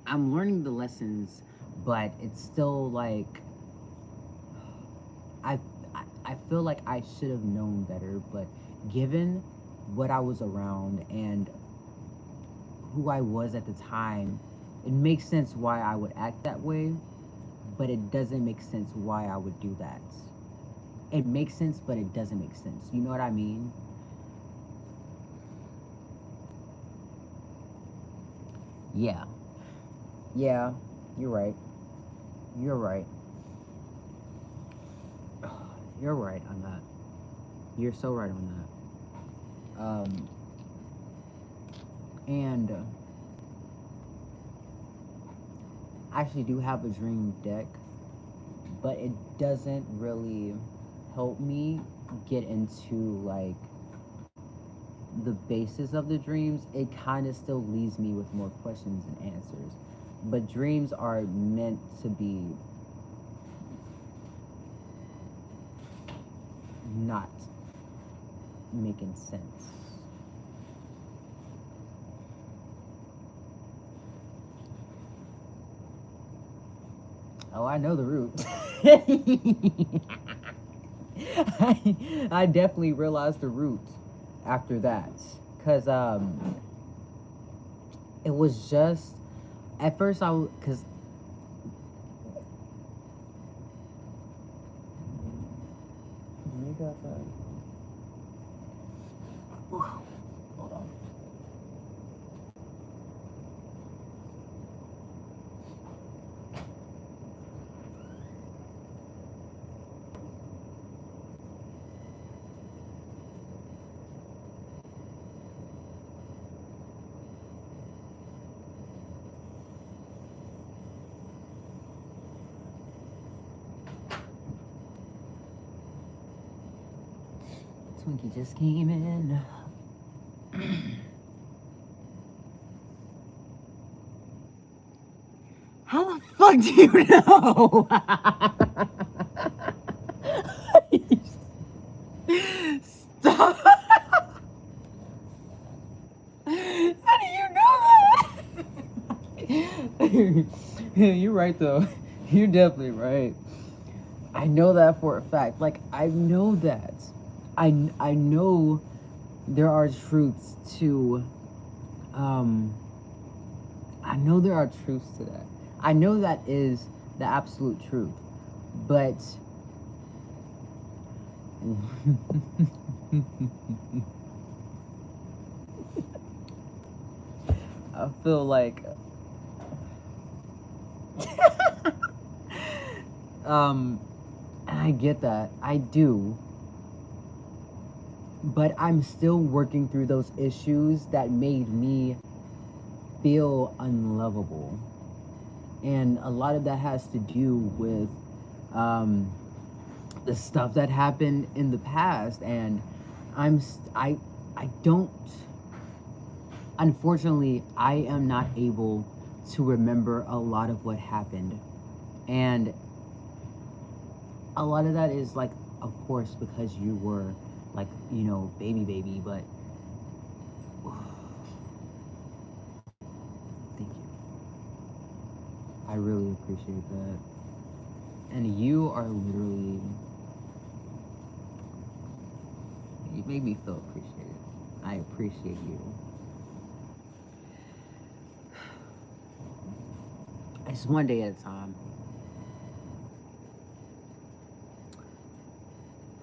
I'm learning the lessons, but it's still like I feel like I should have known better, but given what I was around and who I was at the time, it makes sense why I would act that way, but it doesn't make sense why I would do that. It makes sense, but it doesn't make sense. You know what I mean? Yeah. Yeah, you're right. You're right. You're right on that. You're so right on that. And I actually do have a dream deck, but it doesn't really help me get into like the basis of the dreams. It kind of still leaves me with more questions and answers. But dreams are meant to be not making sense. Oh, I know the root. I definitely realized the root after that, because it was just at first because let me go outside. Hold on. Twinkie just came in. How the fuck do you know? Stop. You're right though. You're definitely right. I know that for a fact. Like I know that. I know there are truths to I know there are truths to that. I know that is the absolute truth. But I feel like and I get that. I do. But I'm still working through those issues that made me feel unlovable. And a lot of that has to do with the stuff that happened in the past. And I don't, unfortunately, I am not able to remember a lot of what happened. And a lot of that is like, of course, because you were like, you know, baby, but thank you. I really appreciate that. And you are literally, you made me feel appreciated. I appreciate you. It's one day at a time.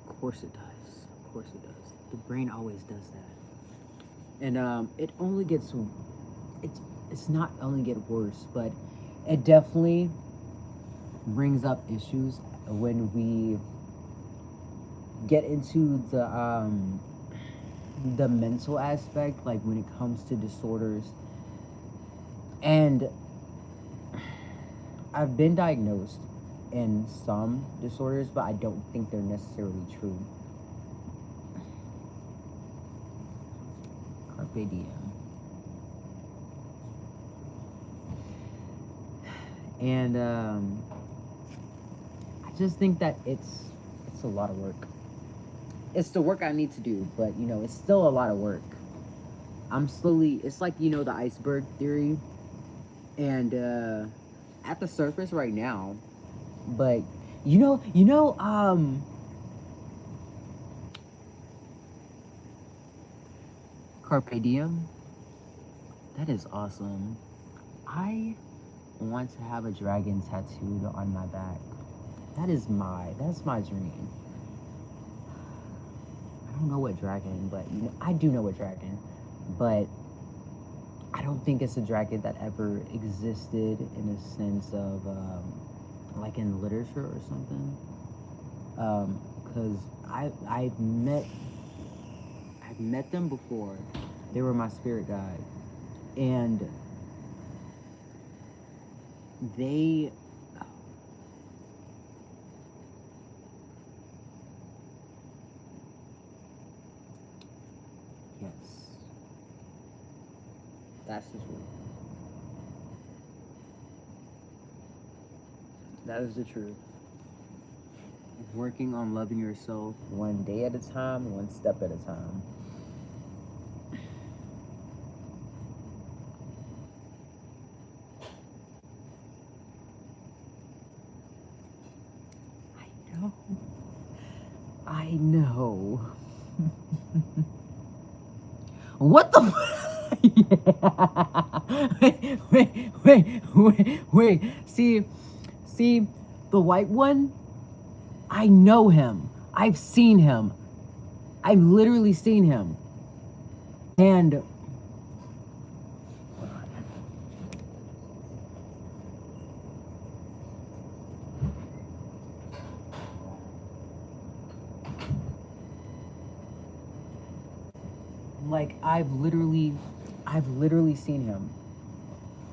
Of course it does. Of course it does. The brain always does that. And it only gets, it's not only get worse, but it definitely brings up issues when we get into the mental aspect, like when it comes to disorders. And I've been diagnosed in some disorders, but I don't think they're necessarily true. Carpe diem. And I just think that it's a lot of work. It's the work I need to do, but you know, it's still a lot of work. I'm slowly, it's like, you know, the iceberg theory. And at the surface right now, but Carpe diem. That is awesome. I want to have a dragon tattooed on my back. That's my dream. I don't know what dragon, but you know, I do know what dragon, but I don't think it's a dragon that ever existed in a sense of like in literature or something. Because I've met them before. They were my spirit guide, and they yes, that's the truth. That is the truth. Working on loving yourself one day at a time, one step at a time. I know. What the wait. See, the white one, I know him. I've seen him. I've literally seen him. And like I've literally seen him.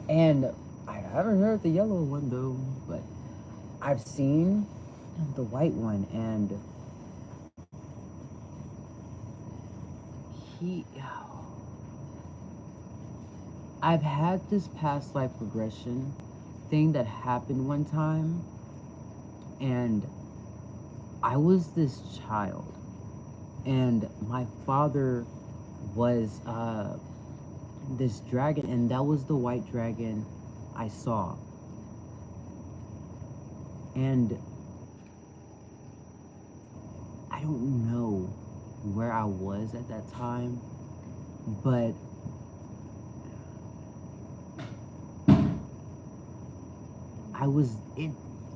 And I haven't heard the yellow one though, but I've seen the white one, and I've had this past life regression thing that happened one time, and I was this child, and my father was this dragon, and that was the white dragon I saw. And I don't know where I was at that time, but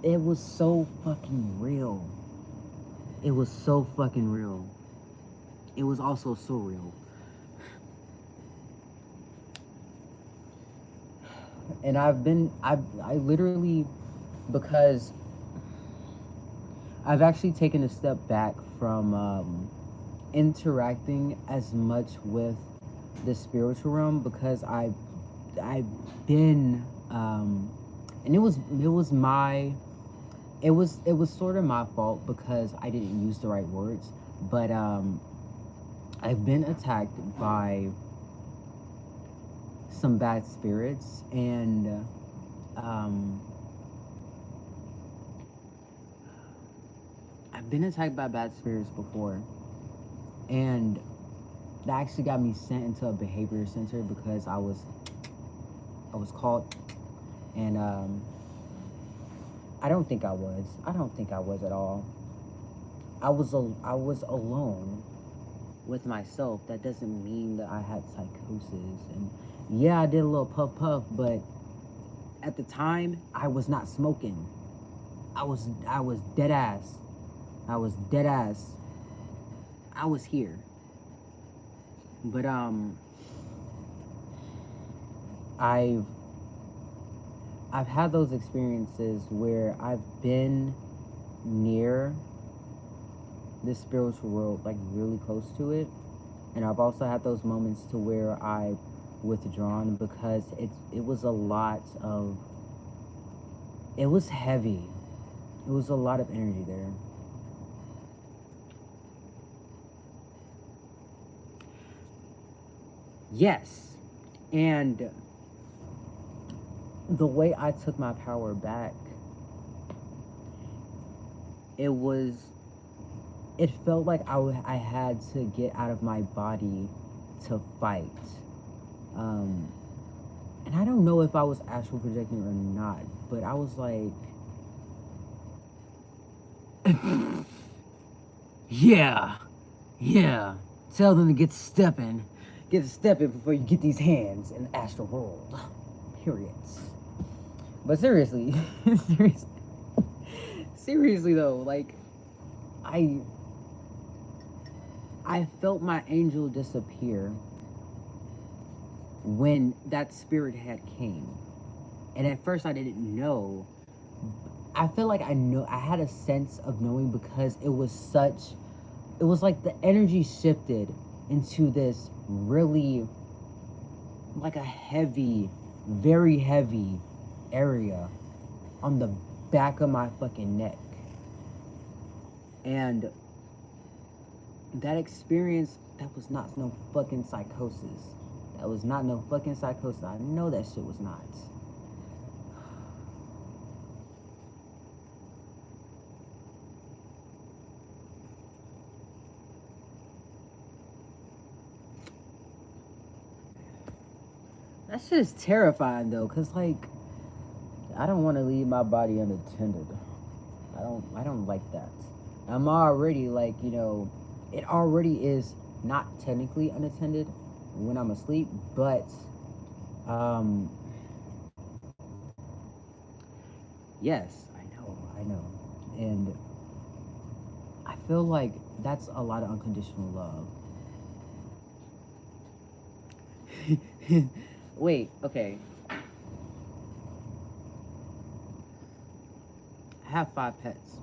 it was so fucking real. It was so fucking real. It was also surreal. And I literally, because I've actually taken a step back from interacting as much with the spiritual realm, because I've been and it was sort of my fault because I didn't use the right words, but I've been attacked by some bad spirits, and I've been attacked by bad spirits before, and that actually got me sent into a behavior center because I was called, and I don't think I was at all. I was alone with myself. That doesn't mean that I had psychosis. And yeah, I did a little puff, but at the time I was not smoking. I was dead ass. I was dead ass. I was here. But I've had those experiences where I've been near the spiritual world, like really close to it, and I've also had those moments to where I've withdrawn because it was a lot of, it was heavy. It was a lot of energy there. Yes, and the way I took my power back, it felt like I had to get out of my body to fight. And I don't know if I was astral projecting or not, but I was like, yeah, tell them to get to stepping before you get these hands in the astral world. Periods. But seriously, seriously though, like, I felt my angel disappear when that spirit had came. And at first I didn't know. I feel like I had a sense of knowing because it was like the energy shifted into this really, like a heavy, very heavy area on the back of my fucking neck. And that experience, that was not no fucking psychosis. That was not no fucking psychosis. I know that shit was not. That shit is terrifying though, cause like, I don't want to leave my body unattended. I don't like that. I'm already like, you know, it already is not technically unattended when I'm asleep, but yes, I know. And I feel like that's a lot of unconditional love. Wait, okay. I have 5 pets.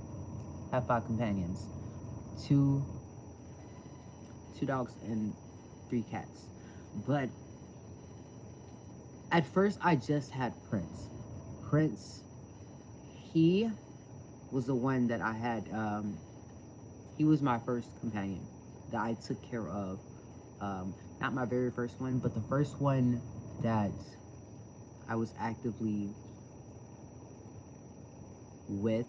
I have 5 companions. 2 dogs and 3 cats. But at first I just had Prince. He was the one that I had, he was my first companion that I took care of. Not my very first one, but the first one that I was actively with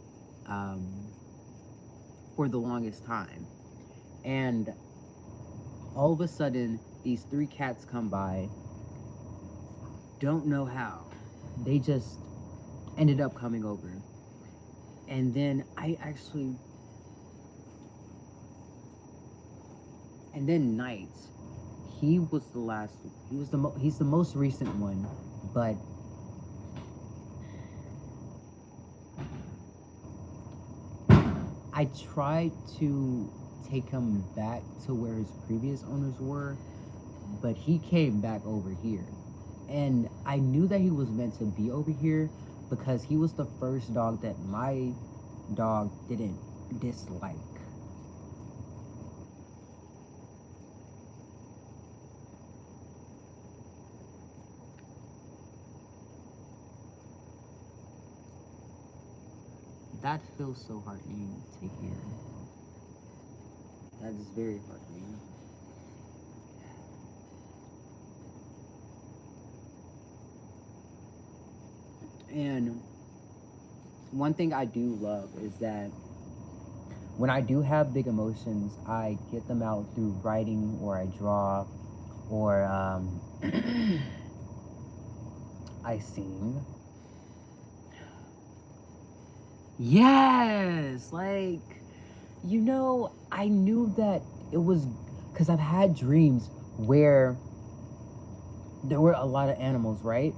for the longest time. And all of a sudden, these 3 cats come by. Don't know how. They just ended up coming over. And then I actually, and then Knights, he was the last, he's the most recent one, but I tried to take him back to where his previous owners were, but he came back over here. And I knew that he was meant to be over here because he was the first dog that my dog didn't dislike. That feels so heartening to hear. That is very heartening. And one thing I do love is that when I do have big emotions, I get them out through writing, or I draw, or I sing. Yes, like, I knew that it was because I've had dreams where there were a lot of animals, right?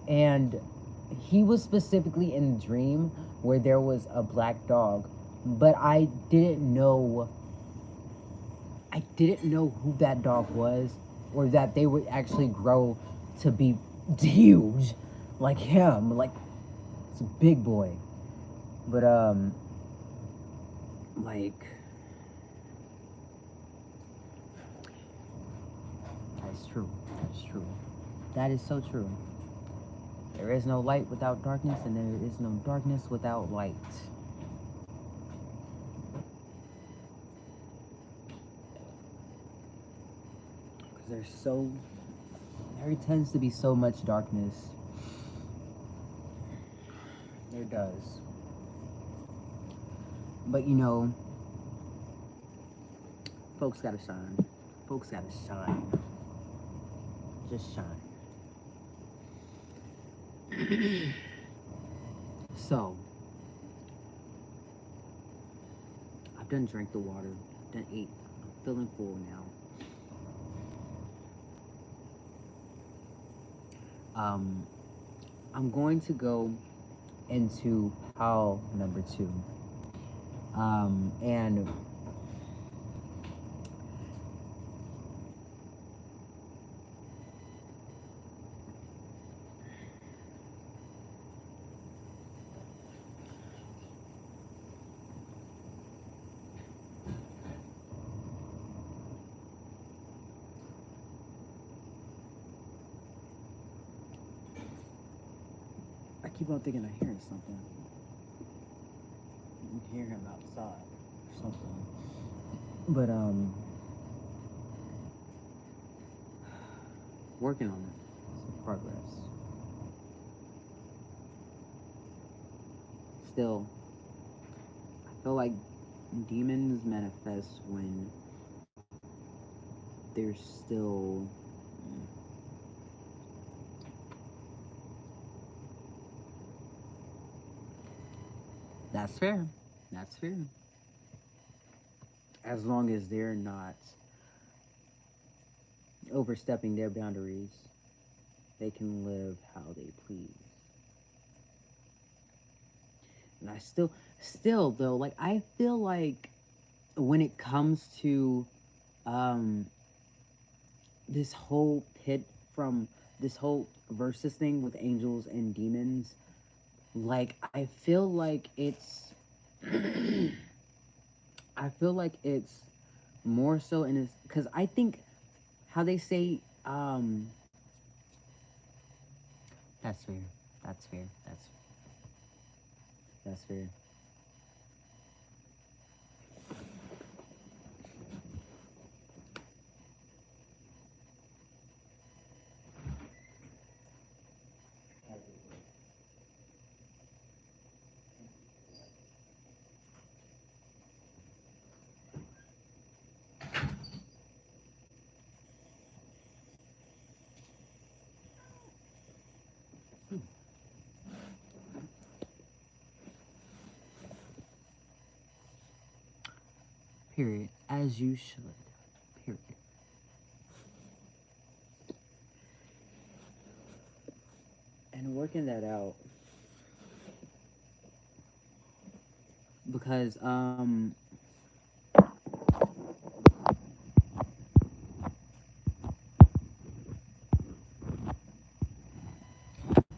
And he was specifically in the dream where there was a black dog, but I didn't know who that dog was, or that they would actually grow to be huge like him. Like, it's a big boy. But like, that's true. That's true. That is so true. There is no light without darkness, and there is no darkness without light. Because there tends to be so much darkness. There does. But folks gotta shine. Folks gotta shine. Just shine. So, I've done drank the water, done ate. I'm feeling full now. I'm going to go into pile number 2. And I keep on thinking I hear something. You can hear him outside or something. But working on it. It's in progress. Still, I feel like demons manifest when there's still that's fair. That's fair. As long as they're not overstepping their boundaries, they can live how they please. And I still though, like, I feel like when it comes to this whole pit from this whole versus thing with angels and demons, like, I feel like it's I feel like it's more so in this, because I think how they say that's fair. That's fair. That's fair. Period. As you should. Period. And working that out. Because,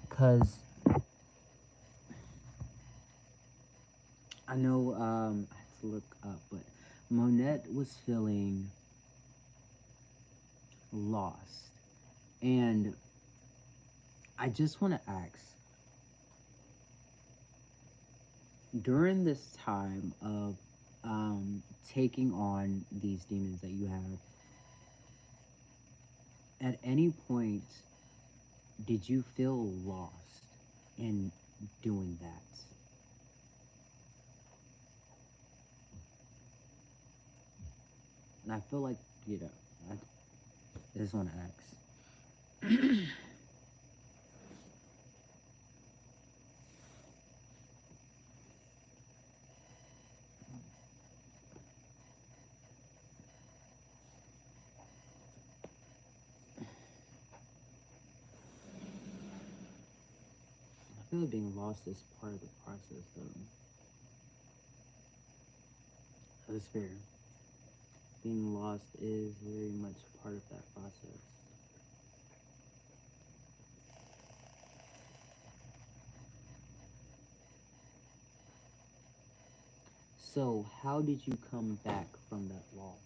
Because I know I had to look up, but Monette was feeling lost. And I just want to ask, during this time of taking on these demons that you have, at any point did you feel lost in doing that? And I feel like, I just want to ask. I feel like being lost is part of the process, though. That is fair. Being lost is very much part of that process. So, how did you come back from that loss?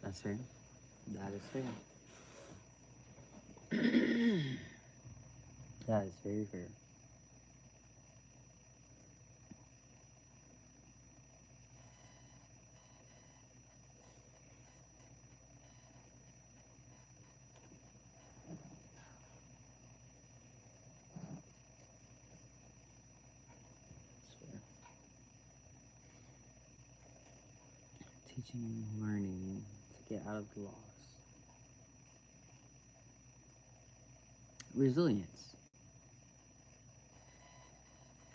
That's fair. That is fair. That is very fair. That's fair. Teaching and learning to get out of the loss. Resilience.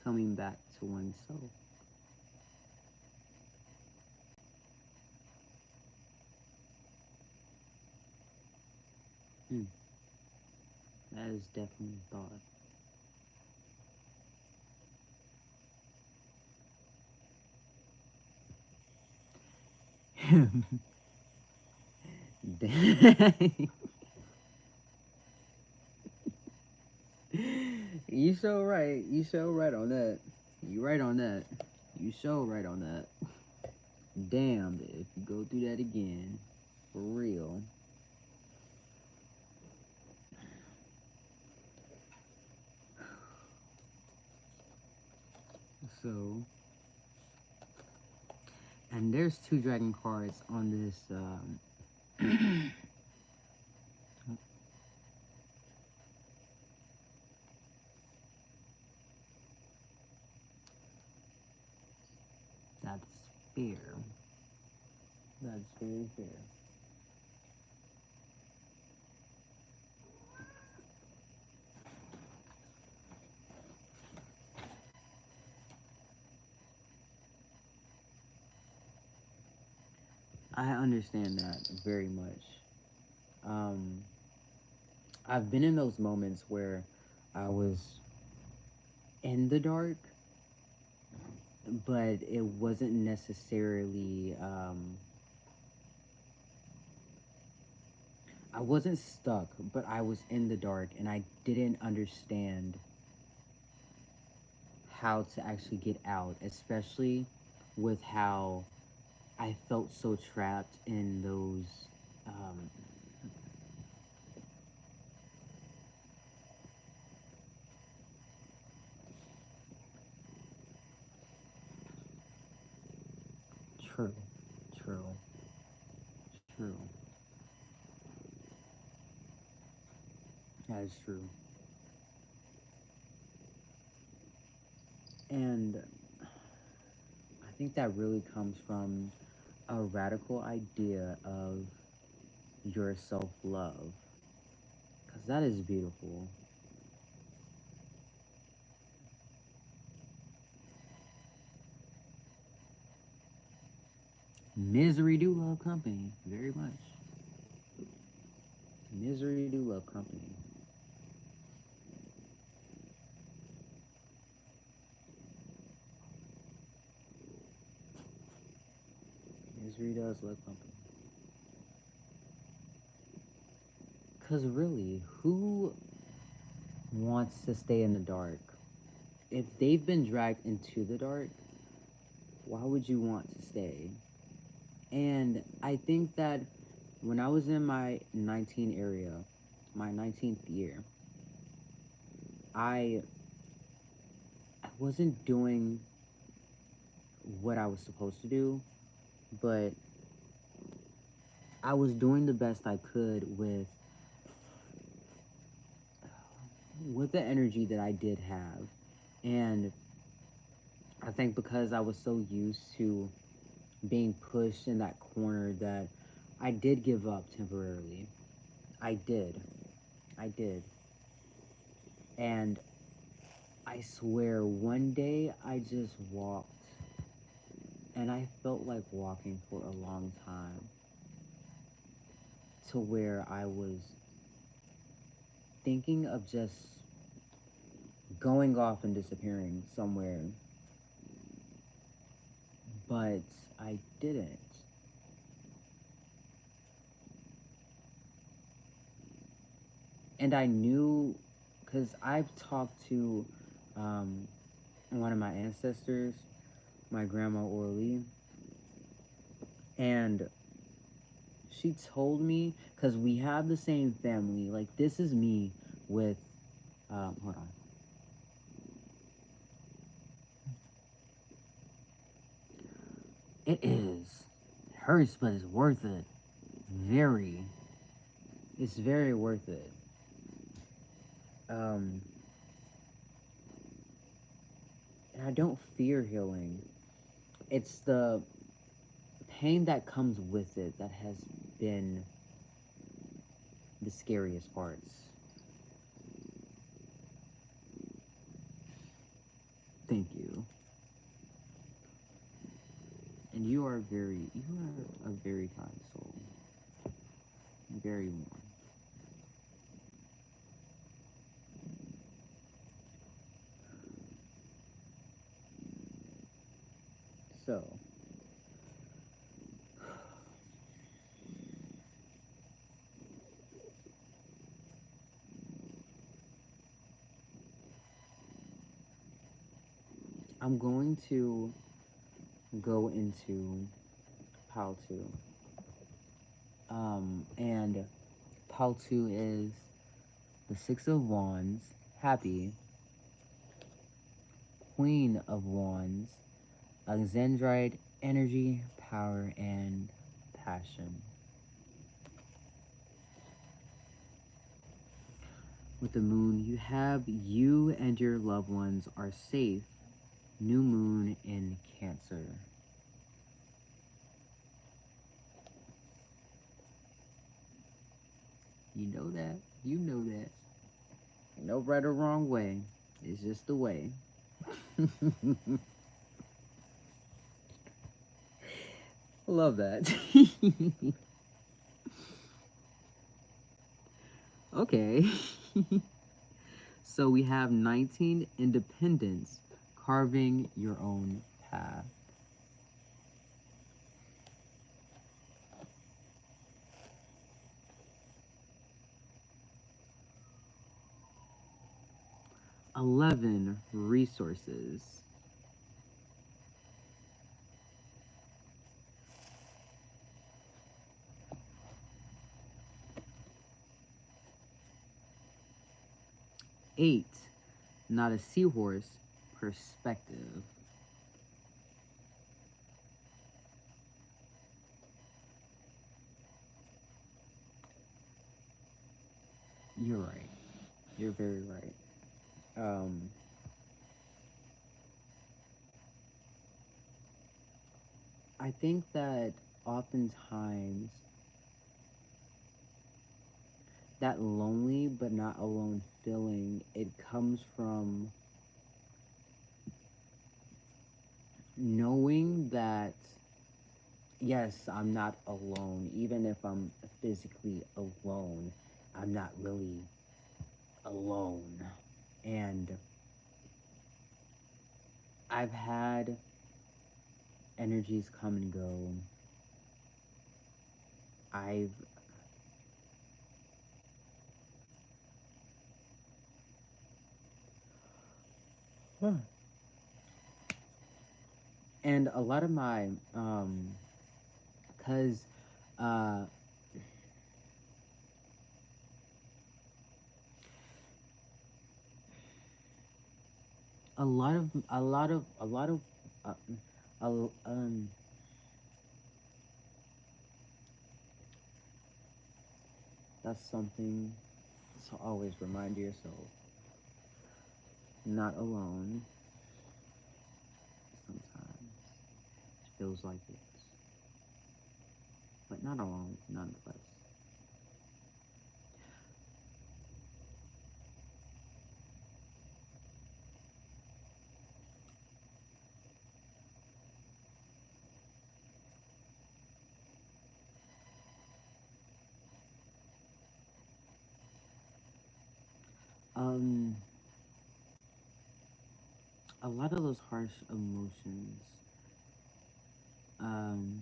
Coming back to oneself. Hmm. That is definitely a thought. Dang. You so right. You so right on that. You right on that. You so right on that. Damn, if you go through that again, for real. So, and there's two dragon cards on this. That's fair. That's very fair. I understand that very much. Um, I've been in those moments where I was in the dark, but it wasn't necessarily. I wasn't stuck, but I was in the dark, and I didn't understand how to actually get out, especially with how I felt so trapped in those. Um, true, true, true. That is true. And I think that really comes from a radical idea of your self love. Because that is beautiful. Misery do love company very much. Misery do love company. Misery does love company. Because really, who wants to stay in the dark? If they've been dragged into the dark, why would you want to stay? And I think that when I was in my 19th year, I wasn't doing what I was supposed to do, but I was doing the best I could with the energy that I did have. And I think because I was so used to being pushed in that corner that I did give up temporarily. I did. I did. And I swear one day I just walked and I felt like walking for a long time to where I was thinking of just going off and disappearing somewhere, but I didn't. And I knew, because I've talked to one of my ancestors, my grandma Orly, and she told me, because we have the same family, like this is me with, hold on. It is. It hurts, but it's worth it. Very. It's very worth it. And I don't fear healing. It's the pain that comes with it that has been the scariest parts. Thank you. And you are a very kind soul. Very warm. So, I'm going to go into Pal 2. And Pal 2 is the Six of Wands, happy, Queen of Wands, Alexandrite, energy, power, and passion. With the moon, you and your loved ones are safe. New moon in Cancer. You know that. You know that. No right or wrong way. It's just the way. I love that. Okay. So we have 19 independence, carving your own path. Eleven resources. Eight, not a seahorse, perspective. You're right. You're very right. I think that oftentimes that lonely but not alone feeling, it comes from knowing that yes, I'm not alone. Even if I'm physically alone, I'm not really alone. And I've had energies come and go. I've and a lot of my cause uh a lot of uh, a- um that's something to always remind yourself, not alone. Sometimes it feels like it, but not alone nonetheless. um a lot of those harsh emotions um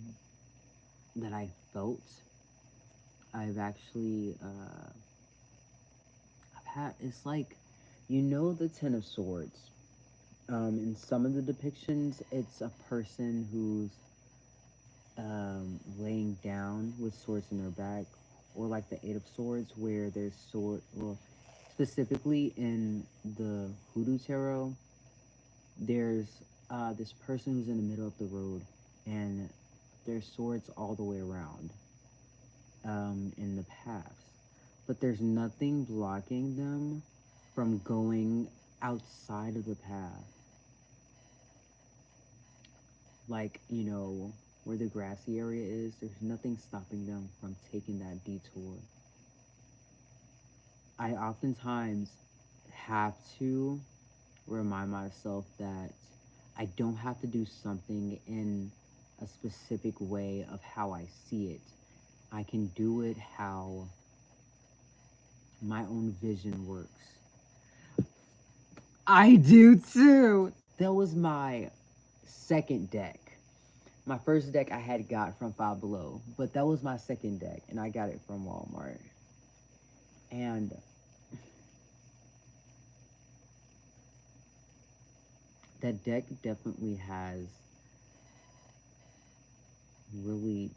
that I felt, I've actually I've had, it's like, the Ten of Swords. In some of the depictions, it's a person who's laying down with swords in their back, or like the Eight of Swords, where there's sword. Well, specifically in the Hoodoo Tarot, there's this person who's in the middle of the road, and there's swords all the way around in the paths, but there's nothing blocking them from going outside of the path, like, where the grassy area is. There's nothing stopping them from taking that detour. I oftentimes have to remind myself that I don't have to do something in a specific way of how I see it. I can do it how my own vision works. I do too. That was my second deck. My first deck I had got from Five Below, but that was my second deck, and I got it from Walmart. And that deck definitely has really,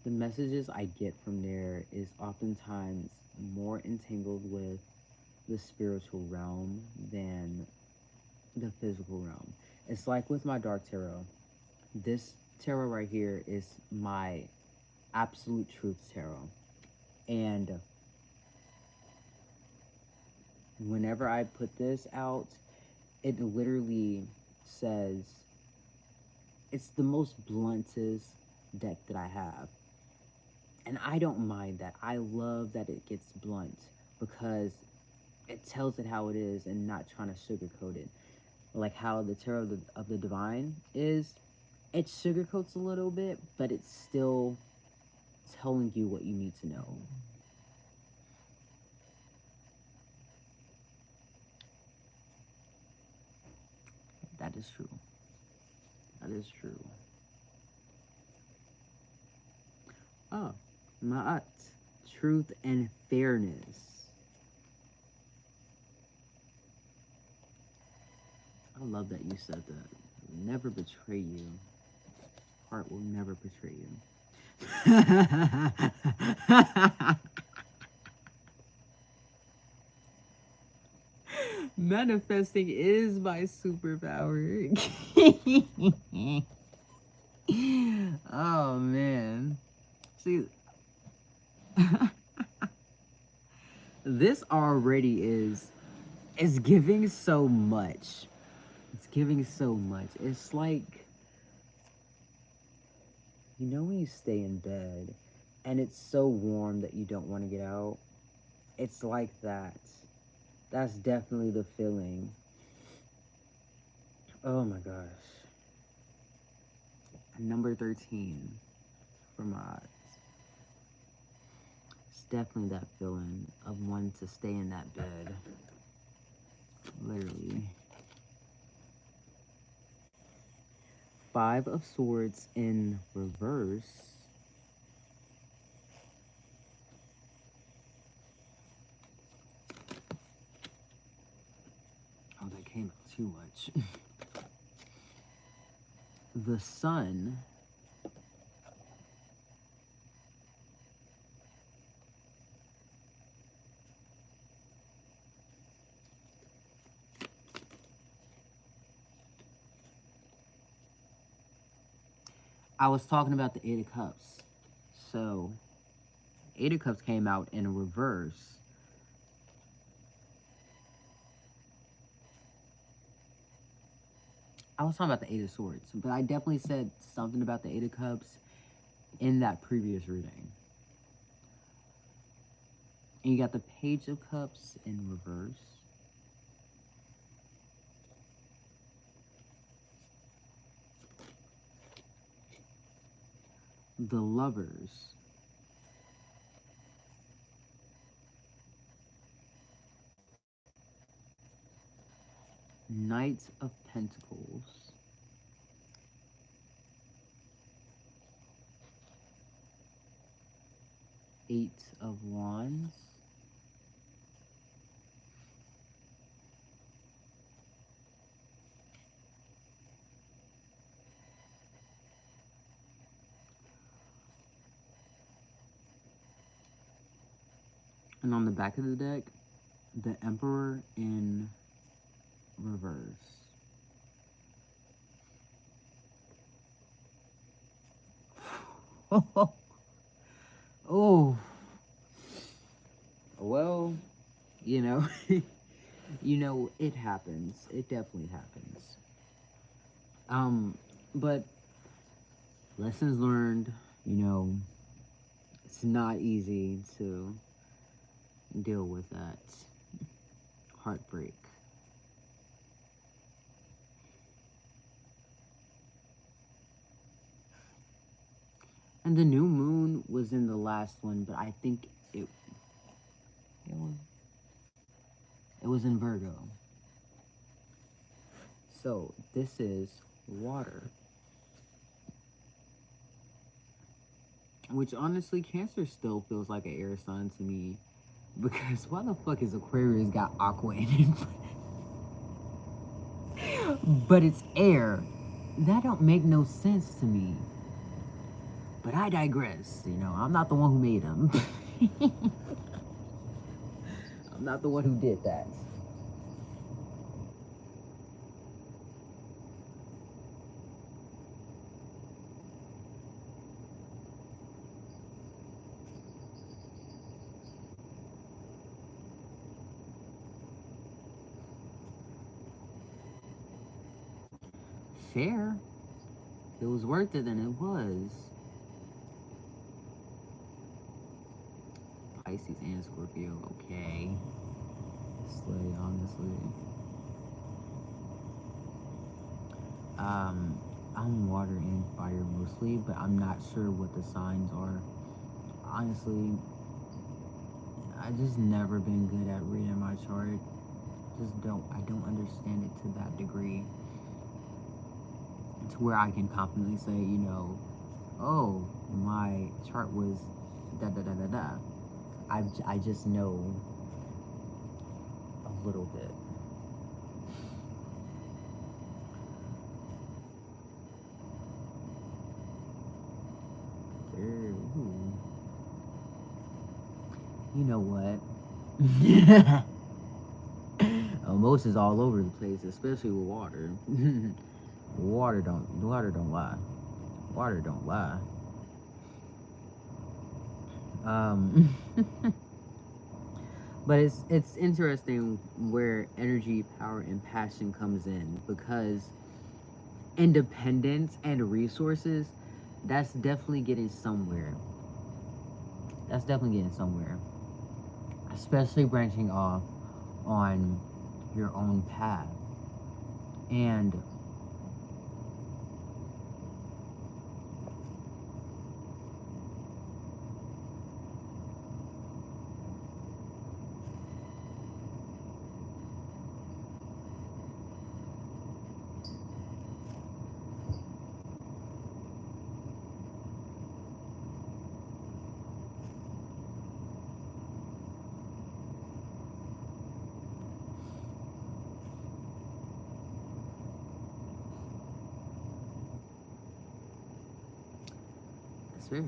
the messages I get from there is oftentimes more entangled with the spiritual realm than the physical realm. It's like with my Dark Tarot. This tarot right here is my absolute truth tarot. And whenever I put this out, it literally says it's the most bluntest deck that I have. And I don't mind that. I love that it gets blunt because it tells it how it is and not trying to sugarcoat it. Like how the Tarot of the Divine is, it sugarcoats a little bit, but it's still telling you what you need to know. That is true. That is true. Oh, Ma'at. Truth and fairness. I love that you said that. Never betray you. Heart will never betray you. Manifesting is my superpower. Oh man. See, this already is giving so much. It's giving so much. It's like, when you stay in bed and it's so warm that you don't want to get out? It's like that. That's definitely the feeling. Oh my gosh. Number 13 for mods. It's definitely that feeling of wanting to stay in that bed. Literally. 5 of Swords in reverse. Oh, that came out too much. The Sun. I was talking about the 8 of Cups. So, 8 of Cups came out in reverse. I was talking about the 8 of Swords, but I definitely said something about the 8 of Cups in that previous reading. And you got the Page of Cups in reverse. The Lovers. Knight of Pentacles. Eight of Wands. And on the back of the deck, the Emperor in reverse. Oh. Well, you know, it happens. It definitely happens. But lessons learned, it's not easy to deal with that heartbreak. And the new moon was in the last one, but I think it was in Virgo. So this is water. Which honestly, Cancer still feels like an air sign to me. Because why the fuck is Aquarius got aqua in it? But it's air. That don't make no sense to me. But I digress. I'm not the one who made them. I'm not the one who did that. Fair. It was worth it, and it was. Pisces and Scorpio, okay. Slay, honestly. I'm water and fire mostly, but I'm not sure what the signs are. Honestly, I just never been good at reading my chart. I don't understand it to that degree. To where I can confidently say, oh, my chart was da da da da da. I just know a little bit. Ooh. You know what? Emotions all over the place, especially with water. Water don't lie. Water don't lie. But it's interesting where energy, power, and passion comes in, because independence and resources, that's definitely getting somewhere. That's definitely getting somewhere. Especially branching off on your own path. And fair.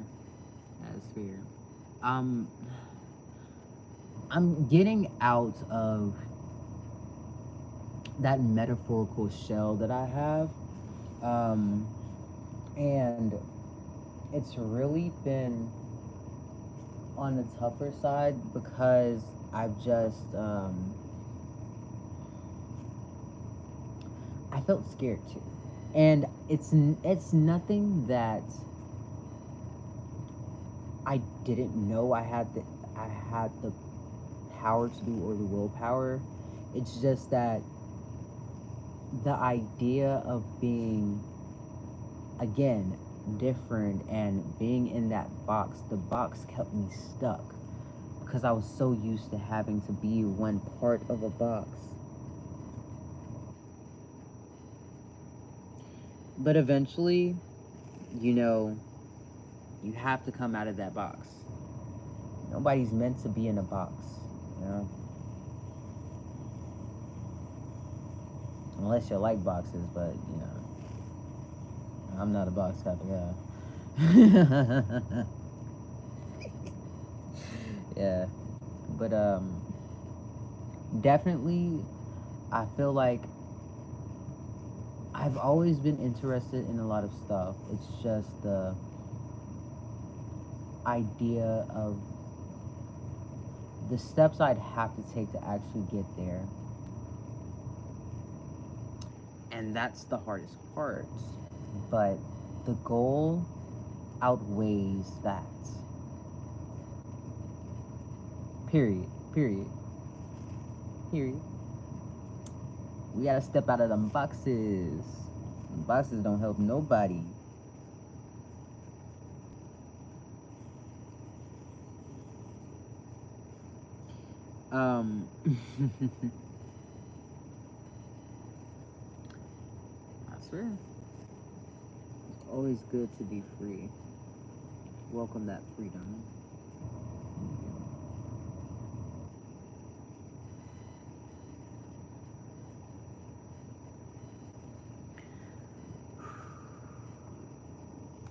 That's fair. Um, I'm getting out of that metaphorical shell that I have. And it's really been on the tougher side because I've just, I felt scared too. And it's nothing that I didn't know I had the power to do or the willpower. It's just that the idea of being, again, different and being in that box, the box kept me stuck because I was so used to having to be one part of a box. But eventually, you know, you have to come out of that box. Nobody's meant to be in a box, you know? Unless you like boxes, but, you know, I'm not a box type of guy. Yeah. But, definitely, I feel like I've always been interested in a lot of stuff. It's just the idea of the steps I'd have to take to actually get there. And that's the hardest part. But the goal outweighs that. Period. Period. Period. We gotta step out of them boxes. Them boxes don't help nobody. I swear. It's always good to be free. Welcome that freedom.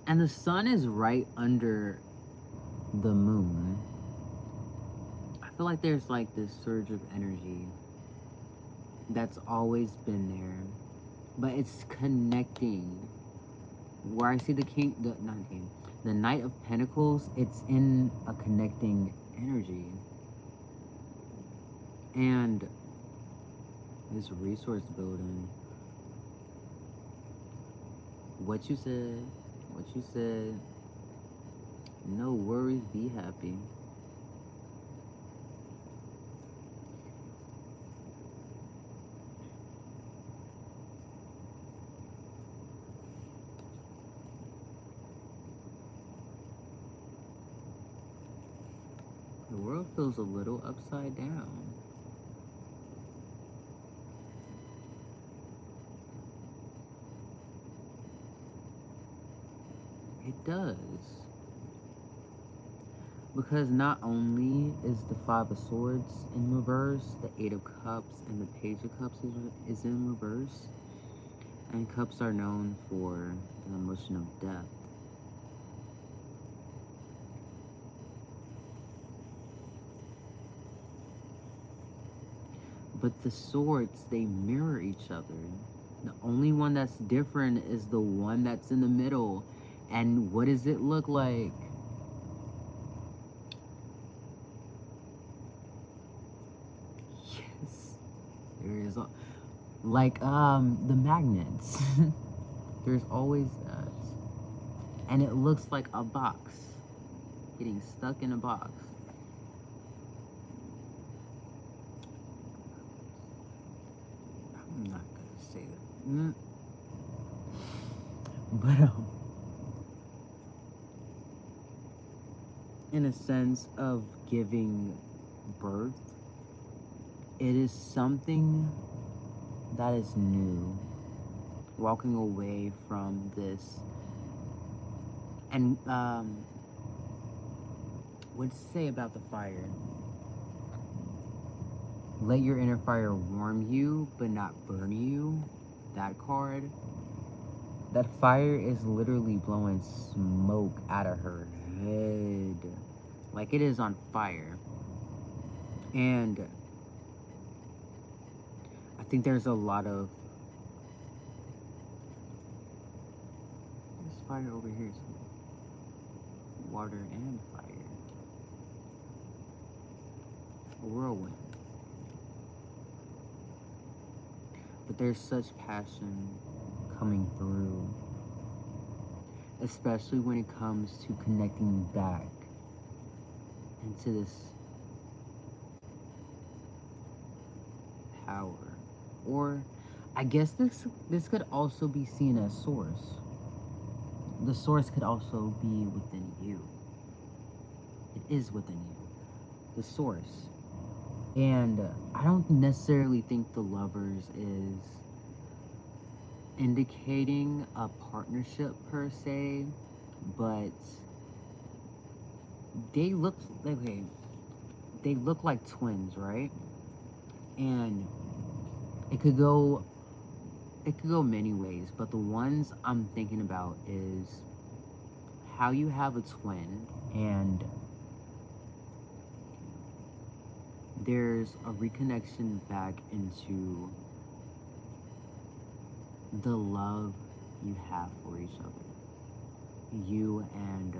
And the sun is right under the moon. I feel like there's like this surge of energy that's always been there, but it's connecting. Where I see the the Knight of Pentacles, it's in a connecting energy. And this resource building. What you said. No worries, be happy. The world feels a little upside down. It does. Because not only is the Five of Swords in reverse, the Eight of Cups and the Page of Cups is in reverse. And cups are known for the emotion of death. But the swords, they mirror each other. The only one that's different is the one that's in the middle. And what does it look like? Yes. There is like the magnets. There's always that. And it looks like a box. Getting stuck in a box. I'm not gonna say that. But in a sense of giving birth, it is something that is new. Walking away from this. And what'd it say about the fire? Let your inner fire warm you, but not burn you. That card. That fire is literally blowing smoke out of her head. Like it is on fire. And I think there's a lot of... There's fire over here too. Water and fire. A whirlwind. But there's such passion coming through. Especially when it comes to connecting back into this power. Or I guess this could also be seen as source. The source could also be within you. It is within you. The source. And I don't necessarily think the lovers is indicating a partnership per se, but they look like twins, right? And it could go many ways, but the ones I'm thinking about is how you have a twin and there's a reconnection back into the love you have for each other. You and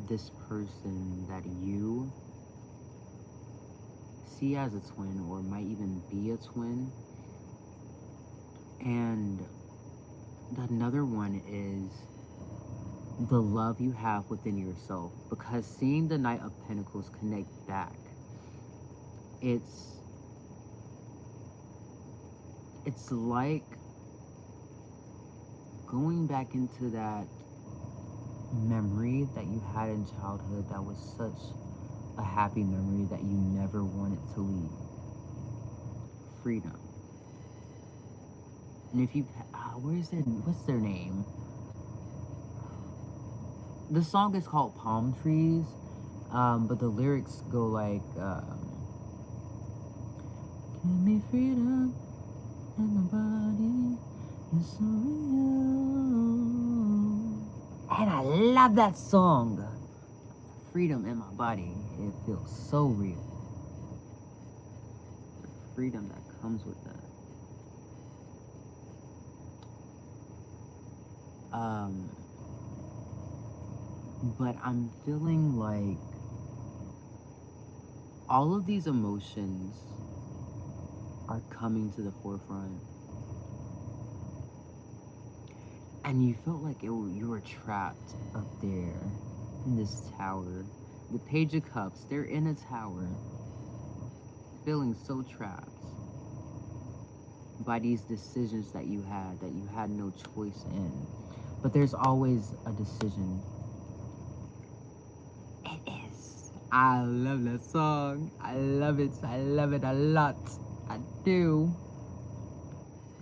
this person that you see as a twin or might even be a twin. And another one is the love you have within yourself, because seeing the Knight of Pentacles connect back, it's like going back into that memory that you had in childhood that was such a happy memory that you never wanted to leave. Freedom. And if you, what's their name? The song is called Palm Trees, but the lyrics go like, give me freedom and my body is so real. And I love that song. Freedom in my body, it feels so real. The freedom that comes with that. But I'm feeling like all of these emotions are coming to the forefront. And you felt like you were trapped up there in this tower. The Page of Cups, they're in a tower, feeling so trapped by these decisions that you had no choice in. But there's always a decision. It is. I love that song. I love it. I love it a lot. I do.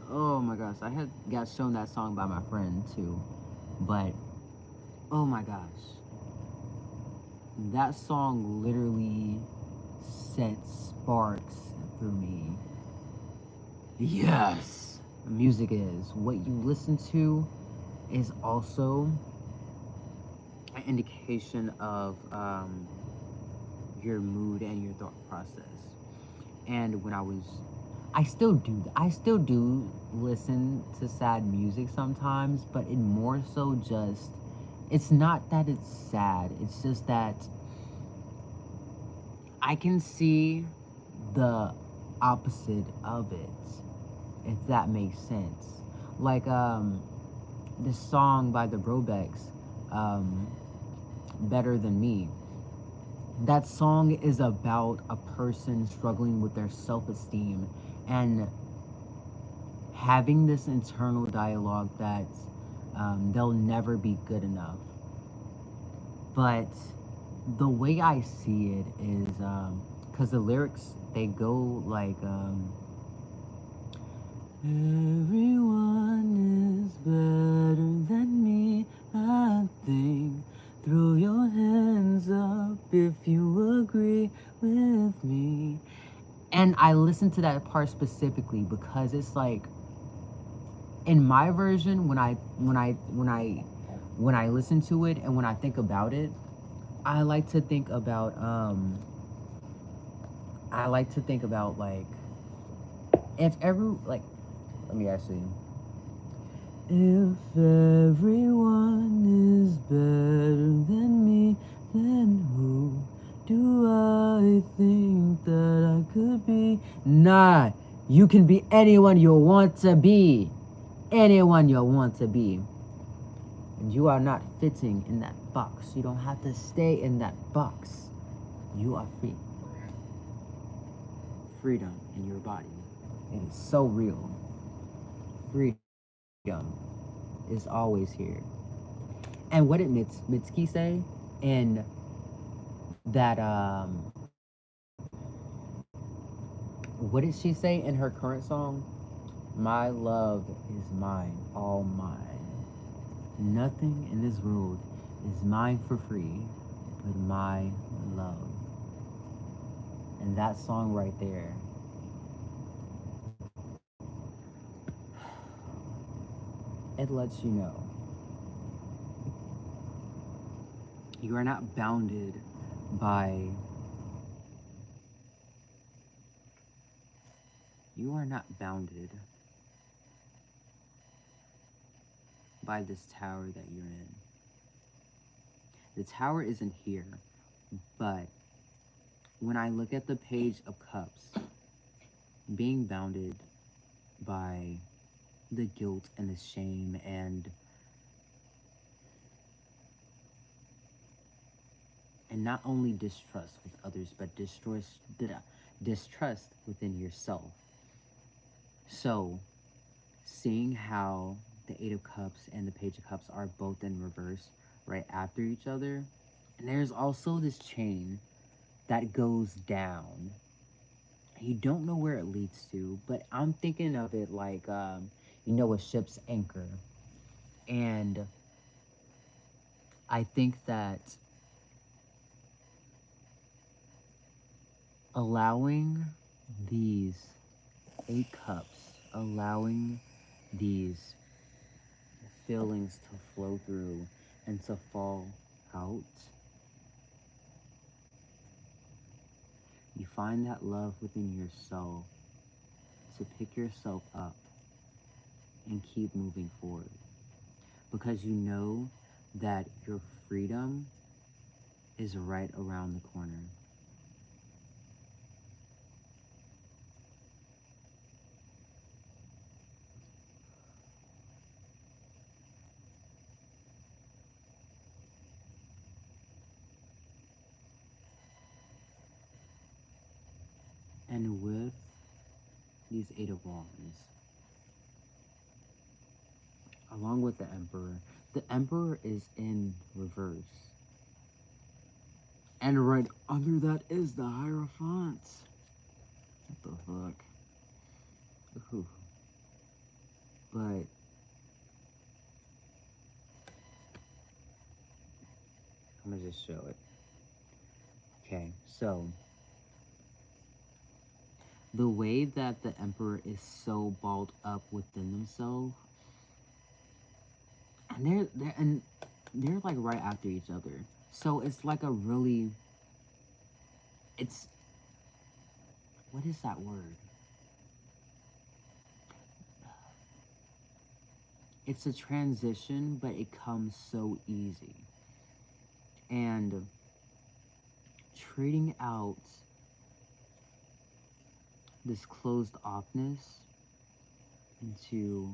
Oh my gosh, I had got shown that song by my friend too. But oh my gosh. That song literally sent sparks through me. Yes! Music is. What you listen to is also an indication of your mood and your thought process. And when I still do listen to sad music sometimes, but it more so just, it's not that it's sad, it's just that I can see the opposite of it, if that makes sense. Like this song by the Brobecks, Better Than Me. That song is about a person struggling with their self-esteem and having this internal dialogue that they'll never be good enough. But the way I see it is, because the lyrics, they go like, everyone is better than me, I think. Throw your hands up if you agree with me. And I listen to that part specifically because it's like, in my version, when I listen to it and when I think about it, I like to think about like, if every like, let me actually, if everyone is better than me, then who do I think that I could be? Nah, you can be anyone you want to be. Anyone you want to be. And you are not fitting in that box. You don't have to stay in that box. You are free. Freedom in your body. It is so real. Freedom is always here. And what did Mitski say in that what did she say in her current song? My love is mine, all mine. Nothing in this world is mine for free but my love. And that song right there, it lets you know you are not bounded by this tower that you're in. The tower isn't here, but when I look at the Page of Cups, being bounded by the guilt and the shame and not only distrust with others, but distrust within yourself. So, seeing how the Eight of Cups and the Page of Cups are both in reverse right after each other, and there's also this chain that goes down. You don't know where it leads to, but I'm thinking of it like, a ship's anchor. And I think that allowing these 8 cups, allowing these feelings to flow through and to fall out, you find that love within yourself to pick yourself up and keep moving forward. Because you know that your freedom is right around the corner. And with these 8 of Wands, along with the Emperor is in reverse. And right under that is the Hierophant. What the fuck? Ooh. But I'm gonna just show it. Okay, so the way that the Emperor is so balled up within themselves, and they're like right after each other. So it's like a really, it's, what is that word? It's a transition, but it comes so easy. And trading out this closed offness into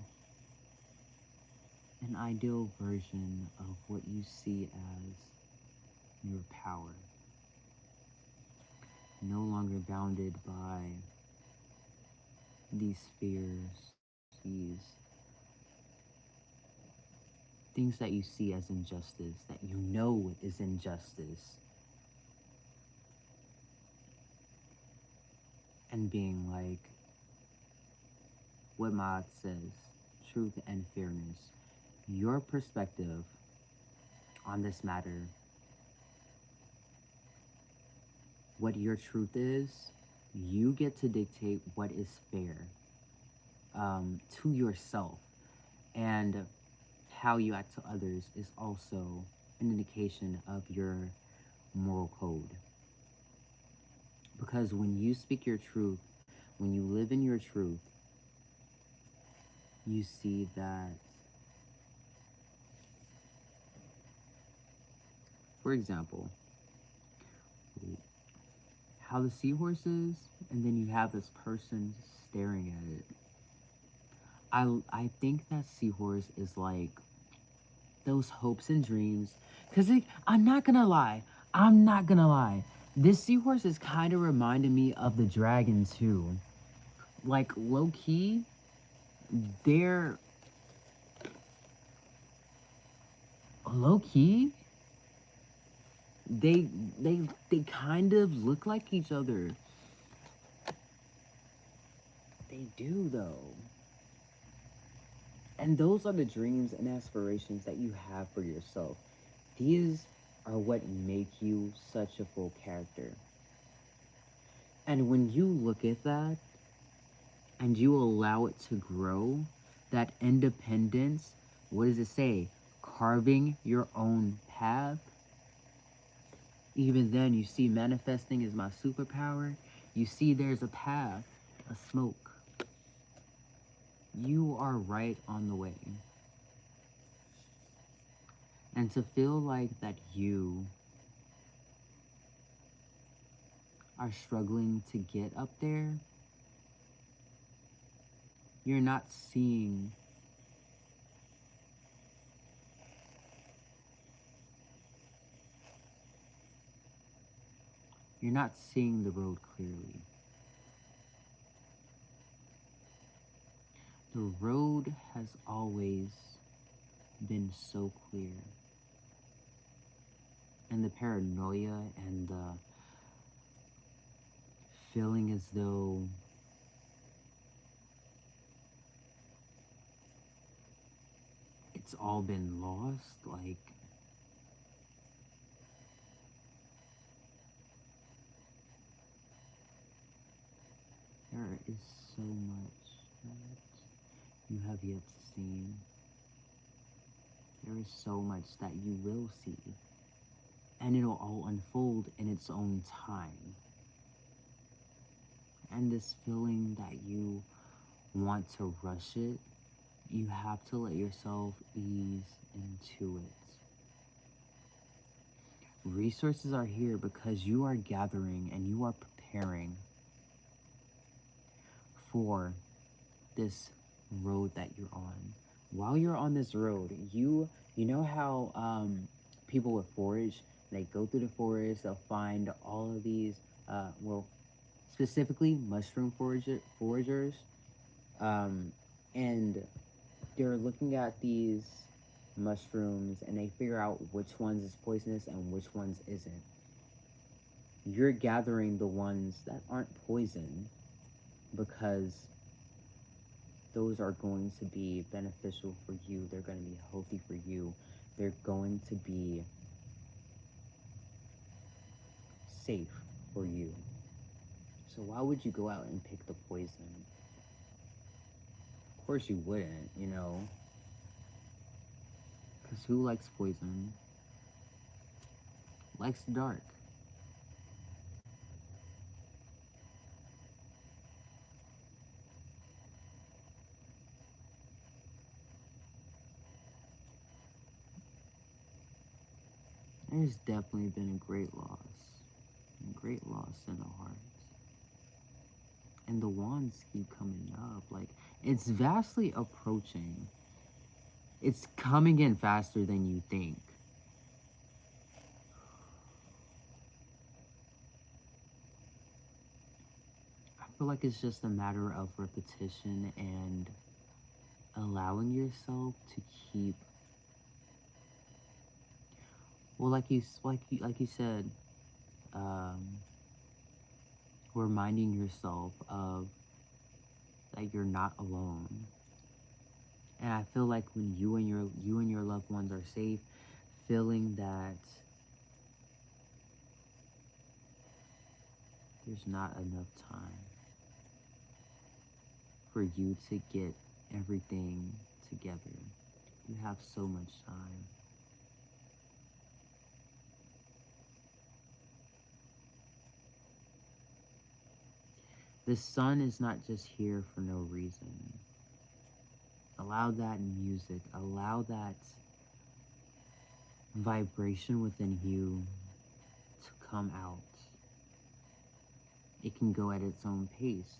an ideal version of what you see as your power. No longer bounded by these fears, these things that you see as injustice, that you know is injustice. And being like what Maat says, truth and fairness. Your perspective on this matter, what your truth is, you get to dictate what is fair to yourself. And how you act to others is also an indication of your moral code. Because when you speak your truth, when you live in your truth, you see that, for example, how the seahorse is, and then you have this person staring at it. I think that seahorse is like those hopes and dreams. Cause I'm not gonna lie. This seahorse is kind of reminding me of the dragon too. Like low key, they're low key. They they kind of look like each other. They do though. And those are the dreams and aspirations that you have for yourself. These are what make you such a full character. And when you look at that and you allow it to grow, that independence, what does it say? Carving your own path. Even then, you see manifesting is my superpower. You see there's a path, a smoke. You are right on the way. And to feel like that you are struggling to get up there, you're not seeing the road clearly. The road has always been so clear. And the paranoia and the feeling as though it's all been lost, like there is so much that you have yet to see. There is so much that you will see. And it'll all unfold in its own time. And this feeling that you want to rush it, you have to let yourself ease into it. Resources are here because you are gathering and you are preparing for this road that you're on. While you're on this road, you know how people with forage, they go through the forest, they'll find all of these, well, specifically mushroom foragers, and they're looking at these mushrooms and they figure out which ones is poisonous and which ones isn't. You're gathering the ones that aren't poison because those are going to be beneficial for you. They're going to be healthy for you. They're going to be safe for you. So why would you go out and pick the poison? Of course you wouldn't, you know. Because who likes poison? Likes the dark. There's definitely been a great loss in the heart. And the wands keep coming up. Like, it's vastly approaching. It's coming in faster than you think. I feel like it's just a matter of repetition and allowing yourself to keep, well, like you said, reminding yourself of that you're not alone. And I feel like when you and your loved ones are safe, feeling that there's not enough time for you to get everything together. You have so much time. The sun is not just here for no reason. Allow that music, allow that vibration within you to come out. It can go at its own pace,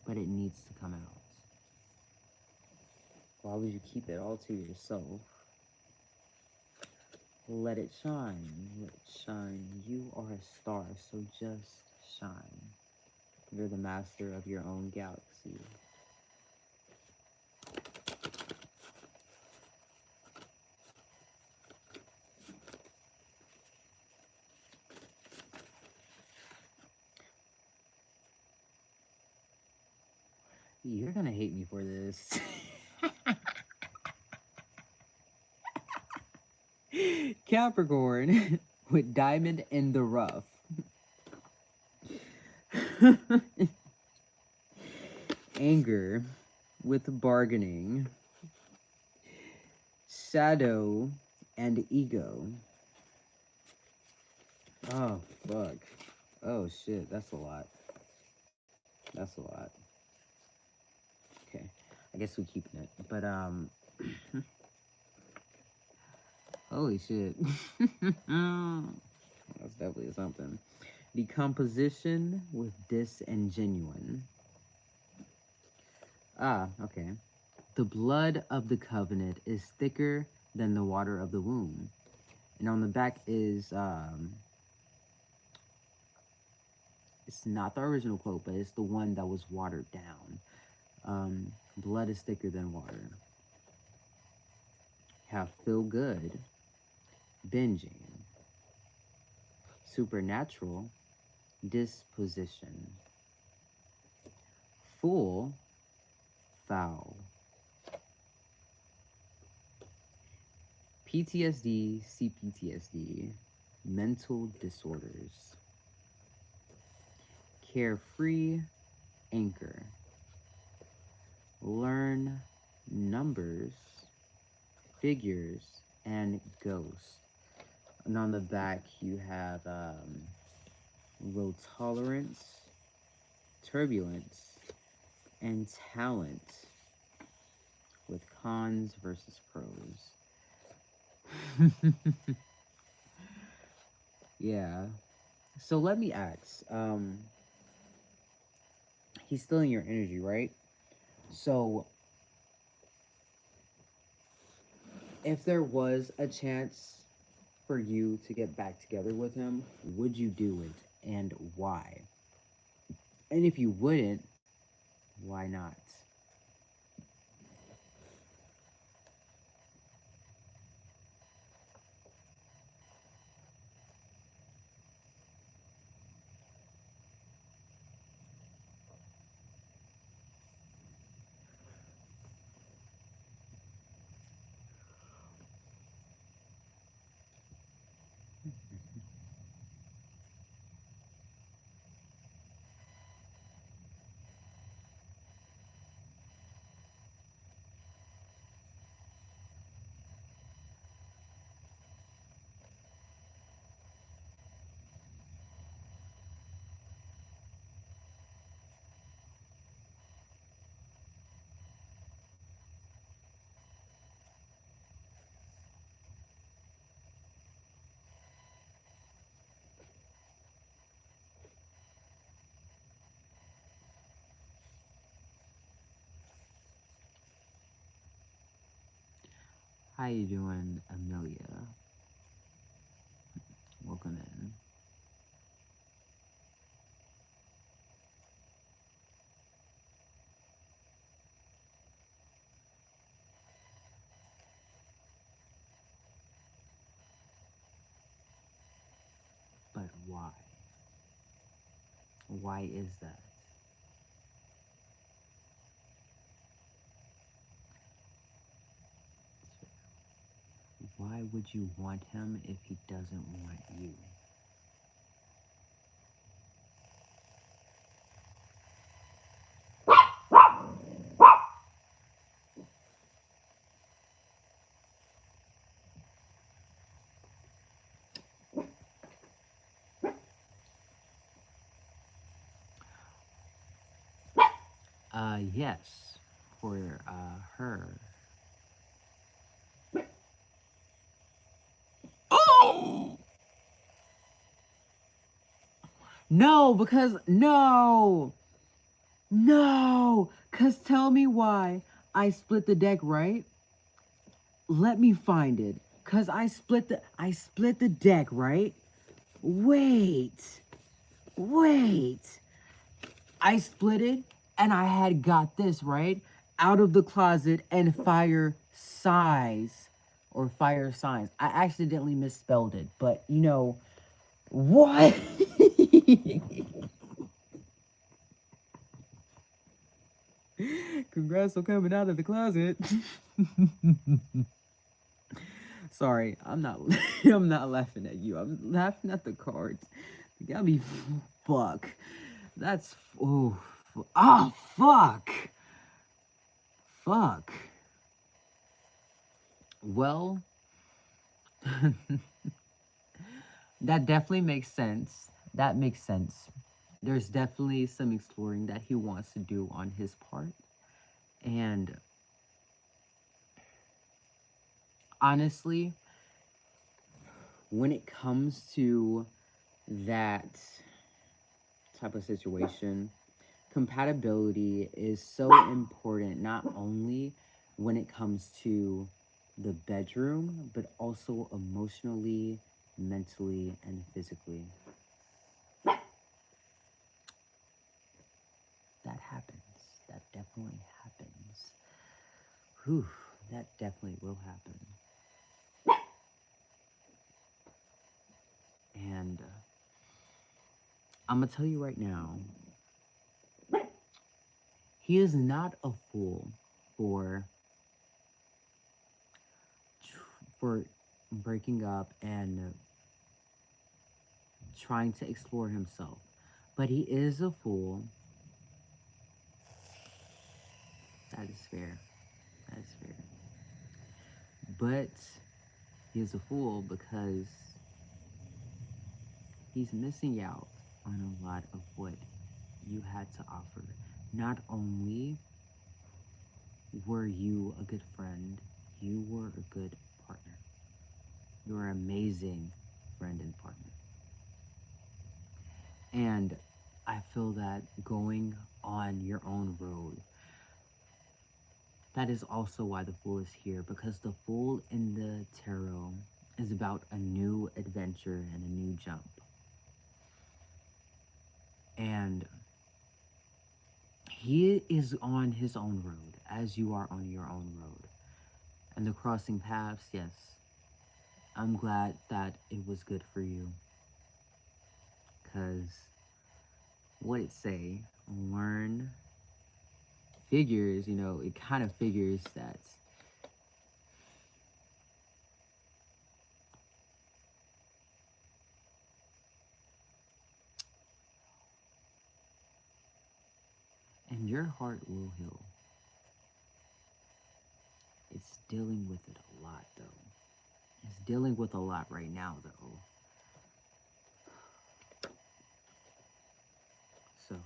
but it needs to come out. Why would you keep it all to yourself? Let it shine. Let it shine. You are a star, so just shine. You're the master of your own galaxy. You're gonna hate me for this. Capricorn with diamond in the rough. Anger with bargaining. Shadow and ego. Oh, fuck. Oh, shit. That's a lot. That's a lot. Okay. I guess we're keeping it. But, holy shit. That's definitely something. Decomposition with disingenuine. Ah, okay. The blood of the covenant is thicker than the water of the womb. And on the back is, it's not the original quote, but it's the one that was watered down. Blood is thicker than water. Have feel good, binging. Supernatural, disposition. Full, foul. PTSD, CPTSD, mental disorders. Carefree, anchor. Learn numbers, figures, and ghosts. And on the back, you have low tolerance, turbulence, and talent with cons versus pros. Yeah. So let me ask. He's stealing your energy, right? So if there was a chance for you to get back together with him, would you do it, and why? And if you wouldn't, why not? How you doing, Amelia? Welcome in. But why? Why is that? Why would you want him if he doesn't want you? Yes, for her. Oh no, because no, cause tell me why I split the deck, right? Let me find it, cause I split the deck, right? Wait, wait. I split it, and I had got this, right? Out of the closet and fire size, or fire signs. I accidentally misspelled it, but you know, what? Congrats on coming out of the closet. Sorry, I'm not I'm not laughing at you. I'm laughing at the cards. You got me fuck. That's oh fuck. Fuck. Well, that definitely makes sense. That makes sense. There's definitely some exploring that he wants to do on his part. And honestly, when it comes to that type of situation, compatibility is so important, not only when it comes to the bedroom, but also emotionally, mentally, and physically. That happens. That definitely happens. Whew, that definitely will happen. And I'm gonna tell you right now, he is not a fool for for breaking up and trying to explore himself. But he is a fool. That is fair. That is fair. But he is a fool because he's missing out on a lot of what you had to offer. Not only were you a good friend, you were a good partner. You were an amazing friend and partner. And I feel that going on your own road, that is also why the Fool is here, because the Fool in the tarot is about a new adventure and a new jump. And he is on his own road, as you are on your own road. And the crossing paths, yes, I'm glad that it was good for you. Because what it say, learn figures, you know, it kind of figures that and your heart will heal. It's dealing with it a lot, though. It's dealing with a lot right now, though. So,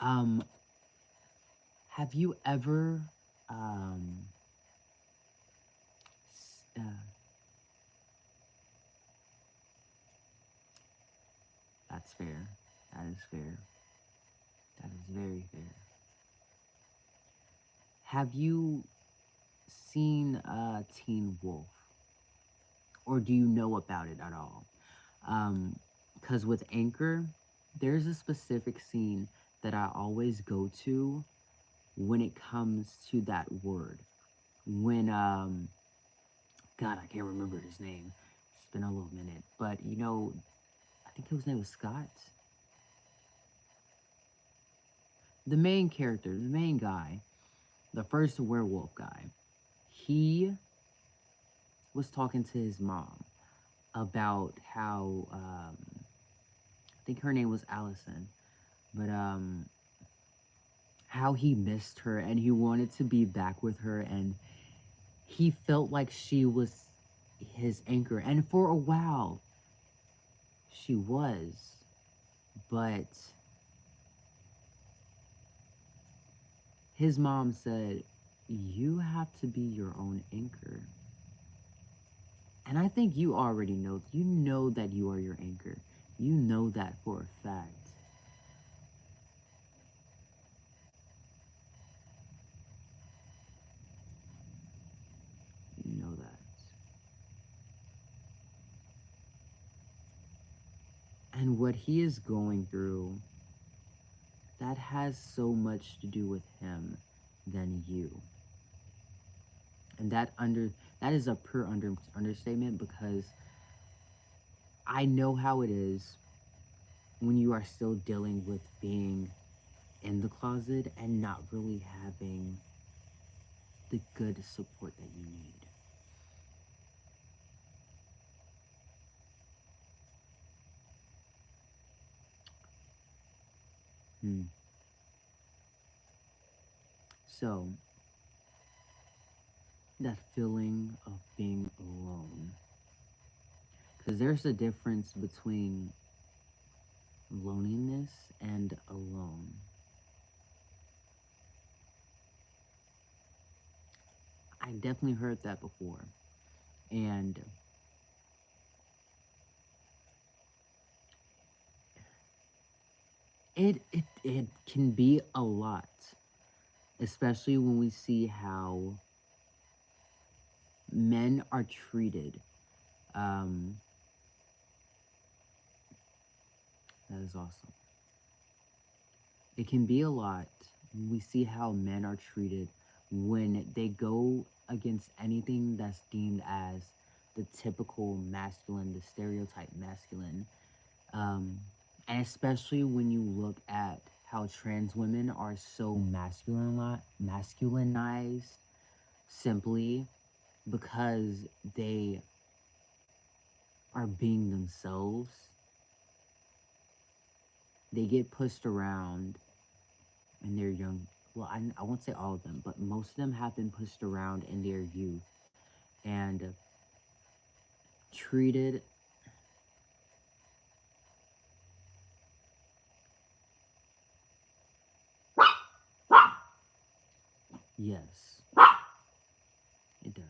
um, have you ever, uh, that's fair. That is fair. That is very fair. Have you seen Teen Wolf? Or do you know about it at all? Because with Anchor, there's a specific scene that I always go to when it comes to that word. When, God, I can't remember his name. It's been a little minute. But, you know, I think his name was Scott. The main character, the main guy, the first werewolf guy, he was talking to his mom about how, I think her name was Allison, but, how he missed her and he wanted to be back with her, and he felt like she was his anchor. And for a while, she was, but his mom said, you have to be your own anchor. And I think you already know, you know that you are your anchor. You know that for a fact. You know that. And what he is going through, that has so much to do with him than you. And that is a pure understatement, because I know how it is when you are still dealing with being in the closet and not really having the good support that you need. So, that feeling of being alone. Because there's a difference between loneliness and alone. I definitely heard that before. And it can be a lot, especially when we see how men are treated. That is awesome. It can be a lot when we see how men are treated when they go against anything that's deemed as the typical masculine, the stereotype masculine. And especially when you look at how trans women are so masculinized simply because they are being themselves. They get pushed around in their young, well, I won't say all of them, but most of them have been pushed around in their youth and treated yes, it does.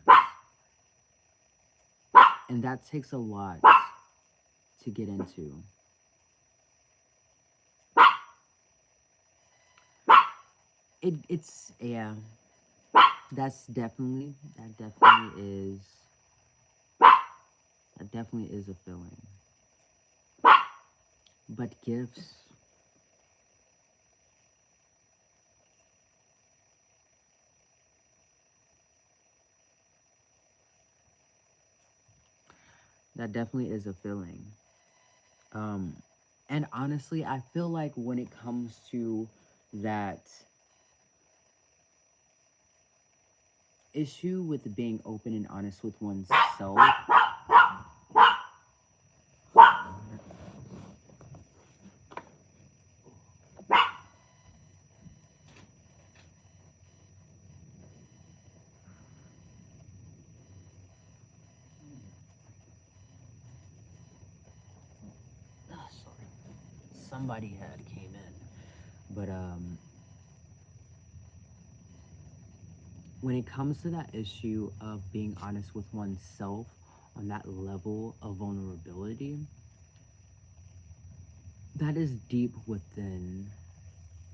And that takes a lot to get into. It's yeah, that definitely is a feeling. But gifts, that definitely is a feeling. Um, and honestly, I feel like when it comes to that issue with being open and honest with oneself, sorry, somebody had came in, but when it comes to that issue of being honest with oneself on that level of vulnerability, that is deep within,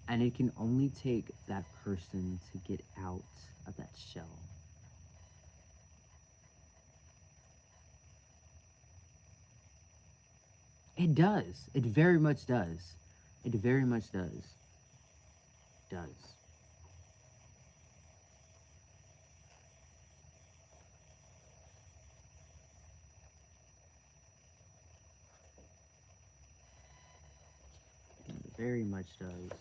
and it can only take that person to get out of that shell. It does. It very much does. It very much does. Does. It very much does.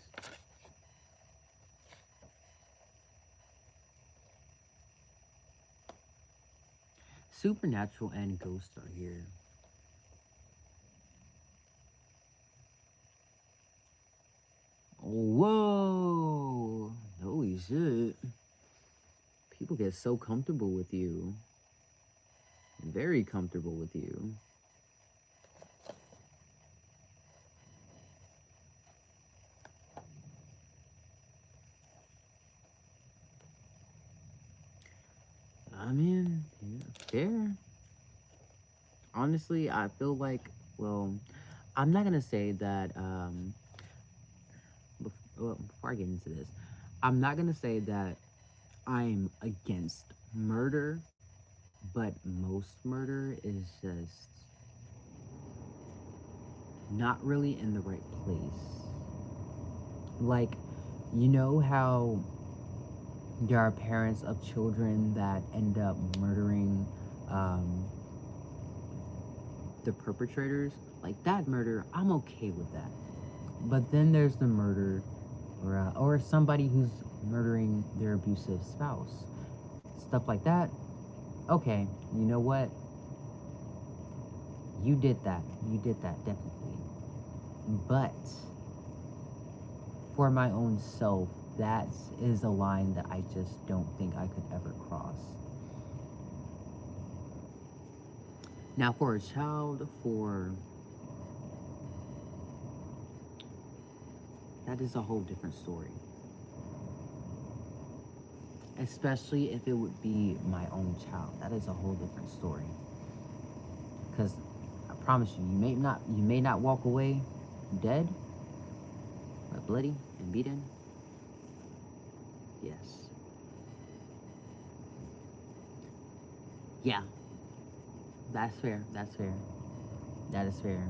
Supernatural and ghosts are here. Whoa! Holy shit. People get so comfortable with you. Very comfortable with you. fair. Honestly, I feel like, well, I'm not gonna say that, well, before I get into this, I'm not gonna say that I'm against murder, but most murder is just not really in the right place. Like, you know how there are parents of children that end up murdering um, the perpetrators? Like, that murder, I'm okay with that. But then there's the murder, or somebody who's murdering their abusive spouse. Stuff like that. Okay, you know what? You did that. You did that, definitely. But for my own self, that is a line that I just don't think I could ever cross. Now, for a child, that is a whole different story. Especially if it would be my own child. That is a whole different story. Because I promise you, you may not walk away dead, but bloody and beaten. Yes. Yeah. That's fair. That's fair. That is fair.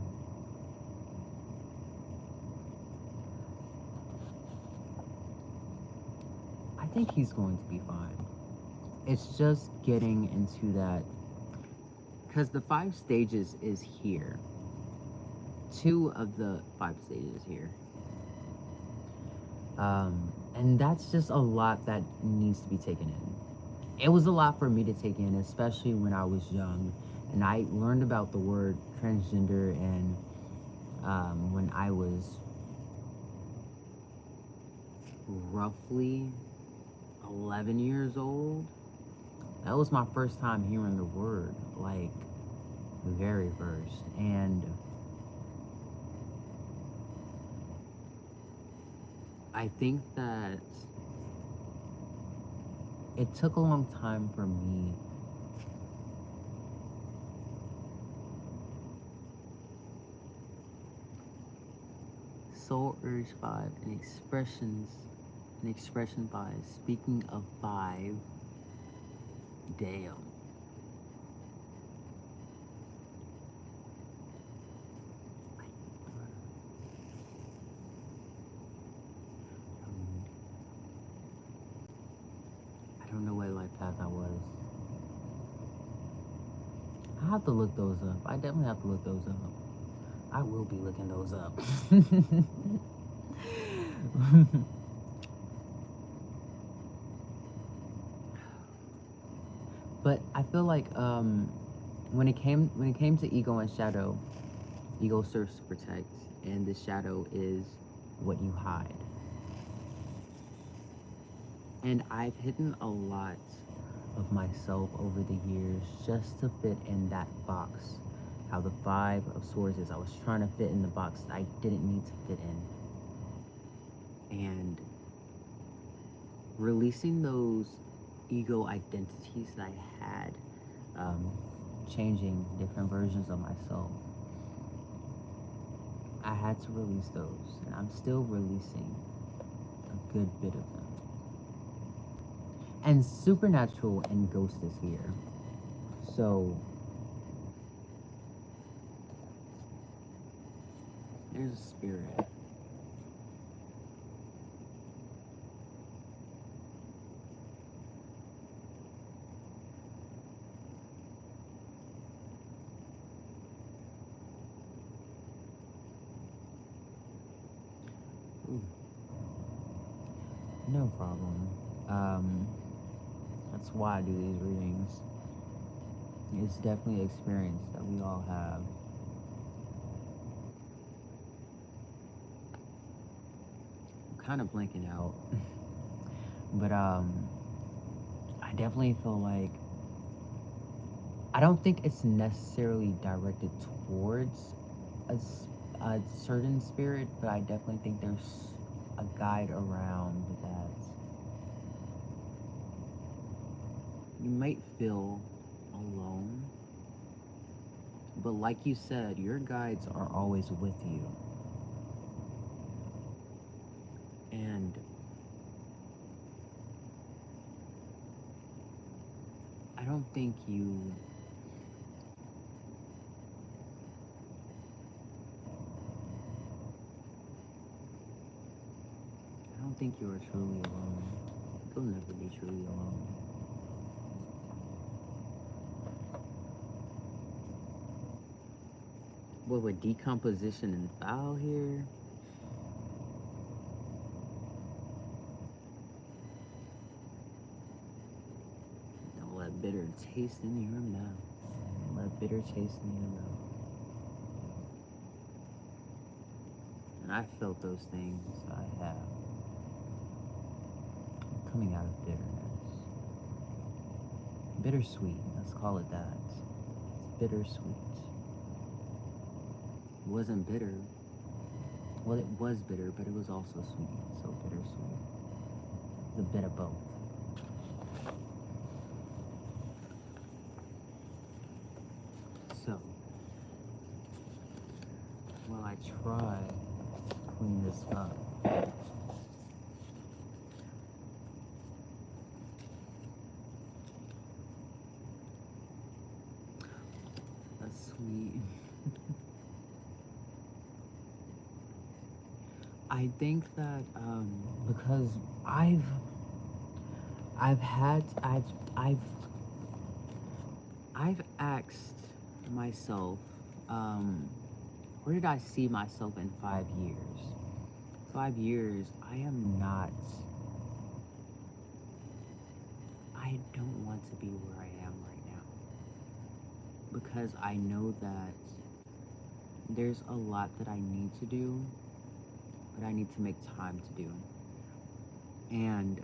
I think he's going to be fine. It's just getting into that, because the 5 stages is here. 2 of the 5 stages here. And that's just a lot that needs to be taken in. It was a lot for me to take in, especially when I was young. And I learned about the word transgender and when I was roughly 11 years old. That was my first time hearing the word, like, very first. And I think that it took a long time for me Soul Urge 5 and expression 5. Speaking of 5, damn. I don't know what life path I was. I have to look those up. I definitely have to look those up. I will be looking those up. But I feel like when it came to ego and shadow, ego serves to protect, and the shadow is what you hide. And I've hidden a lot of myself over the years just to fit in that box. How the 5 of Swords is. I was trying to fit in the box that I didn't need to fit in. And releasing those ego identities that I had, changing different versions of myself, I had to release those. And I'm still releasing a good bit of them. And Supernatural and Ghost is here. So there's a spirit. Ooh. No problem. That's why I do these readings. It's definitely an experience that we all have. I'm kind of blanking out. But I definitely feel like I don't think it's necessarily directed towards a certain spirit, but I definitely think there's a guide around that. You might feel alone. But like you said, your guides are always with you. And I don't think you are truly alone. You'll never be truly alone. What with decomposition and foul here? Don't let bitter taste in your mouth. Let bitter taste in your mouth. And I felt those things. I have. I'm coming out of bitterness. Bittersweet. Let's call it that. It's bittersweet. It wasn't bitter. Well, it was bitter, but it was also sweet. So bittersweet. It's a bit of both. So, while I try to clean this up, that's sweet. I think that because I've asked myself, where did I see myself in 5 years? 5 years, I don't want to be where I am right now. Because I know that there's a lot that I need to do, but I need to make time to do. And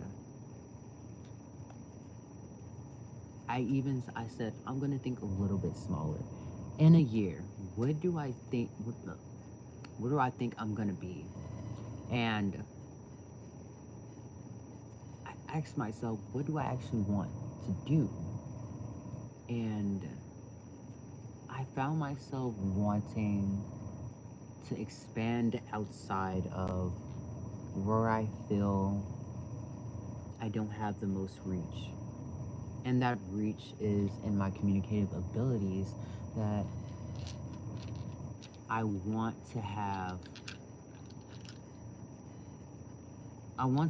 I said, I'm gonna think a little bit smaller. In a year, what do I think I'm gonna be? And I asked myself, what do I actually want to do? And I found myself wanting to expand outside of where I feel I don't have the most reach. And that reach is in my communicative abilities, that I want to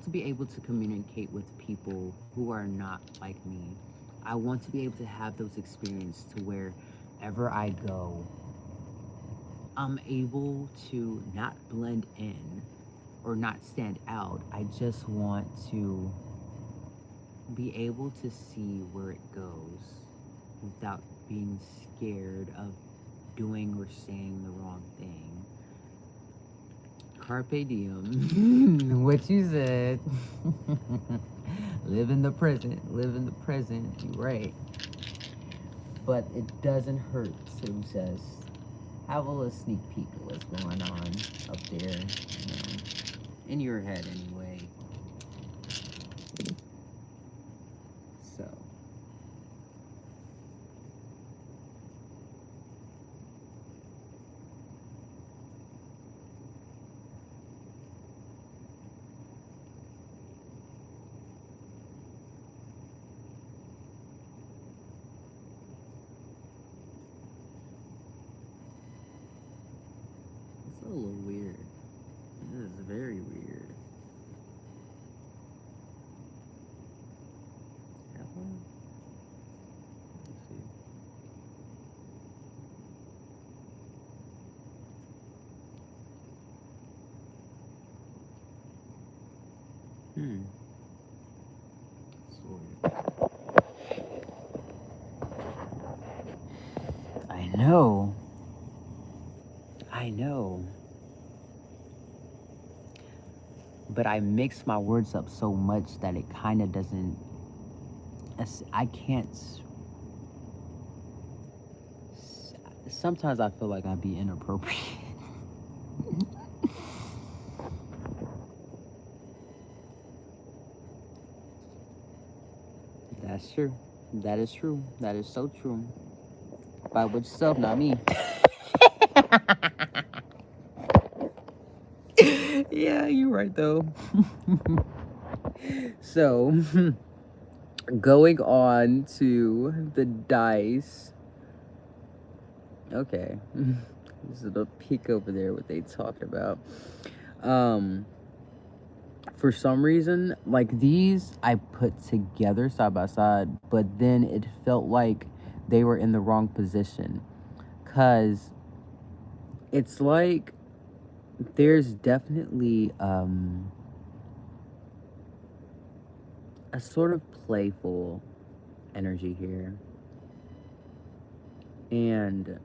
be able to communicate with people who are not like me. I want to be able to have those experiences to wherever I go, I'm able to not blend in or not stand out. I just want to be able to see where it goes without being scared of doing or saying the wrong thing. Carpe diem. What you said. Live in the present. You're right. But it doesn't hurt to just have a little sneak peek of what's going on up there, in your head anyway. So. It's a little weird. It is very weird. Have one? Let's see. Sort of. I know. But I mix my words up so much that it kind of doesn't. I can't. Sometimes I feel like I'd be inappropriate. That's true. That is true. That is so true. Fight with yourself, not me. Yeah, you're right though. So, going on to the dice. Okay. This is a peek over there, what they talking about. For some reason, like these I put together side by side, but then it felt like they were in the wrong position. Cause it's like there's definitely a sort of playful energy here. And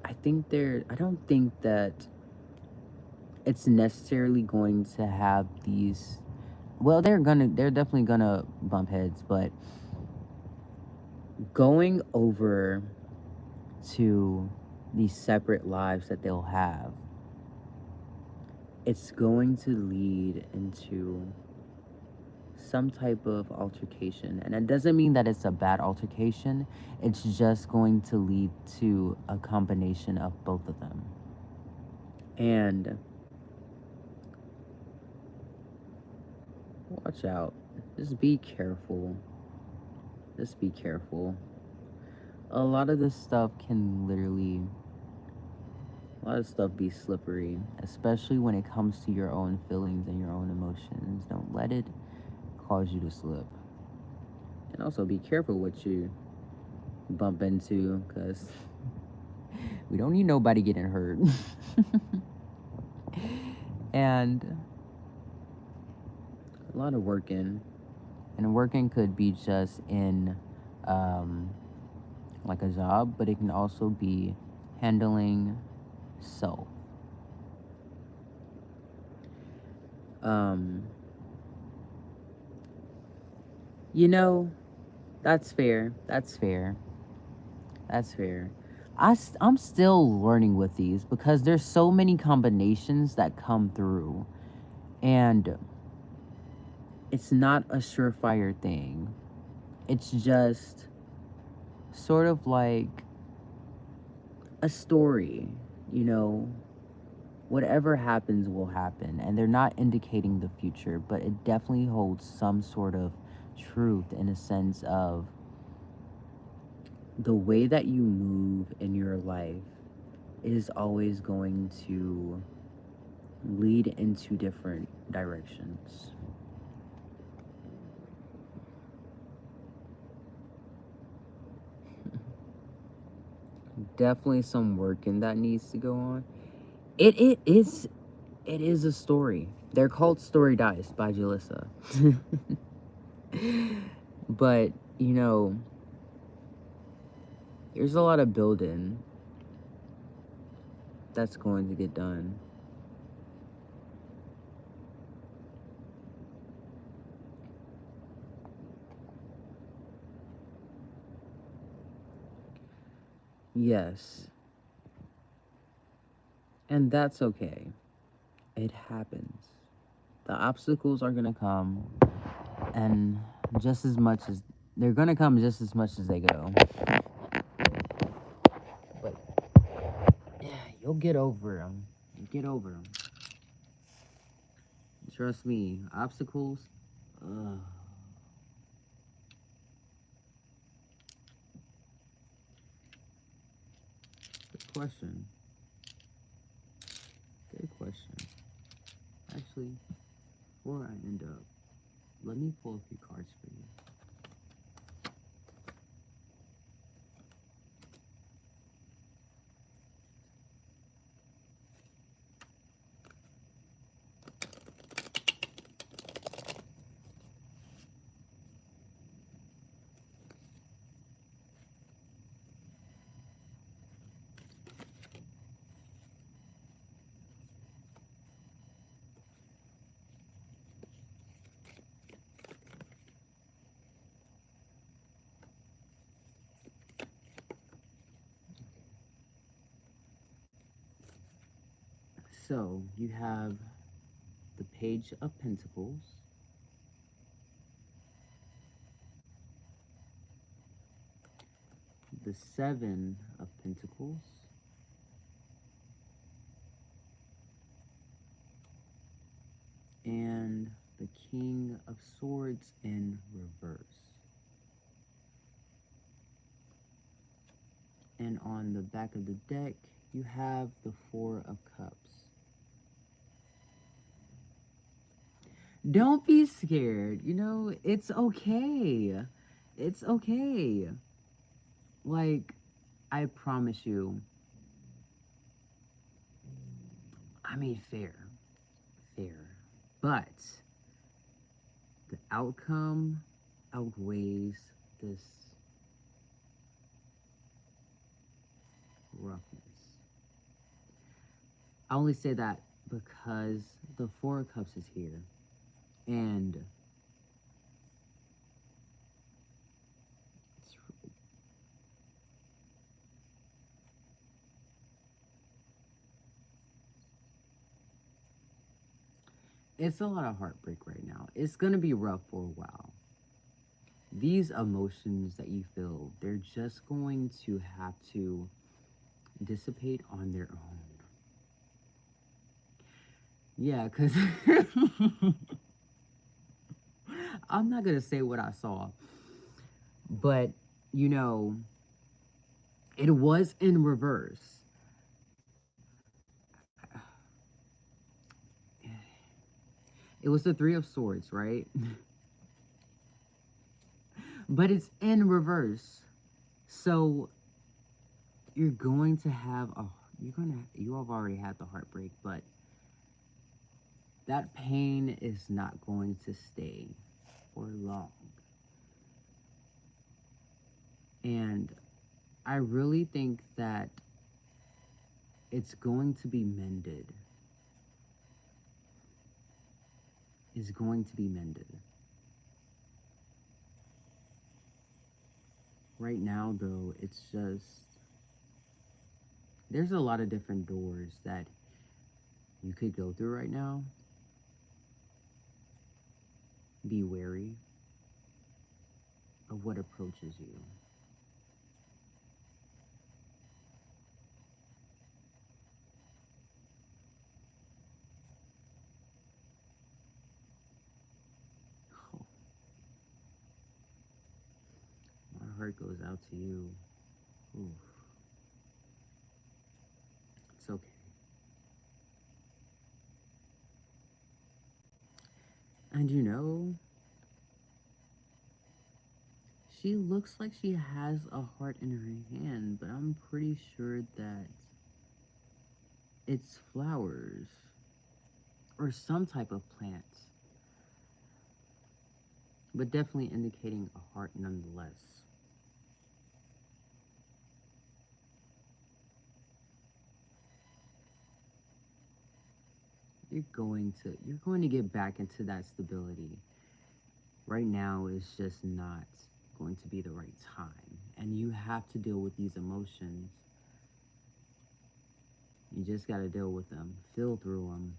I don't think that it's necessarily going to have these, well, they're definitely gonna bump heads, but going over to these separate lives that they'll have, it's going to lead into some type of altercation. And it doesn't mean that it's a bad altercation, it's just going to lead to a combination of both of them. And watch out. Just be careful. Just be careful. A lot of this stuff can literally, a lot of stuff be slippery, especially when it comes to your own feelings and your own emotions. Don't let it cause you to slip. And also be careful what you bump into, because we don't need nobody getting hurt. And a lot of working. And working could be just in like a job, but it can also be handling self. You know, that's fair. That's fair. That's fair. I'm still learning with these because there's so many combinations that come through. And it's not a surefire thing. It's just sort of like a story, you know. Whatever happens will happen, and they're not indicating the future, but it definitely holds some sort of truth in a sense of the way that you move in your life is always going to lead into different directions. Definitely some working that needs to go on. It is a story. They're called Story Dice by Jalissa. But, you know, there's a lot of building that's going to get done. Yes. And that's okay. It happens. The obstacles are going to come, and just as much as they're going to come, just as much as they go. But yeah, you'll get over them. You get over them. Trust me, obstacles. Ugh. Good question. Good question. Actually, before I end up, let me pull a few cards for you. So, you have the Page of Pentacles, the Seven of Pentacles, and the King of Swords in reverse. And on the back of the deck, you have the Four of Cups. Don't be scared. You know, it's okay. It's okay. Like, I promise you. I mean, fair. But the outcome outweighs this roughness. I only say that because the Four of Cups is here. And it's a lot of heartbreak right now. It's going to be rough for a while. These emotions that you feel, they're just going to have to dissipate on their own. Yeah, because I'm not going to say what I saw. But, you know, it was in reverse. It was the Three of Swords, right? But it's in reverse. So you're going to have you have already had the heartbreak, but that pain is not going to stay for long. And I really think that it's going to be mended. Is going to be mended. Right now, though, it's just, there's a lot of different doors that you could go through right now. Be wary of what approaches you. Oh, my heart goes out to you. Oof. It's okay. And you know, she looks like she has a heart in her hand, but I'm pretty sure that it's flowers or some type of plant. But definitely indicating a heart nonetheless. You're going to get back into that stability. Right now is just not going to be the right time. And you have to deal with these emotions. You just got to deal with them, feel through them,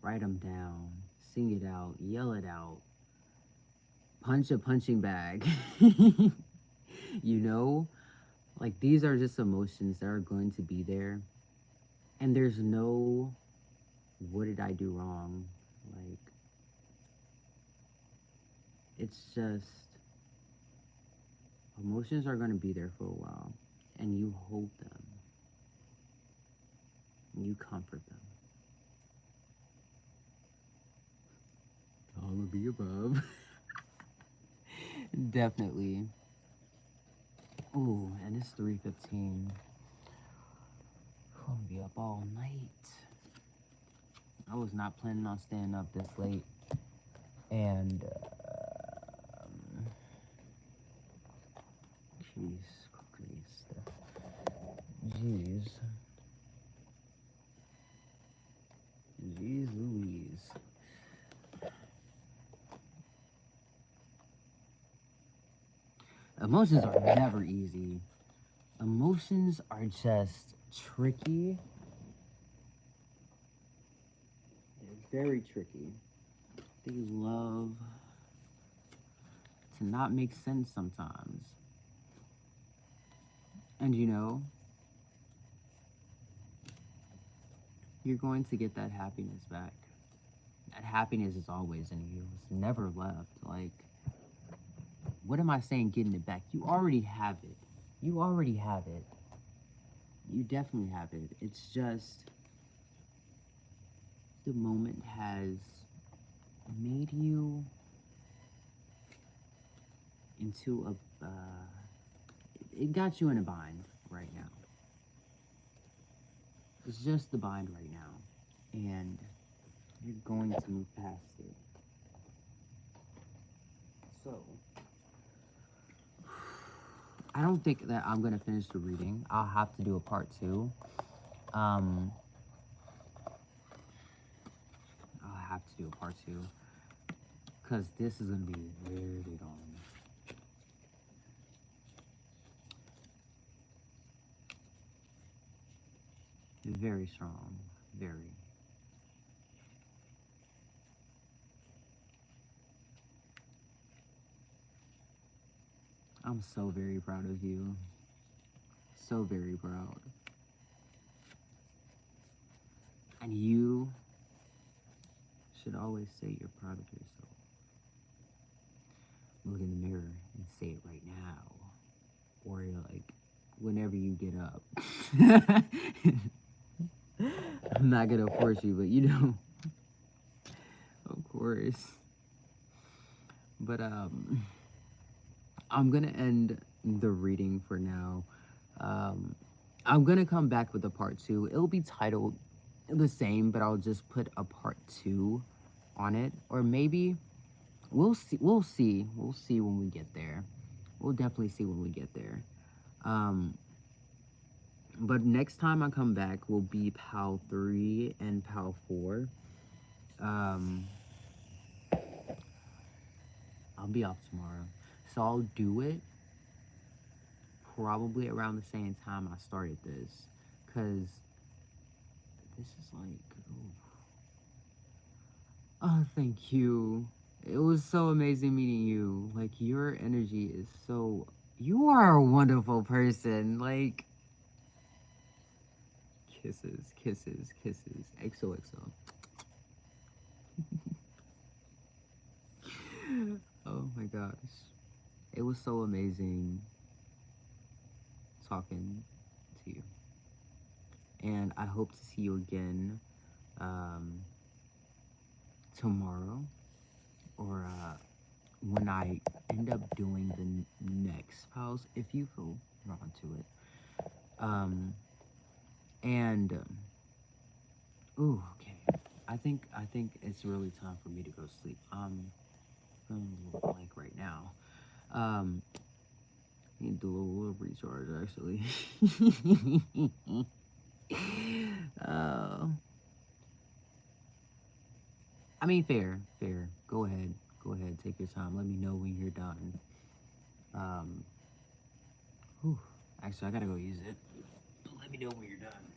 write them down, sing it out, yell it out, punch a punching bag. You know, like these are just emotions that are going to be there. And there's no, what did I do wrong? Like, it's just, emotions are going to be there for a while. And you hold them. And you comfort them. All of the above. Definitely. Ooh, and it's 3:15. I'm gonna be up all night. I was not planning on staying up this late. And, jeez, jeez. Jeez Louise. Emotions are never easy. Emotions are just tricky. They're very tricky. They love to not make sense sometimes. And you know, you're going to get that happiness back. That happiness is always in you. It's never left. Like, what am I saying getting it back? You already have it. You already have it. You definitely have it. It's just the moment has made you into a, it got you in a bind right now. It's just the bind right now. And you're going to move past it. So, I don't think that I'm going to finish the reading. I'll have to do a part 2. I'll have to do a part 2. Because this is going to be really long. Very strong. Very. I'm so very proud of you. So very proud. And you should always say you're proud of yourself. Look in the mirror and say it right now. Or like, whenever you get up. I'm not gonna force you, but you know. Of course. But I'm gonna end the reading for now. I'm gonna come back with a part 2. It'll be titled the same, but I'll just put a part 2 on it. Or maybe we'll see when we get there. We'll definitely see when we get there. But next time I come back will be PAL 3 and PAL 4. I'll be off tomorrow, so I'll do it probably around the same time I started this, because this is like, oh, thank you. It was so amazing meeting you. Like, your energy is so, you are a wonderful person. Like, kisses, kisses, kisses. XOXO. Oh my gosh. It was so amazing talking to you. And I hope to see you again tomorrow, or when I end up doing the next pause, if you feel drawn to it. Ooh, okay. I think it's really time for me to go sleep. I'm feeling a little blank right now. Need to do a little recharge, actually. I mean, fair. Go ahead, take your time. Let me know when you're done. Actually, I gotta go use it. Let me know when you're done.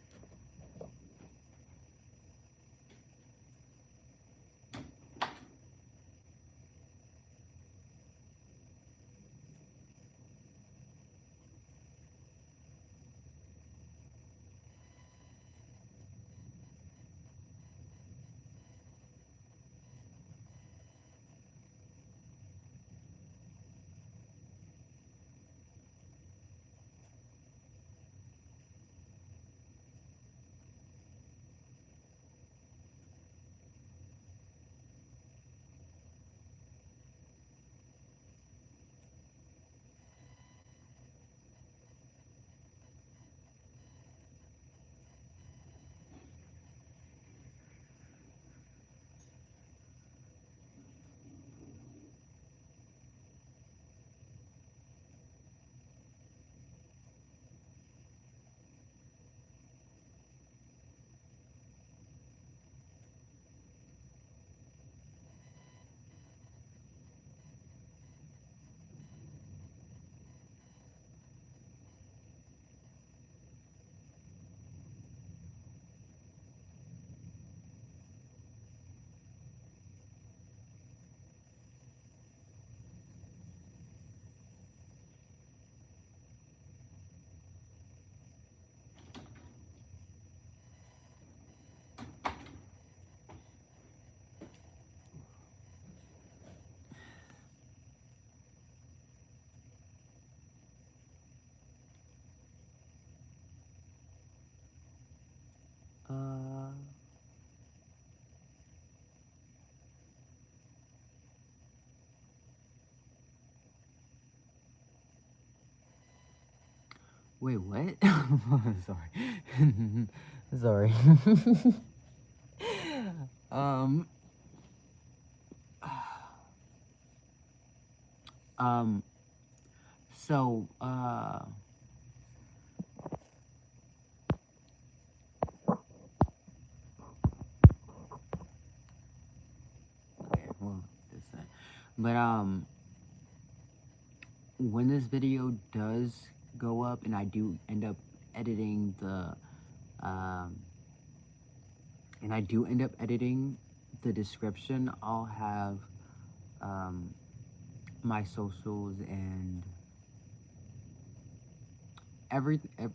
Wait, what? Sorry. Sorry. um, um, so, okay, well, this that. But, when this video does go up and I do end up editing the, um, description, I'll have, my socials and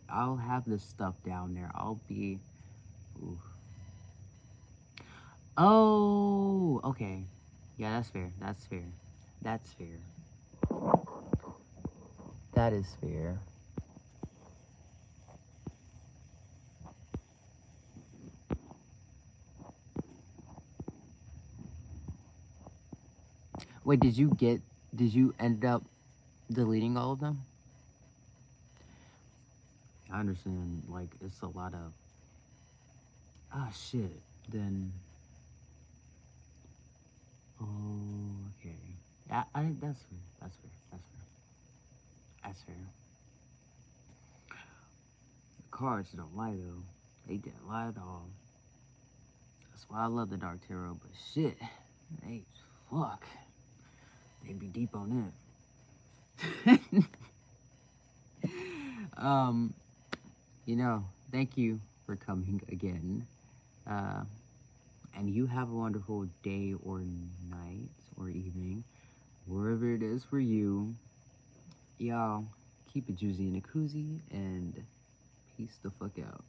I'll have this stuff down there. I'll be, ooh. Oh, okay. Yeah, that's fair. That's fair. That's fair. That is fair. Wait, did you end up deleting all of them? I understand, like, it's a lot of, ah, shit. Then, oh, okay. That's fair. That's fair. That's fair. That's fair. The cards don't lie, though. They didn't lie at all. That's why I love the Dark Tarot, but shit, they, fuck. They be deep on that. You know, thank you for coming again. And you have a wonderful day or night or evening, wherever it is for you. Y'all, keep it juicy and a koozie, and peace the fuck out.